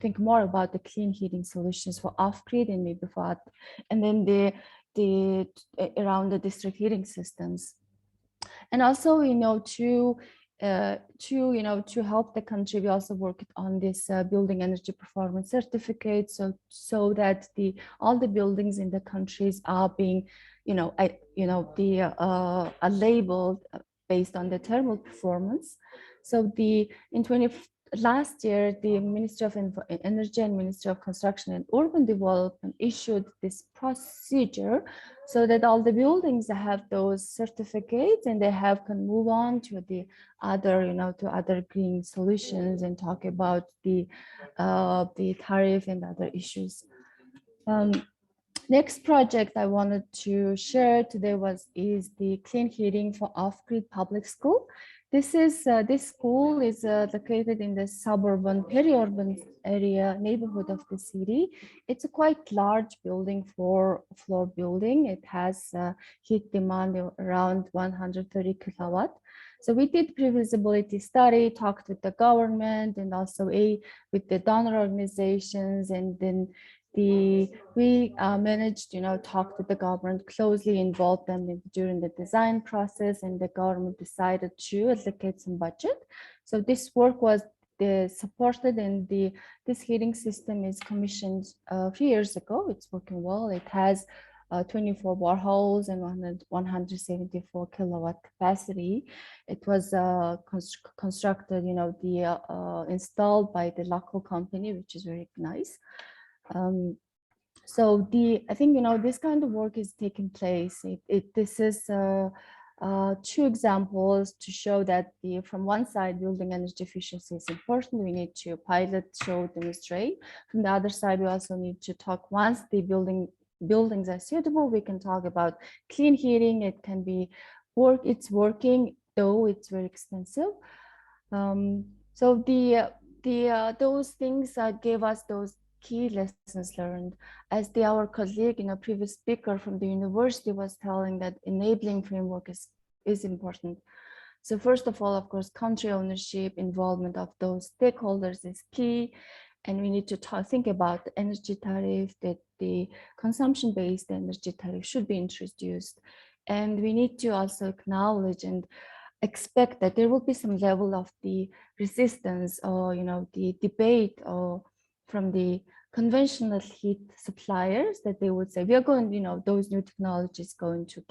Speaker 10: think more about the clean heating solutions for off-grid and maybe and then the around the district heating systems. And also, to help the country, we also worked on this building energy performance certificate, so that all the buildings in the countries are being, labeled based on the thermal performance. So last year, the Ministry of Energy and Ministry of Construction and Urban Development issued this procedure so that all the buildings that have those certificates and they can move on to the other, to other green solutions and talk about the tariff and other issues. Next project I wanted to share today is the clean heating for off-grid public school. This school is located in the suburban, peri-urban area neighborhood of the city. It's a quite large building, floor building. It has heat demand around 130 kilowatt. So we did pre-feasibility study, talked with the government and also with the donor organizations, and then we managed, talk with the government, closely involved them during the design process, and the government decided to allocate some budget. So this work was supported, and this heating system is commissioned a few years ago. It's working well. It has 24 boreholes and 174 kilowatt capacity. It was constructed, installed by the local company, which is very nice. So I think, this kind of work is taking place. This is 2 examples to show that from one side, building energy efficiency is important. We need to pilot, show, demonstrate. From the other side, we also need to talk, once the buildings are suitable, we can talk about clean heating. It can be it's working, though it's very expensive. So those things gave us those key lessons learned. As our colleague, previous speaker from the university was telling, that enabling framework is important. So first of all, of course, country ownership, involvement of those stakeholders is key. And we need to think about the energy tariff, that the consumption-based energy tariff should be introduced. And we need to also acknowledge and expect that there will be some level of the resistance or, the debate or from the conventional heat suppliers, that they would say, we are going, those new technologies going to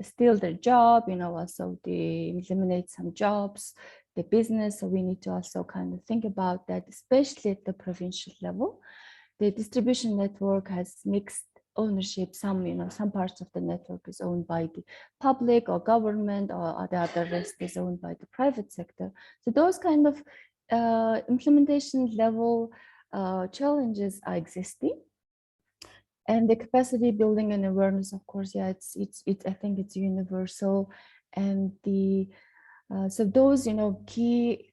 Speaker 10: steal their job, also they eliminate some jobs, the business. So we need to also kind of think about that, especially at the provincial level. The distribution network has mixed ownership. Some parts of the network is owned by the public or government, or the other rest is owned by the private sector. So those kind of implementation level challenges are existing. And the capacity building and awareness, of course, yeah, I think it's universal. And so those, key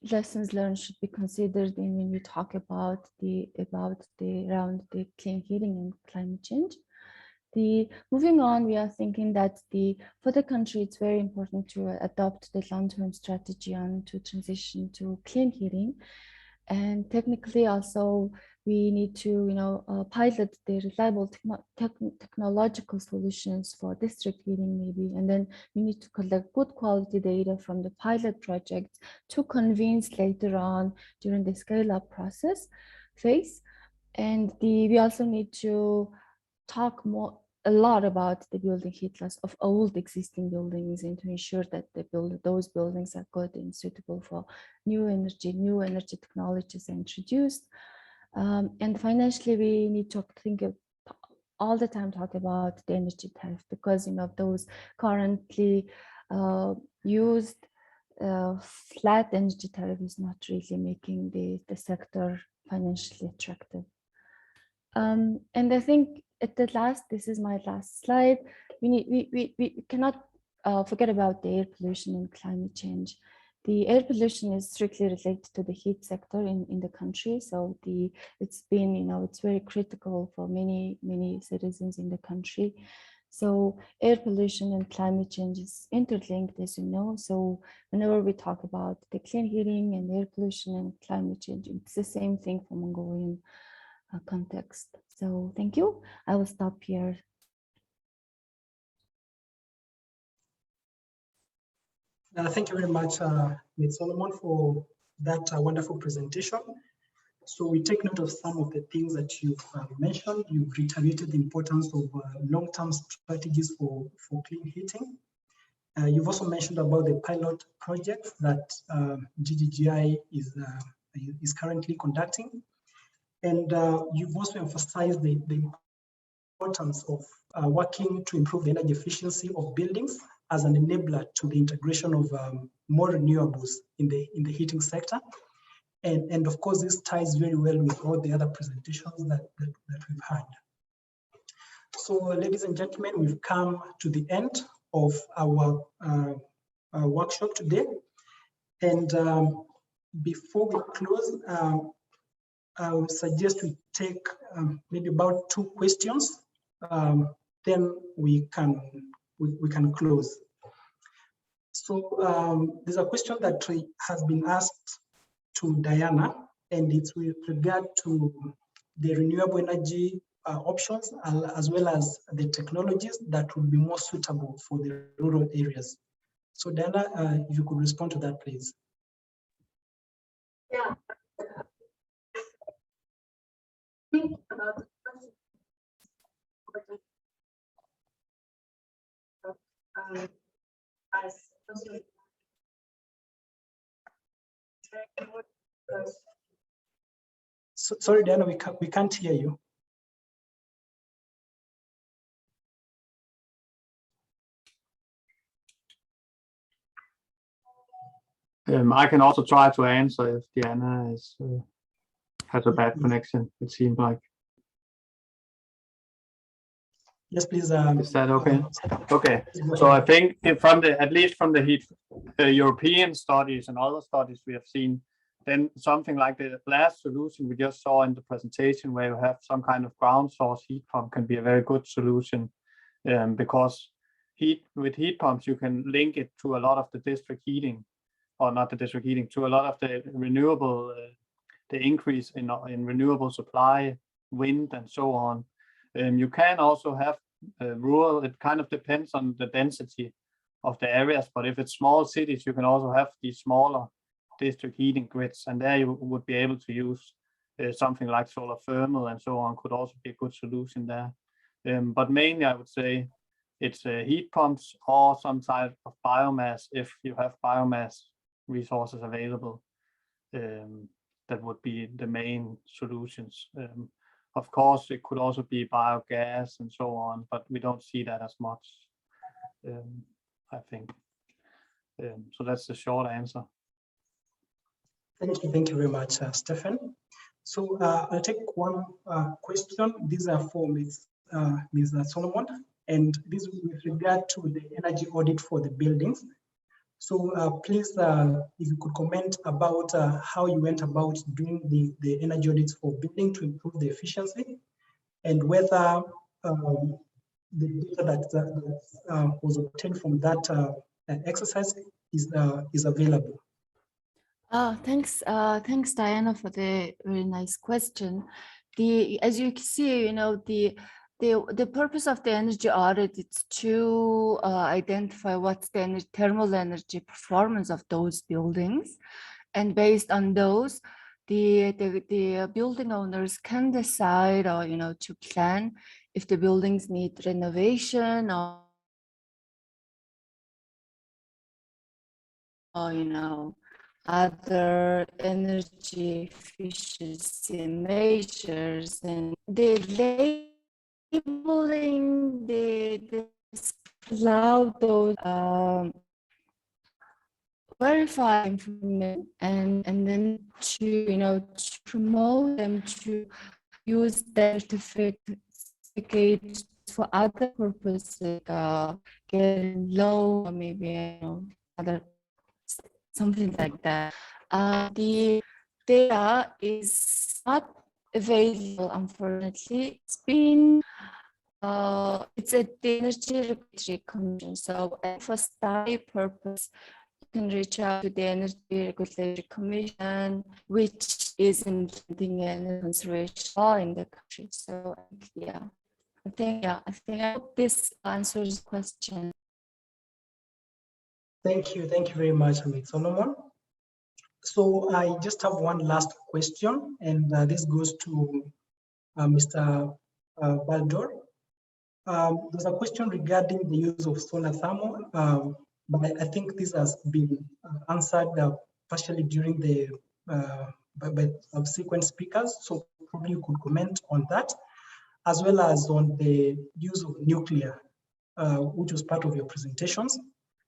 Speaker 10: lessons learned should be considered when we talk about around the clean heating and climate change. Moving on, we are thinking that for the country, it's very important to adopt the long-term strategy on to transition to clean heating. And technically also, we need to pilot the reliable technological solutions for district heating maybe. And then we need to collect good quality data from the pilot projects to convince later on during the scale-up process phase. And we also need to talk a lot about the building heat loss of old existing buildings, and to ensure that those buildings are good and suitable for new energy technologies introduced. And financially, we need to think all the time about the energy tariff, because those currently used flat energy tariff is not really making the sector financially attractive. And I think this is my last slide. We cannot forget about the air pollution and climate change. The air pollution is strictly related to the heat sector in the country. So it's been, it's very critical for many citizens in the country. So air pollution and climate change is interlinked, as you know. So whenever we talk about the clean heating and air pollution and climate change, it's the same thing for Mongolian context. So thank you. I will stop here.
Speaker 1: Thank you very much, Ms. Solomon, for that wonderful presentation. So we take note of some of the things that you've mentioned. You've reiterated the importance of long-term strategies for clean heating. You've also mentioned about the pilot projects that GGGI is currently conducting. And you've also emphasized the importance of working to improve the energy efficiency of buildings as an enabler to the integration of more renewables in the heating sector. And of course, this ties very well with all the other presentations that we've had. So ladies and gentlemen, we've come to the end of our workshop today. And before we close, I would suggest we take maybe about 2 questions. Then we can close. So there's a question that has been asked to Diana, and it's with regard to the renewable energy options, as well as the technologies that would be more suitable for the rural areas. So Diana, if you could respond to that, please.
Speaker 11: Yeah. Think about the
Speaker 1: Sorry, Diana, we can't hear you.
Speaker 7: I can also try to answer if Diana has a bad connection, it seems like.
Speaker 1: Yes, please.
Speaker 7: Is that okay? Okay. So I think at least from the European studies and other studies we have seen, then something like the last solution we just saw in the presentation, where you have some kind of ground source heat pump, can be a very good solution, because with heat pumps you can link it to a lot of the district heating, or not the district heating, to a lot of the renewable, the increase in renewable supply, wind and so on. You can also have rural. It kind of depends on the density of the areas, but if it's small cities, you can also have these smaller district heating grids, and there you would be able to use something like solar thermal and so on. Could also be a good solution there. But mainly I would say it's heat pumps or some type of biomass, if you have biomass resources available. That would be the main solutions. Of course, it could also be biogas and so on, but we don't see that as much, I think. So that's the short answer.
Speaker 1: Thank you very much, Stefan. So I'll take one question. These are for Ms. Solomon, and this is with regard to the energy audit for the buildings. So please, if you could comment about how you went about doing the energy audits for building to improve the efficiency, and whether the data that was obtained from that exercise is available.
Speaker 10: Thanks, Diana, for the very nice question. As you can see, you know, the purpose of the energy audit is to identify what's the thermal energy performance of those buildings, and based on those, the building owners can decide, or you know, to plan if the buildings need renovation or you know, other energy efficiency measures. And the labeling, they allow those verify information and then to, you know, to promote them to use their certificates for other purposes, like getting loan, or maybe, you know, other something like that. The data is not available, unfortunately. It's been it's a Energy Regulatory Commission, so for study purpose, you can reach out to the Energy Regulatory Commission, which is implementing energy conservation law in the country. So yeah, I hope this answers the question.
Speaker 1: Thank you very much, Ms. Solomon. So I just have one last question, and this goes to Mr. Baldor. There's a question regarding the use of solar thermal, but I think this has been answered partially during the by subsequent speakers. So probably you could comment on that, as well as on the use of nuclear, which was part of your presentations.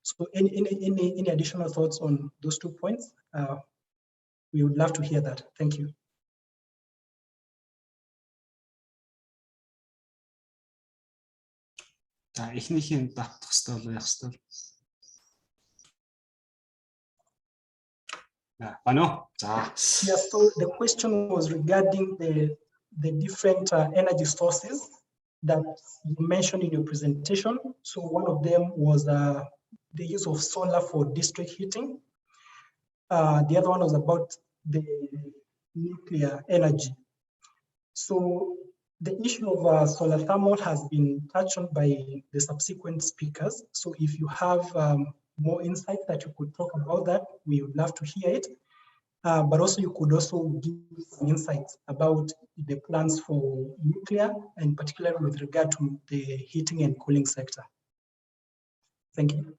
Speaker 1: So any additional thoughts on those 2 points? We would love to hear that. Thank you.
Speaker 4: Эхнийхийг давтах хэрэгтэй болоо явах хэрэгтэй.
Speaker 1: Yes, so the question was regarding the different energy sources that you mentioned in your presentation. So one of them was the use of solar for district heating. The other one was about the nuclear energy. So the issue of solar thermal has been touched on by the subsequent speakers. So if you have more insight that you could talk about that, we would love to hear it. But also you could also give some insights about the plans for nuclear, and particularly with regard to the heating and cooling sector. Thank you.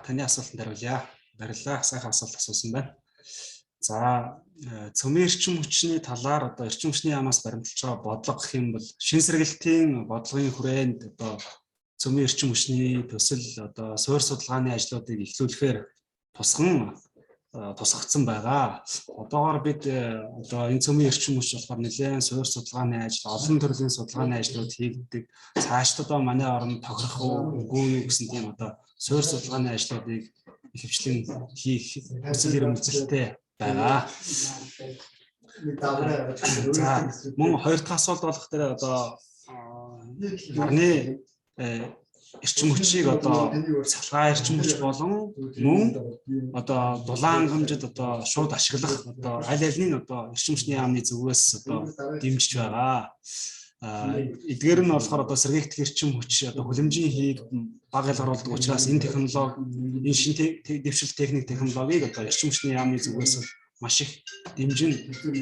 Speaker 4: Таны асуултанд хариулъя. Баярлалаа. Сайхан асуулт асуусан байна. За, цөмийн эрчим хүчний талаар одоо эрчим хүчний яамаас баримталж байгаа бодлого гэх юм бол шин сэргэлтийн бодлогын хүрээнд одоо цөмийн эрчим хүчний төсөл одоо суурь судалгааны ажлуудыг эхлүүлэхээр тусган тусгацсан байгаа. Одоогоор бид одоо энэ цөмийн эрчим хүч болохоор нэлээд суурь судалгааны ажил, олон төрлийн судалгааны ажлууд хийгддэг. Цаашд одоо манай орнд тохирох үгүй юу гэсэн тийм одоо суурь судалгааны ажлуудыг ихэвчлэн хийх хүсэл эрмэлзэлтэй байгаа. За мөн хоёр дахь асуулт болох дээр одоо нарны эрчим хүчийг одоо цалгаа эрчим хүч болон мөн одоо дулаан хангамжид одоо шууд ашиглах одоо аль алины одоо эрчим хүчний яамны зүгээс одоо дэмжиж байгаа. Эдгээр нь болохоор одоо сэргээгдэх эрчим хүч одоо хүлэмжийн хийг бага ялгаруулдаг учраас энэ технологи, энэ шин дэвшил технологиг одоо эрчим хүчний яамны зүгээс маш их дэмжин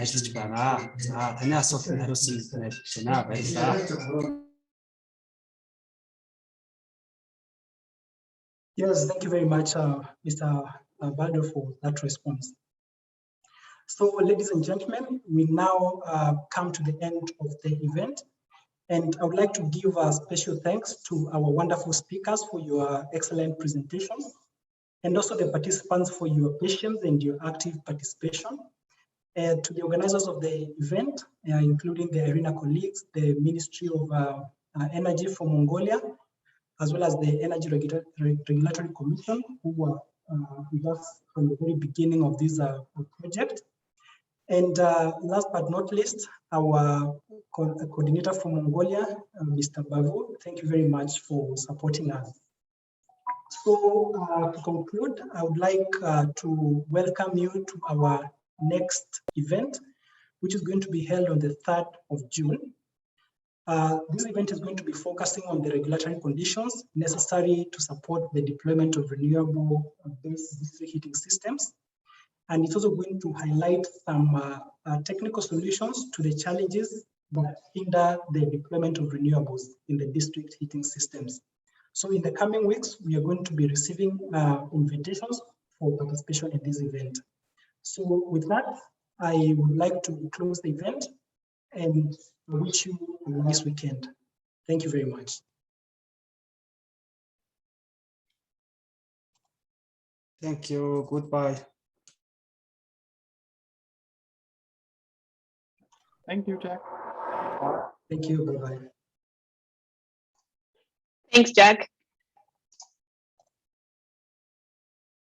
Speaker 4: ажиллаж байгаа. За таны асуултанд хариулсан байна. Баярлалаа.
Speaker 1: Yes, thank you very much, Mr. Baldo, for that response. So, ladies and gentlemen, we now come to the end of the event. And I would like to give a special thanks to our wonderful speakers for your excellent presentations, and also the participants for your patience and your active participation. To the organizers of the event, including the IRENA colleagues, the Ministry of Energy from Mongolia, as well as the Energy Regulatory Commission, who were with us from the very beginning of this project. And last but not least, our coordinator from Mongolia, Mr. Bavu, thank you very much for supporting us. So to conclude, I would like to welcome you to our next event, which is going to be held on the 3rd of June. This event is going to be focusing on the regulatory conditions necessary to support the deployment of renewable-based district heating systems. And it's also going to highlight some technical solutions to the challenges that hinder the deployment of renewables in the district heating systems. So in the coming weeks, we are going to be receiving invitations for participation in this event. So with that, I would like to close the event and wish you a nice weekend. Thank you very much.
Speaker 4: Thank you. Goodbye.
Speaker 7: Thank you, Jack.
Speaker 1: Thank you. Bye-bye.
Speaker 6: Thanks, Jack.